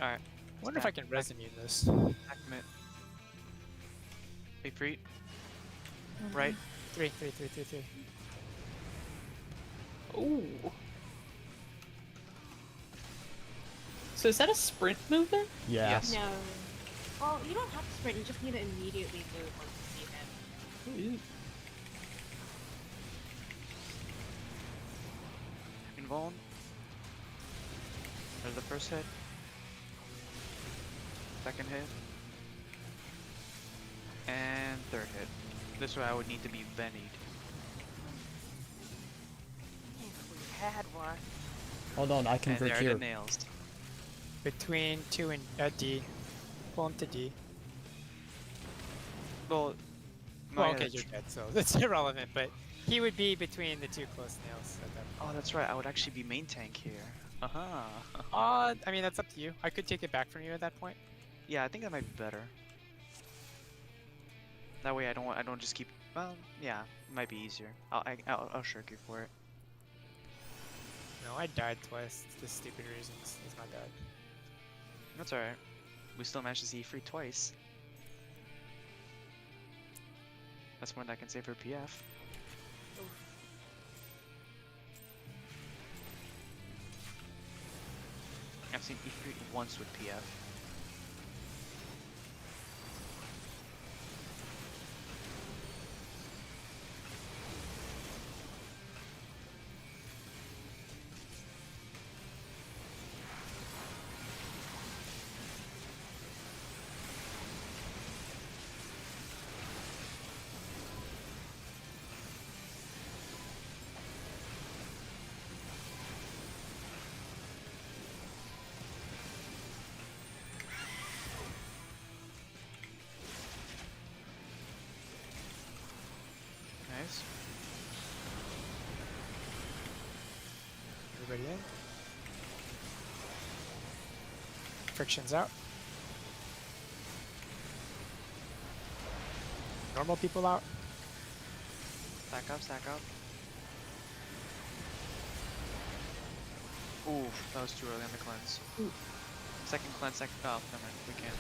Alright. I wonder if I can resinute this. Attack commit. Big feet. Right. 3, 3, 3, 3, 3. Oh. So is that a sprint movement? Yeah. Yes. No. Well, you don't have to sprint. You just need to immediately move once you see him. Ooh. Invuln. There's the first hit. Second hit. And third hit. This way I would need to be Bennied. If we had one. Hold on, I And convert there are here. the nails. Between 2 and D. Pull him to D. Well, Well, yeah, okay, that's you're tr- dead, so that's irrelevant, but he would be between the 2 close nails at that Oh, that's right. I would actually be main tank here. Aha. I mean, that's up to you. I could take it back from you at that point. Yeah, I think that might be better. That way I don't just keep. Well, yeah, it might be easier. I'll shirk you for it. No, I died twice for stupid reasons. It's my bad. That's alright. We still managed to see free twice. That's more than I can say for PF. I've seen E3 once with PF. Nice. Everybody in. Friction's out. Normal people out. Stack up, stack up. Ooh, that was too early on the cleanse. Ooh. Second cleanse, second. Oh, never mind. We can't.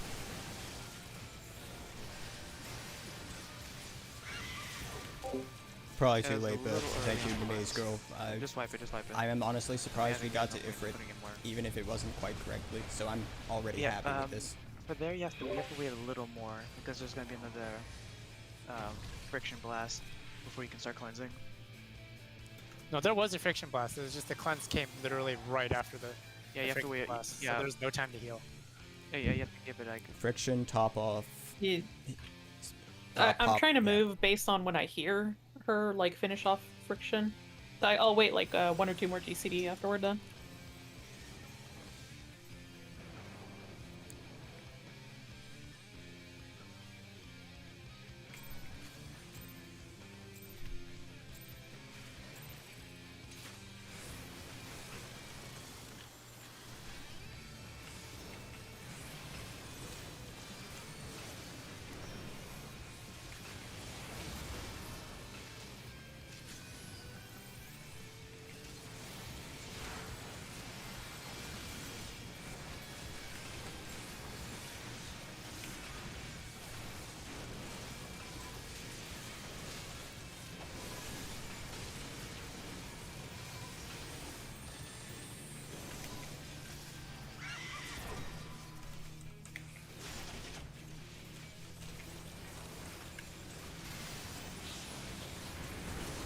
Probably Yeah, too it's a late, but little thank early you, on the Maze cleanse. Girl. Just wipe it, just wipe it. I am honestly surprised we Yeah, got to there's no point Ifrit, putting in more. even if it wasn't quite correctly, so I'm already Yeah, happy with this. But there we have to wait a little more because there's gonna be another friction blast before you can start cleansing. No, there was a friction blast. It was just the cleanse came literally right after the, Yeah, the you have to friction wait. blast. Yeah, So there's no time to heal. yeah, you have to give it like. Friction, top off. Yeah. top, I'm pop, trying to yeah. move based on when I hear her like finish off friction. I'll wait like 1 or 2 more GCD after we're done.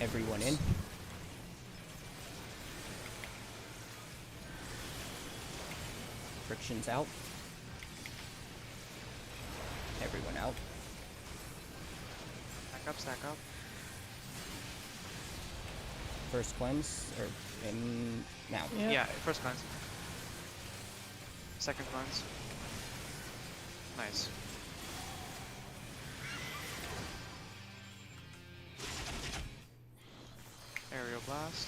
Everyone in. Friction's out. Everyone out. Stack up, stack up. First cleanse, or in now. Yeah. Yeah, first cleanse. Second cleanse. Nice. Aerial blast.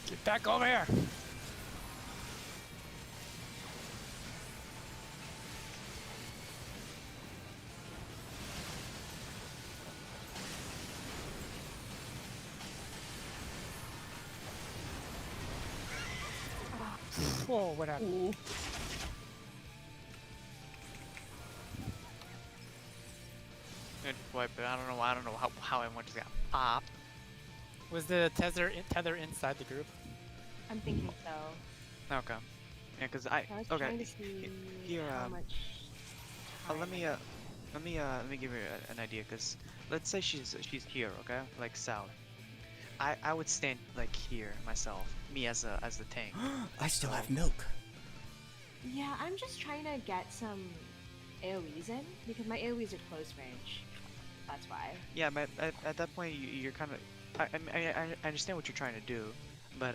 Get back over here. Whoa, what happened? Ooh. Good wipe it. I don't know how everyone just got popped. Was the tether inside the group? I'm thinking so. Okay. Yeah, cause I I was okay. trying to see Here, how much. let me time let me give you an idea. Cause let's say she's here, okay, like south. I would stand like here myself, me as the tank. I still have milk. Yeah, I'm just trying to get some AoEs in because my AoEs are close range. That's why. Yeah, but at that point you're kind of I understand what you're trying to do, but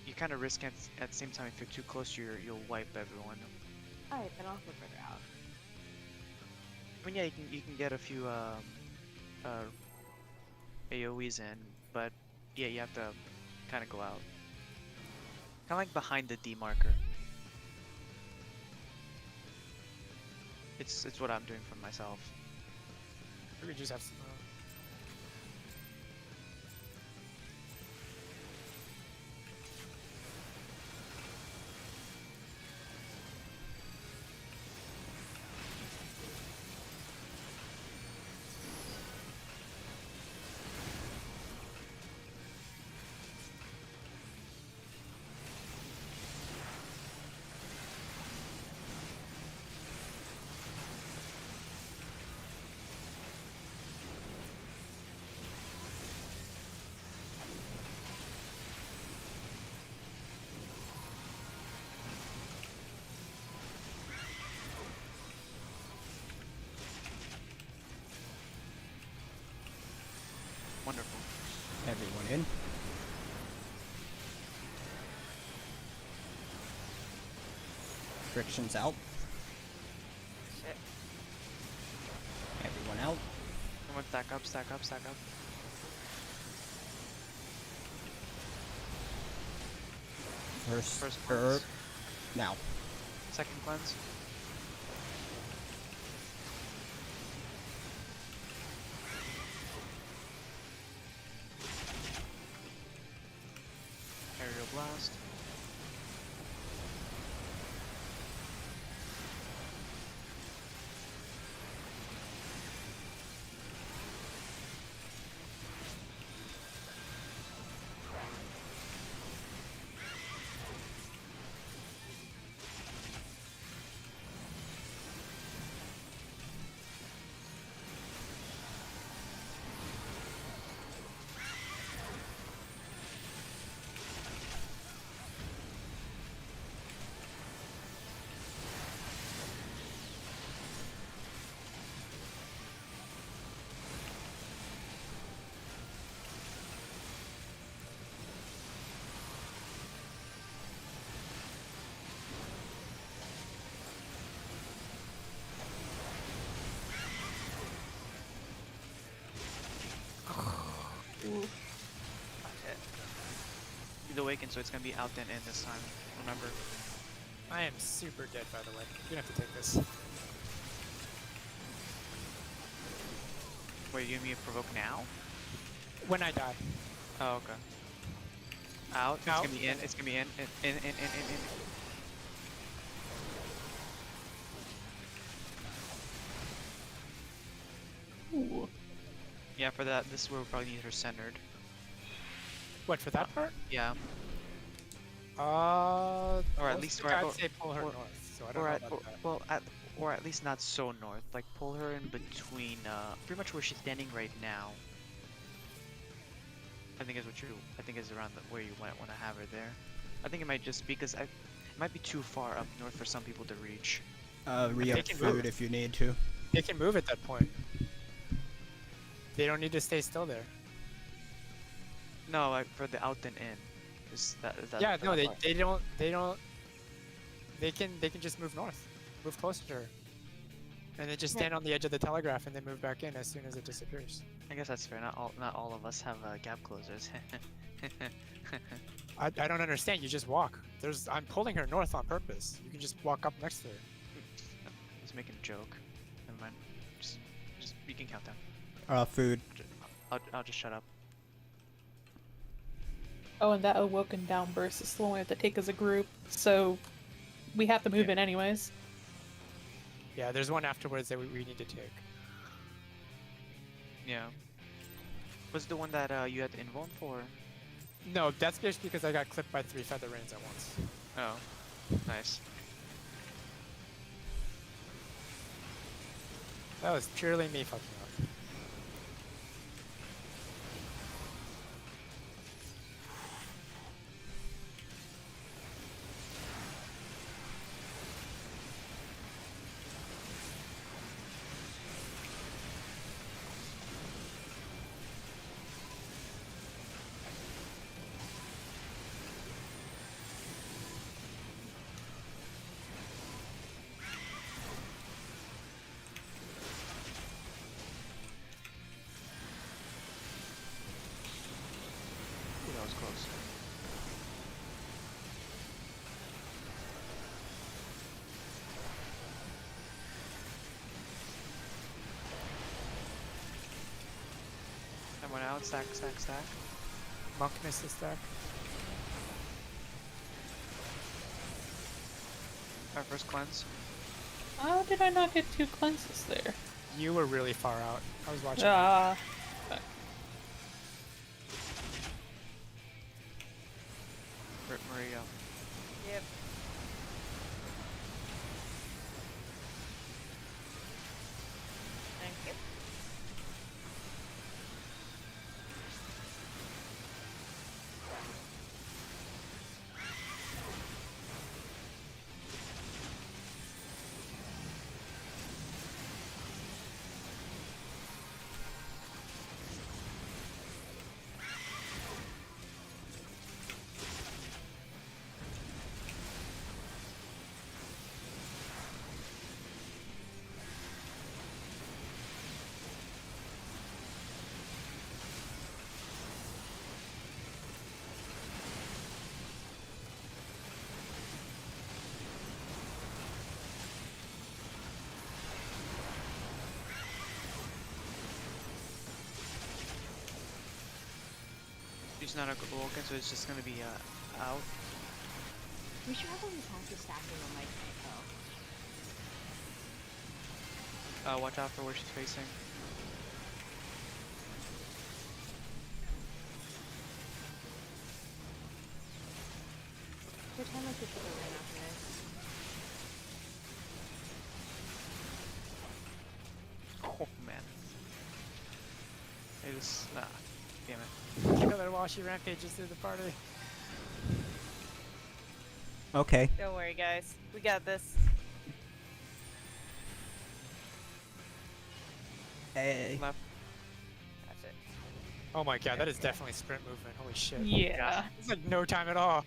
you kind of risk at the same time if you're too close, you'll wipe everyone. Alright, then I'll go further out. I mean, yeah, you can get a few AoEs in, but yeah, you have to kind of go out. Kind of like behind the D marker. It's what I'm doing for myself. We just have. Wonderful. Everyone in. Friction's out. Shit. Everyone out. Everyone stack up, stack up, stack up. First First herb. cleanse. Now. Second cleanse. Aerial blast. He's awakened, so it's gonna be out then in this time. Remember. I am super dead, by the way. You're gonna have to take this. Wait, you giving me a provoke now? When I die. Oh, okay. Out. It's Out. gonna be in. It's gonna be in. In. Ooh. Yeah, for that, this is where we'll probably need her centered. What, for that part? Yeah. Or at least- I'd say pull her or- north. So I don't Or know at, about that. well, or at least not so north. Like pull her in between, pretty much where she's standing right now. I think is around where you might want to have her there. I think it might just because it might be too far up north for some people to reach. Re-up They can move. food if you need to. They can move at that point. They don't need to stay still there. No, like for the out and in. Is that Yeah, for no, that part? they don't. They can just move north, move closer to her, and then just stand on the edge of the telegraph and then move back in as soon as it disappears. I guess that's fair. Not all of us have gap closers. I don't understand. You just walk. I'm pulling her north on purpose. You can just walk up next to her. I was making a joke. Never mind. Just you can count down. Food. I'll just shut up. Oh, and that awoken downburst is the one we have to take as a group, so we have to move in anyways. Yeah, there's one afterwards that we need to take. Yeah. Was the one that you had to invuln for? No, that's just because I got clipped by 3 feather rains at once. Oh, nice. That was purely me fucking up. Stack, stack, stack. Monk missed the stack. Our first cleanse. How did I not get 2 cleanses there? You were really far out. I was watching. Ah. Rip Maria. Yep. Thank you. She's not a Golgan, so it's just gonna be out. We should have always have to stack in on my oh. Watch out for where she's facing. What time was it for the win after this? Oh man. It is damn it. Kill her while she rampages through the party. Okay. Don't worry, guys. We got this. Hey. Left. That's it. Oh my god, that is definitely sprint movement. Holy shit. Yeah. It's like no time at all.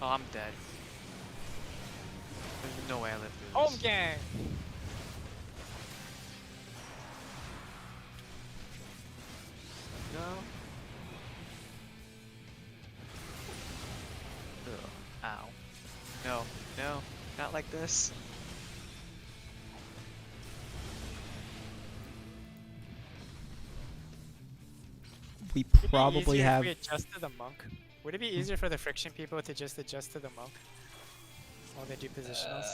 Oh, I'm dead. There's no way I live through Home this. gang! No. Ugh. Ow. No, no, not like this. We Would it be probably easier have. if we adjust to the monk? Would it be easier for the friction people to just adjust to the monk while they do positionals?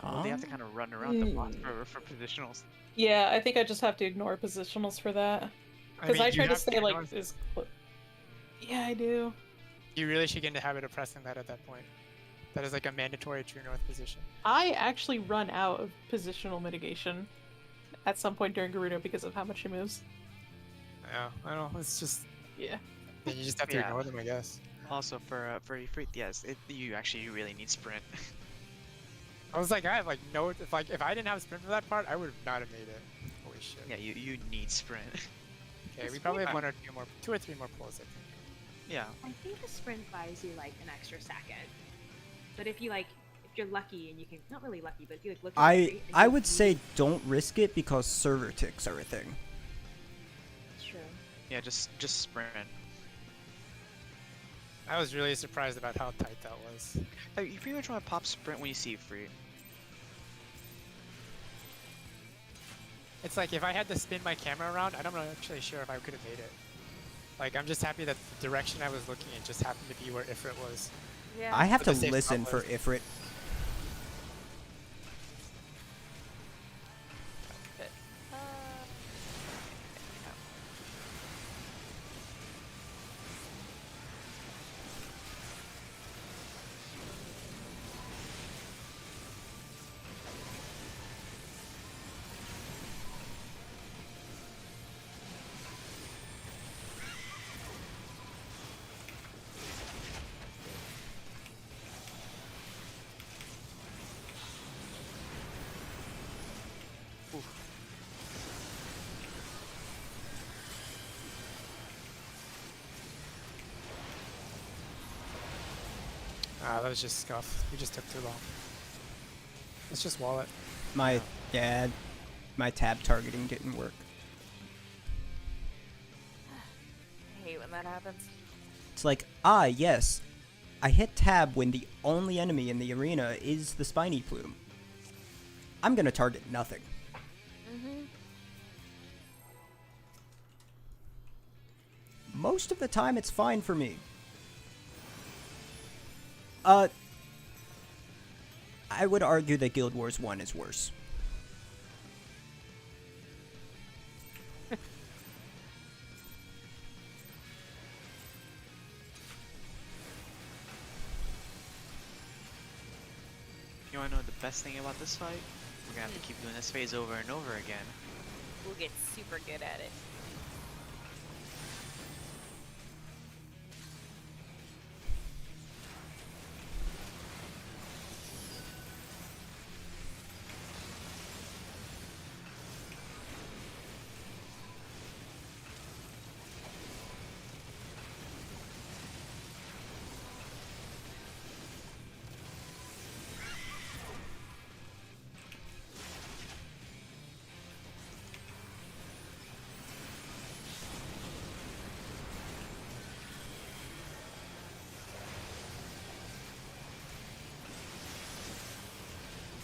Well, they have to kind of run around the box for positionals. Yeah, I think I just have to ignore positionals for that. Because mean, I you try to have stay like north. as Yeah, I do. You really should get into the habit of pressing that at that point. That is like a mandatory true north position. I actually run out of positional mitigation at some point during Garuda because of how much he moves. Yeah, I don't know. It's just Yeah. then you just have to Yeah. ignore them, I guess. Also yes, you actually really need sprint. I was like, I have like no. If I didn't have sprint for that part, I would not have made it. Holy shit. Yeah, you need sprint. Okay, we probably have 2 or 3 more pulls, I think. Yeah. I think the sprint buys you like an extra second. But if you like, if you're lucky and you can, not really lucky, but if you like look at the I street and I you would see- say don't risk it because server ticks are a thing. It's true. Yeah, just sprint. I was really surprised about how tight that was. You pretty much want to pop sprint when you see it free. It's like if I had to spin my camera around, I'm not actually sure if I could have made it. Like I'm just happy that the direction I was looking in just happened to be where Ifrit was. Yeah. I have For to the safe listen for spot Ifrit. Ah, that was just scuff. We just took too long. Let's just wall it. My my tab targeting didn't work. I hate when that happens. It's like, yes, I hit tab when the only enemy in the arena is the spiny plume. I'm gonna target nothing. Mm-hmm. Most of the time, it's fine for me. I would argue that Guild Wars 1 is worse. You wanna know the best thing about this fight? We're gonna have to keep doing this phase over and over again. We'll get super good at it.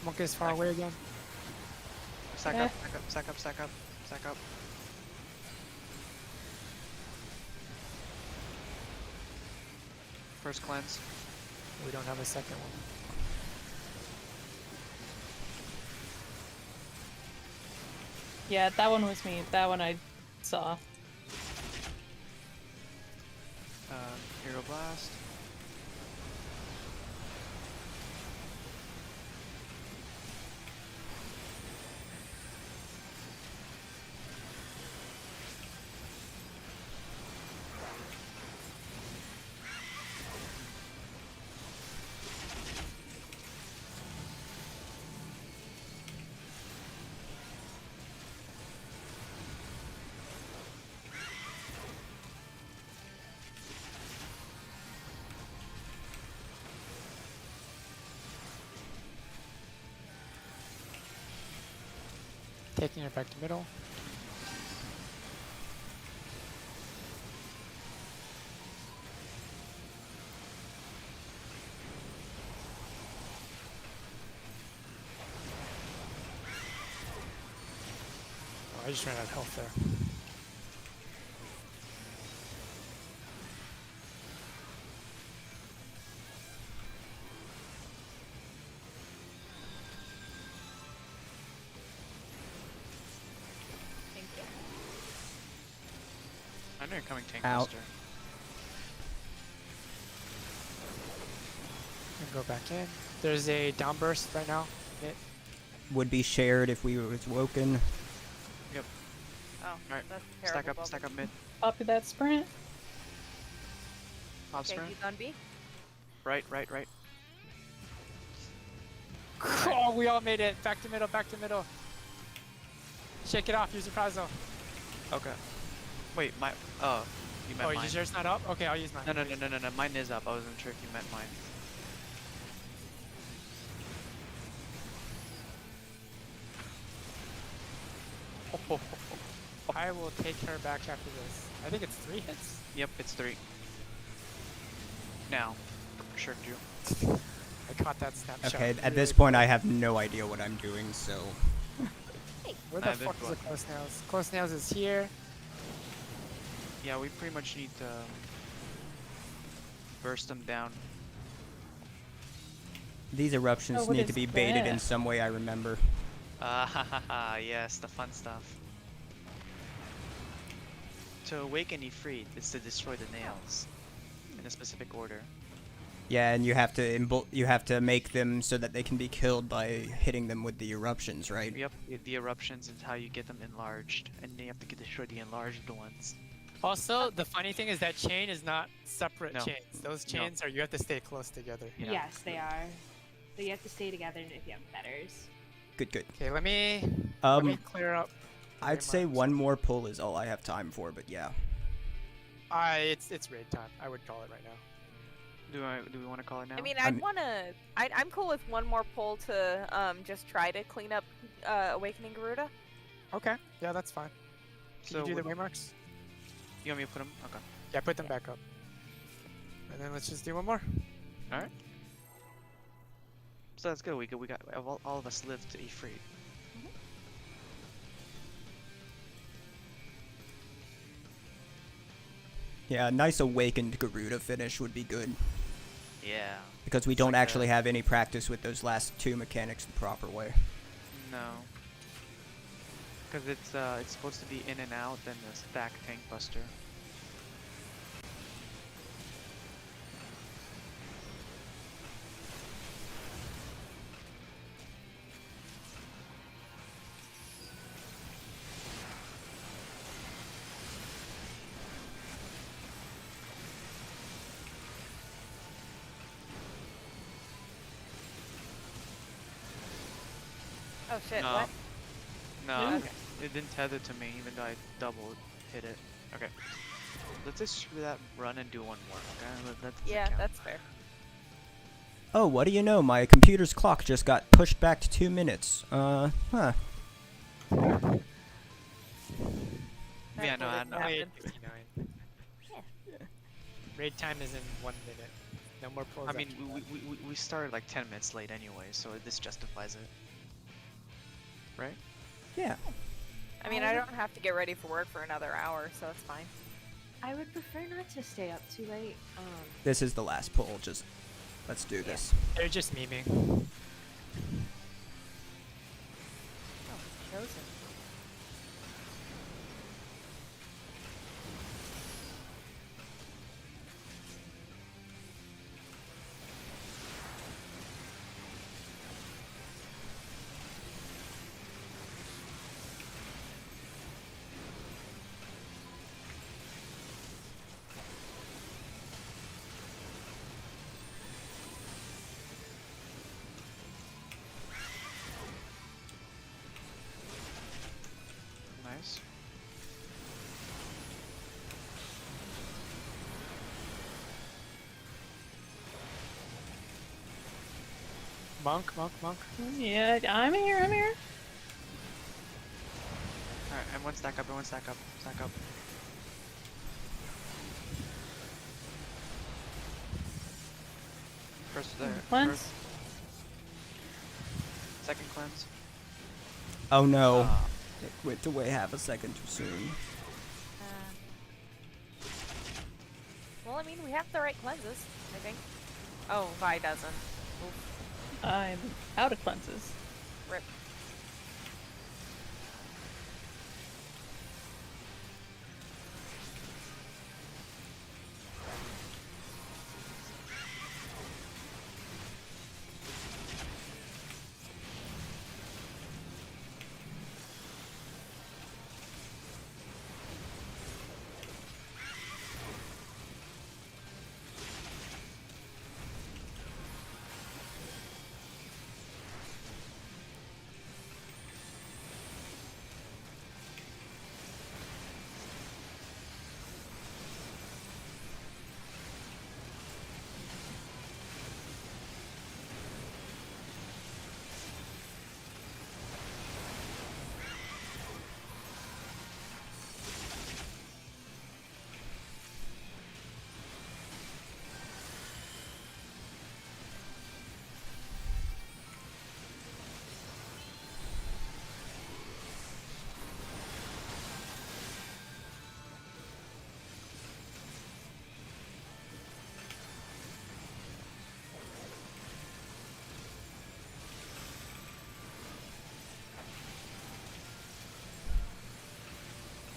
Monkey's far away again. Stack up, stack up, stack up, stack up, stack up. First cleanse. We don't have a second one. Yeah, that one was me. That one I saw. Hero Blast. Taking it back to middle. Oh, I just ran out of health there. Thank you. I know you're coming, Tank Out. Buster. And go back in. There's a downburst right now. Hit. Would be shared if we were woken. Oh, Alright, that's stack terrible. up, stack up mid. Copy that sprint. Pop Okay, sprint. he's on B. Right, right, right. Oh, we all made it. Back to middle, back to middle. Shake it off, use your Prazo. Okay. Wait, my. Oh, you meant Oh, mine. yours not up? Okay, I'll use mine. No. Mine is up. I wasn't sure if you meant mine. I will take her back after this. I think it's 3 hits. Yep, it's 3. Now, sure do. I caught that snapshot. Okay, at really this point, I have no idea what I'm doing, so... Where the this fuck is the one. close nails? Close nails is here. Yeah, we pretty much need to burst them down. These eruptions Oh, what need to is be baited in that? some way, I remember. Ah, yes, the fun stuff. To awaken Ifrit is to destroy the nails in a specific order. Yeah, and you have to make them so that they can be killed by hitting them with the eruptions, right? Yep, the eruptions is how you get them enlarged, and then you have to destroy the enlarged ones. Also, the funny thing is that chain is not separate No. chains. Those No. chains are, you have to stay close together. Yeah. Yes, they are. So you have to stay together if you have fetters. Good, good. Okay, let me clear up. I'd say marks. one more pull is all I have time for, but yeah. It's raid time. I would call it right now. Do we want to call it now? I mean, I'm- I'm cool with one more pull to just try to clean up Awakening Garuda. Okay, yeah, that's fine. Can So you do the would- waymarks? you want me to put them? Okay. Yeah, put them back up. And then let's just do one more. All right. So that's good. We got all of us live to Ifrit. Yeah, a nice awakened Garuda finish would be good. Yeah. Because we It's don't like actually have any practice with those last two mechanics the proper way. No. Because it's supposed to be in and out, then the stack tank buster. Oh shit, No. what? No, No. it, it didn't tether to me, even though I double hit it. Okay. Let's just screw that run and do one more, okay? That doesn't Yeah, count. that's fair. Oh, what do you know? My computer's clock just got pushed back to 2 minutes. Huh. Yeah, That no, I didn't know. happen. 8:59. Raid time is in 1 minute. No more pulls. I mean, after that. we started like 10 minutes late anyway, so this justifies it. Right? Yeah. I mean, I don't have to get ready for work for another hour, so it's fine. I would prefer not to stay up too late. This is the last pull. Just let's do this. They're just memeing. Oh, chosen. Nice. Monk. Yeah, I'm here. Alright, everyone stack up, stack up. First there. Cleanse. First. Second cleanse. Oh no. Ah. It went away half a second too soon. Well, I mean, we have the right cleanses, I think. Oh, Vi doesn't. Oof. I'm out of cleanses. Rip.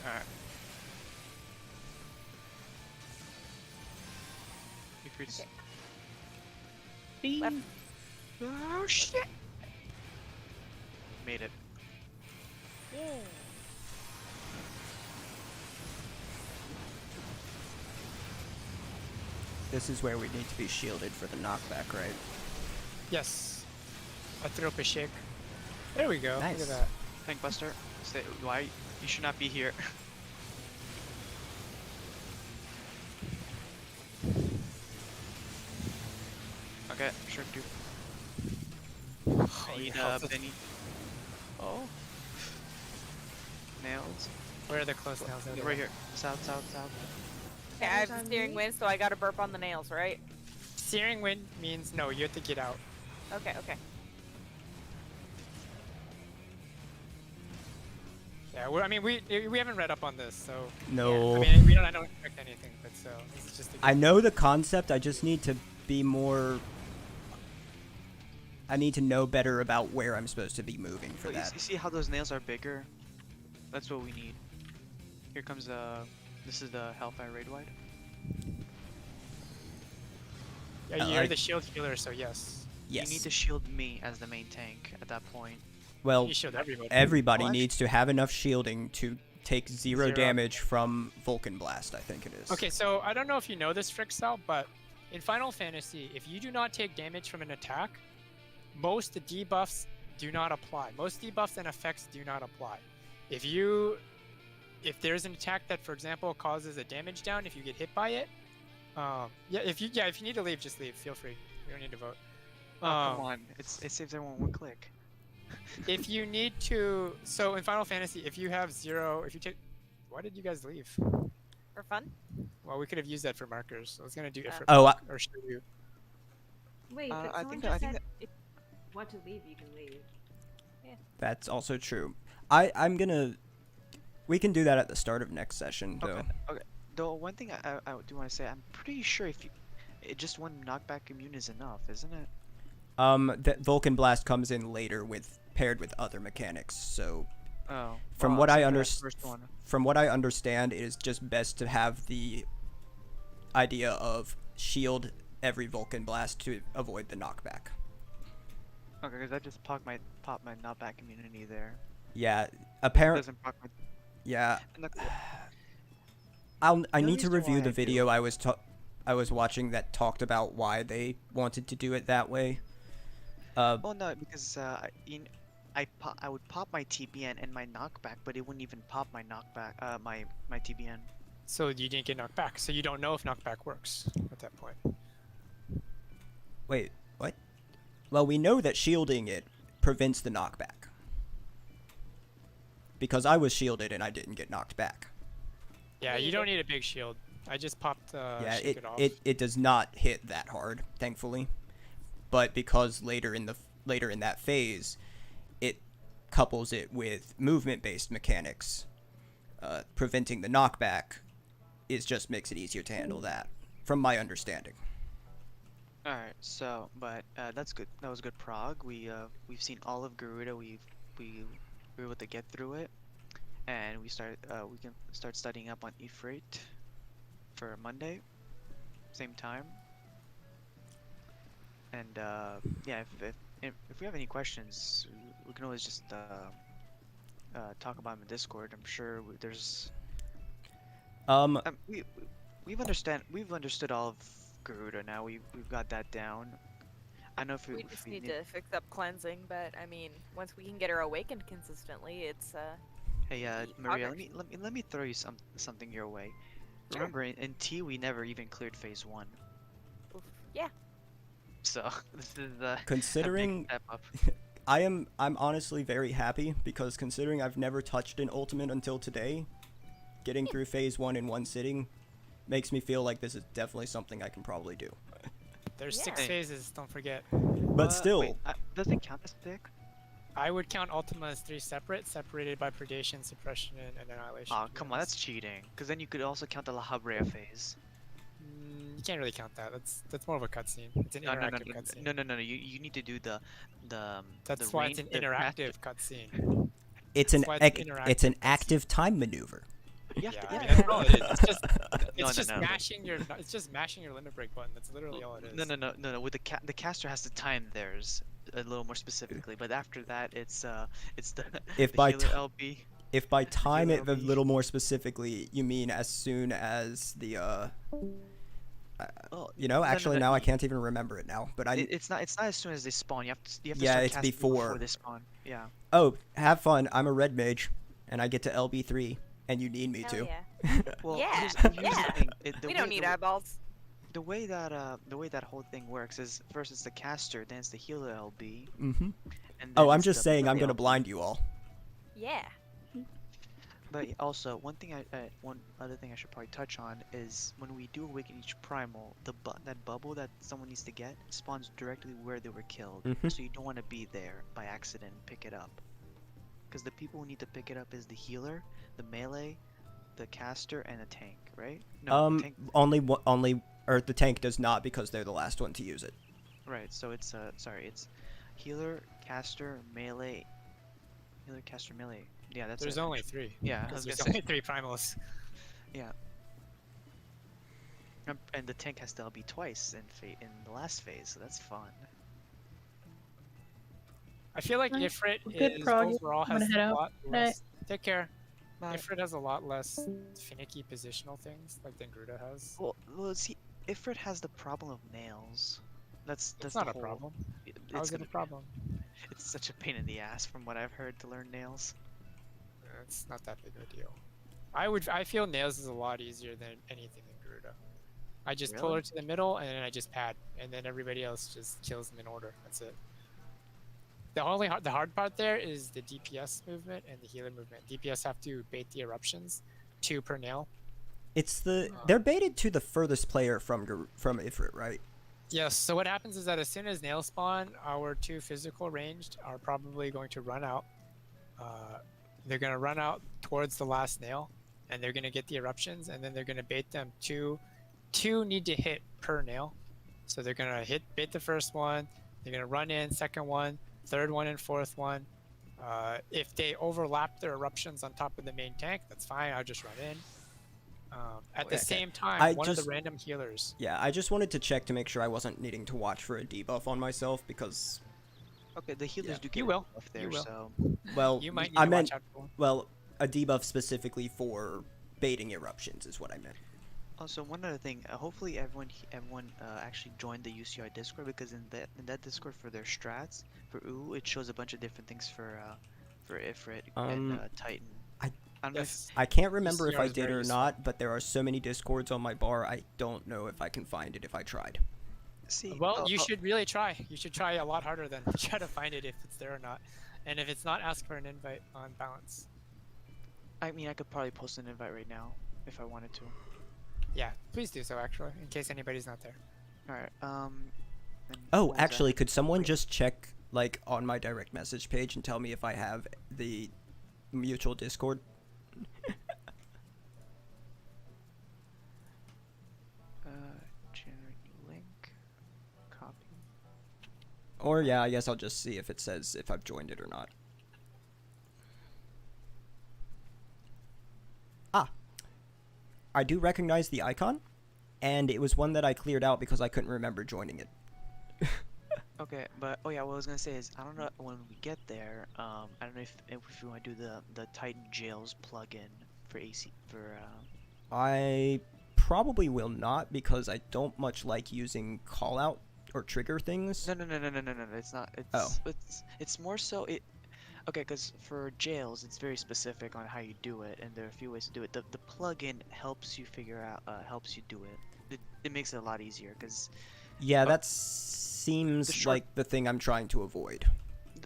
Alright. You free to Okay. Bean. Left. Oh shit! Made it. Yeah. This is where we need to be shielded for the knockback, right? Yes. I threw up a shake. There we go. Nice. Look at that. Tank buster. Stay. Why? You should not be here. Okay, sure do. Oh, Need yeah. Benny. Oh. Nails. Where are the close nails? There they Right are. here. South. Okay, I have the steering wheel, so I gotta burp on the nails, right? Searing wind means no, you have to get out. Okay. Yeah, I mean, we haven't read up on this, so No. I mean, I don't expect anything, but so this is just. I know the concept. I just need to be more. I need to know better about where I'm supposed to be moving for Look, that. you see how those nails are bigger? That's what we need. Here comes this is the Hellfire Raid Wide. Yeah, you're the shield healer, so yes. Yes. You need to shield me as the main tank at that point. Well, You shield everybody. everybody Well, needs to have enough shielding to take zero Zero. damage from Vulcan Blast, I think it is. Okay, so I don't know if you know this, Frixel, but in Final Fantasy, if you do not take damage from an attack, most debuffs do not apply. Most debuffs and effects do not apply. If there's an attack that, for example, causes a damage down, if you get hit by it, if you need to leave, just leave. Feel free. You don't need to vote. Oh, come on, it saves everyone one click. If you need to, so in Final Fantasy, if you have zero, if you take, why did you guys leave? For fun? Well, we could have used that for markers. I was gonna do it for Oh, or show you. Wait, but I someone think just that- I think said if you want to leave, you can leave. That's also true. I'm gonna. We can do that at the start of next session, though. Okay. Though one thing I do want to say, I'm pretty sure just one knockback immune is enough, isn't it? That Vulcan Blast comes in later paired with other mechanics. So Oh. From well, what I except for that understand, first one. from what I understand, it is just best to have the idea of shield every Vulcan Blast to avoid the knockback. Okay, because I just popped my knockback immunity there. Yeah, It apparently. doesn't proc my. Yeah, And the, I The need to reason review why the I do video I was watching that talked about why they wanted to do it that way. well, no, because I would pop my TBN and my knockback, but it wouldn't even pop my knockback. My TBN. So you didn't get knocked back. So you don't know if knockback works at that point. Wait, what? Well, we know that shielding it prevents the knockback. Because I was shielded and I didn't get knocked back. Yeah, Me you don't either. need a big shield. I just popped Yeah, Shake It Off. it does not hit that hard, thankfully. But because later in that phase, it couples it with movement-based mechanics, preventing the knockback, just makes it easier to handle that, from my understanding. All right, so that's good. That was good prog. We've seen all of Garuda. We were able to get through it, and we can start studying up on Ifrit for Monday, same time. And yeah, if we have any questions, we can always just talk about them in Discord. I'm sure there's we've understood all of Garuda now. We've got that down. I know if We if just we need need- to fix up cleansing, but I mean, once we can get her awakened consistently, it's Hey, the Maria, progress. let me throw you something your way. Sure. Remember, in T we never even cleared phase 1, oof, yeah. so this is a big Considering step up. I'm honestly very happy, because considering I've never touched an ultimate until today, getting through phase 1 in one sitting makes me feel like this is definitely something I can probably do. There's Yeah. 6 Hey. phases, don't forget. But still, Wait, does it count as thick? I would count Ultima as 3 separate, separated by Predation, Suppression, and Annihilation. Oh, to be come on, honest. that's cheating. Because then you could also count the La Habrea phase. You can't really count that. That's more of a cutscene. It's an interactive cutscene. No. You need to do the That's the why rain- it's an the master- interactive cutscene. it's That's why it's an it's an interactive active time maneuver. You have Yeah, to, I you mean, have that's all it is. It's just, No, it's just no. mashing your, it's just mashing your limit break button. That's literally all it is. No. With the caster has to time theirs a little more specifically, but after that, it's the If the by healer ti- LB. If by time it a LB. little more specifically, you mean as soon as the Oh, actually now I can't even remember it now, but It's not as soon as they spawn. You have to Yeah, start it's casting before. they spawn. Yeah. Oh, have fun. I'm a red mage, and I get to LB3, and you need me Hell to. yeah. Well, Yeah, here's yeah. the thing. We don't need eyeballs. The way that whole thing works is first it's the caster, then it's the healer LB, Mm-hmm. and then Oh, I'm it's just the saying I'm melee gonna LB. blind you all. Yeah. But also, one other thing I should probably touch on is when we do awaken each primal, that bubble that someone needs to get spawns directly where they were killed. Mhm. So you don't want to be there by accident and pick it up. Because the people who need to pick it up is the healer, the melee, the caster, and the tank, right? No, the tank. Only, or the tank does not because they're the last one to use it. Right. So it's it's healer, caster, melee. Healer, caster, melee. Yeah, that's There's it. only 3. Yeah, I Because was there's gonna only say. 3 primals. Yeah. And the tank has to LB twice in the last phase, so that's fun. I feel like Alright, Ifrit good is prog. overall I'm gonna has head a out. lot Night. less. Take care. But, Ifrit has a lot less finicky positional things like than Gruda has. well, see, Ifrit has the problem of nails. That's That's the not a whole. problem. How It's is it a gonna. problem? It's such a pain in the ass, from what I've heard, to learn nails. It's not that big of a deal. I feel nails is a lot easier than anything in Garuda. I just pull her Really? to the middle and then I just pad, and then everybody else just kills them in order. That's it. The hard part there is the DPS movement and the healer movement. DPS have to bait the eruptions, 2 per nail. It's they're baited to the furthest player from Ifrit, right? Yes. So what happens is that as soon as nail spawn, our 2 physical ranged are probably going to run out. They're going to run out towards the last nail, and they're going to get the eruptions, and then they're going to bait them. Two need to hit per nail, so they're going to bait the first one. They're going to run in second one, third one, and fourth one. If they overlap their eruptions on top of the main tank, that's fine. I'll just run in. At the Okay. same time, I one of just- the random healers. Yeah, I just wanted to check to make sure I wasn't needing to watch for a debuff on myself because, Okay, the healers Yeah. do get You will. off there, You will. so. well, You might need I to meant watch out for one. well, a debuff specifically for baiting eruptions is what I meant. Also, one other thing. Hopefully, everyone actually joined the UCI Discord, because in that Discord for their strats for UwU, it shows a bunch of different things for Ifrit and Titan. I- don't know if- Yes. I can't remember if UCR I is did very or useful. not, but there are so many discords on my bar, I don't know if I can find it if I tried. see. Well, you should really try. You should try a lot harder than try to find it if it's there or not. And if it's not, ask for an invite on balance. I mean, I could probably post an invite right now if I wanted to. Yeah, please do so actually, in case anybody's not there. All right. And Oh, what was that? actually, could someone just check like on my direct message page and tell me if I have the mutual Discord? Generate new link. Copy. Or yeah, I guess I'll just see if it says if I've joined it or not. Ah, I do recognize the icon, and it was one that I cleared out because I couldn't remember joining it. Okay, but oh yeah, what I was gonna say is I don't know when we get there. I don't know if we want to do the Titan Jails plugin for AC for. I probably will not because I don't much like using callout or trigger things. No. It's not. It's Oh. it's more so it. Okay, because for jails, it's very specific on how you do it, and there are a few ways to do it. The plugin helps you figure out, helps you do it. It makes it a lot easier, because Yeah, that seems the short- like the thing I'm trying to avoid.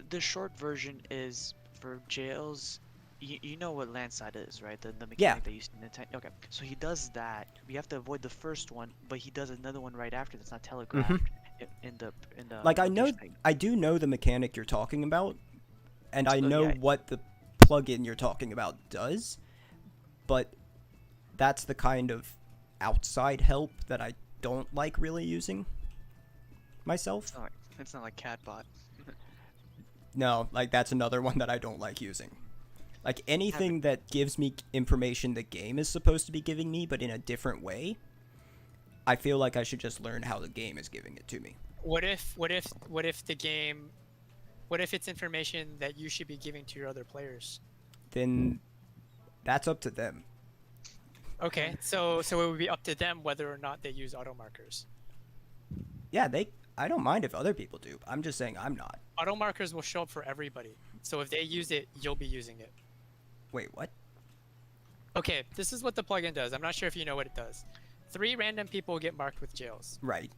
the short version is for jails. You know what landside is, right? The mechanic Yeah. that you see in the tank. Okay, so he does that. We have to avoid the first one, but he does another one right after that's not telegraphed in the Like I know, location that you- I do know the mechanic you're talking about, and I So, know yeah. what the plugin you're talking about does, but that's the kind of outside help that I don't like really using myself. It's not like Catbot. No, like that's another one that I don't like using. Like anything that gives me information the game is supposed to be giving me, but in a different way, I feel like I should just learn how the game is giving it to me. What if the game, what if it's information that you should be giving to your other players? Then that's up to them. Okay, so it would be up to them whether or not they use auto markers. Yeah, I don't mind if other people do. I'm just saying I'm not. Auto markers will show up for everybody. So if they use it, you'll be using it. Wait, what? Okay, this is what the plugin does. I'm not sure if you know what it does. 3 random people get marked with jails. Right.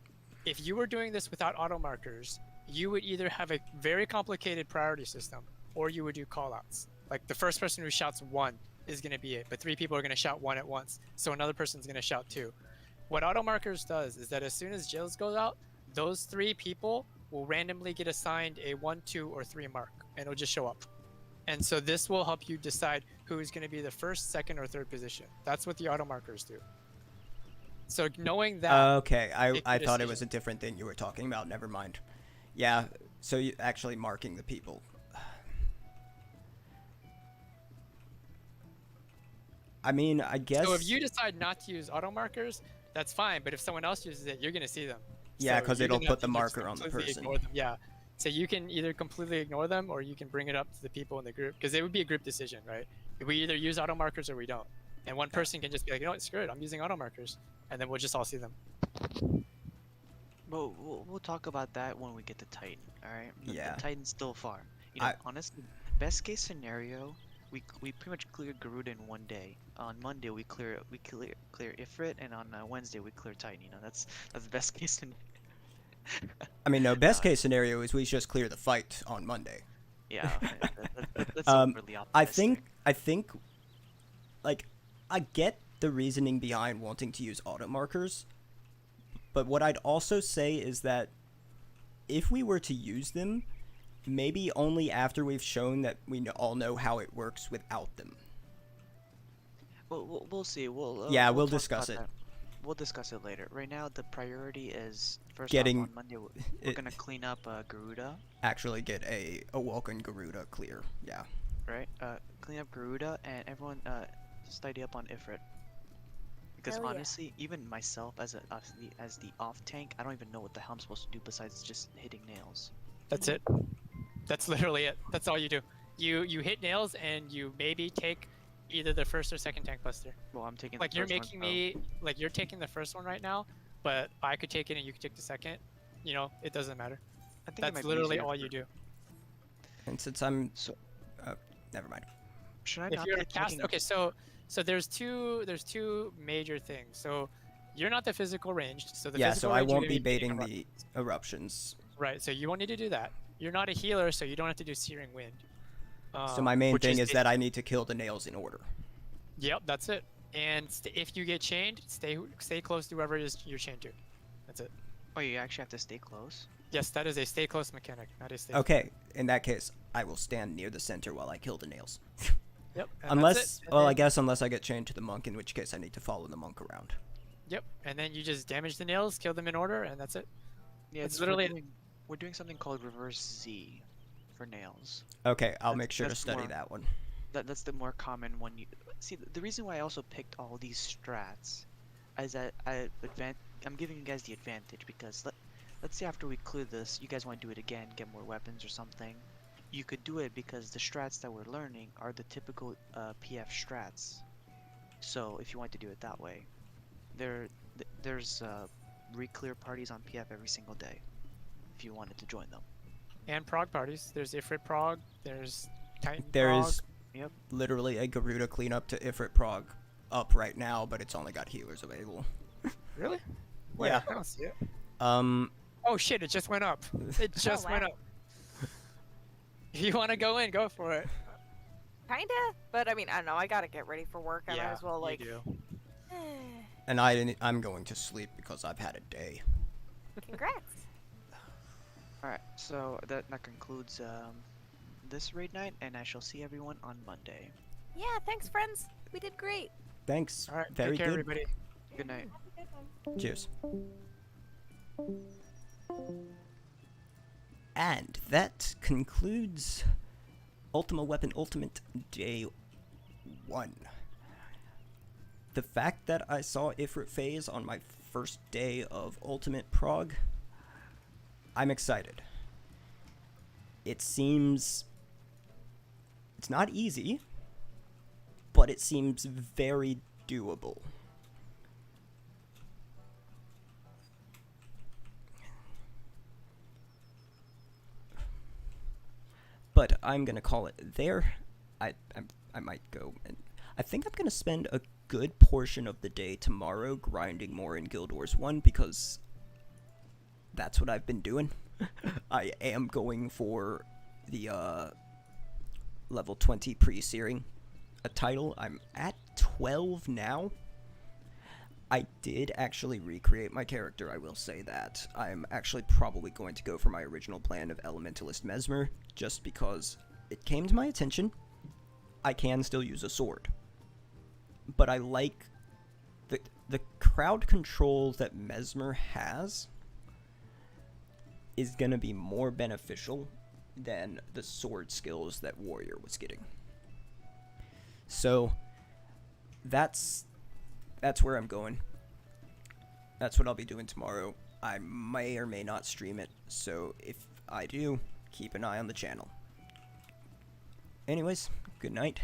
If you were doing this without auto markers, you would either have a very complicated priority system, or you would do callouts. Like the first person who shouts 1 is going to be it, but 3 people are going to shout 1 at once, so another person's going to shout 2. What auto markers does is that as soon as jails goes out, those 3 people will randomly get assigned a 1, 2, or 3 mark, and it'll just show up. And so this will help you decide who is going to be the first, second, or third position. That's what the auto markers do. So knowing that. Okay, make I the thought it was decision. a different thing you were talking about. Never mind. Yeah, so you actually marking the people. I mean, I guess. So if you decide not to use auto markers, that's fine. But if someone else uses it, you're going to see them. Yeah, So 'cause you're it'll gonna have put the to just marker on the completely person. ignore them. Yeah. So you can either completely ignore them or you can bring it up to the people in the group because it would be a group decision, right? We either use auto markers or we don't. And one person can just be like, you know what, screw it, I'm using auto markers. And then we'll just all see them. Well, we'll talk about that when we get to Titan. All right. Yeah. The Titan's still far. You know, I- honestly, best case scenario, we pretty much cleared Garuda in one day. On Monday we clear Ifrit, and on Wednesday we clear Titan. You know, that's best case scenario. I mean, no. Best case scenario is we just clear the fight on Monday. Yeah, that's Um, overly I optimistic. think, like, I get the reasoning behind wanting to use auto markers, but what I'd also say is that if we were to use them, maybe only after we've shown that we all know how it works without them. We'll see. Yeah, we'll talk discuss about it. that. We'll discuss it later. Right now, the priority is first Getting off on Monday. We're it- gonna clean up Garuda, Actually get a Awoken Garuda clear. Yeah. right? Clean up Garuda, and everyone study up on Ifrit. Because Hell yeah. honestly, even myself as the off tank, I don't even know what the hell I'm supposed to do besides just hitting nails. That's it. That's literally it. That's all you do. You hit nails and you maybe take either the first or second tank buster. Well, I'm taking Like the you're first making one, me like you're taking the first one right now, but I could take it and you could take the second. You know, it doesn't matter. I think it might That's be literally easier all for- you do. And since I'm, So never mind. should I If not you're be a cast, taking? okay, so there's two major things. So you're not the physical ranged, so the Yeah, physical so I range, you're won't gonna be baiting eruptions. the eruptions. Right, so you won't need to do that. You're not a healer, so you don't have to do Searing Wind. So my main which thing is that basi- I need to kill the nails in order. Yep, that's it. And if you get chained, stay close to whoever you're chained to. That's it. Oh, you actually have to stay close. Yes, that is a stay close mechanic, not a stay. Okay, in that case, I will stand near the center while I kill the nails. Yep. and that's Unless, it. And well, I then- guess unless I get chained to the monk, in which case I need to follow the monk around. Yep, and then you just damage the nails, kill them in order, and that's it. Yeah, It's we're literally- we're doing something called reverse Z for nails. Okay, I'll That's- make sure to that's study more- that one. That's the more common one. You see, the reason why I also picked all these strats is that I'm giving you guys the advantage because let's say after we clear this, you guys want to do it again, get more weapons or something. You could do it because the strats that we're learning are the typical PF strats. So if you want to do it that way, there's re-clear parties on PF every single day. If you wanted to join them. And prog parties. There's Ifrit prog. There's Titan There prog. is Yep. literally a Garuda cleanup to Ifrit Prog up right now, but it's only got healers available. Really? Where? Yeah. I don't see it. Oh shit! It just went up. It just went wow. up. If you want to go in, go for it. Kinda, but I mean, I don't know. I gotta get ready for work. I might as well like. You do. And I'm going to sleep because I've had a day. Congrats. Alright, so that concludes this raid night, and I shall see everyone on Monday. Yeah, thanks, friends. We did great. Thanks. All right. Very take care, good. everybody. Good night. Cheers. And that concludes Ultima Weapon Ultimate Day 1. The fact that I saw Ifrit phase on my first day of Ultimate Prog, I'm excited. It seems... It's not easy, but it seems very doable. But I'm gonna call it there. I might go and I think I'm gonna spend a good portion of the day tomorrow grinding more in Guild Wars 1 because that's what I've been doing. I am going for the level 20 pre-searing a title. I'm at 12 now. I did actually recreate my character, I will say that. I'm actually probably going to go for my original plan of Elementalist Mesmer, just because it came to my attention, I can still use a sword. But I like the crowd control that Mesmer has is gonna be more beneficial than the sword skills that Warrior was getting. So that's where I'm going. That's what I'll be doing tomorrow. I may or may not stream it, so if I do, keep an eye on the channel. Anyways, good night.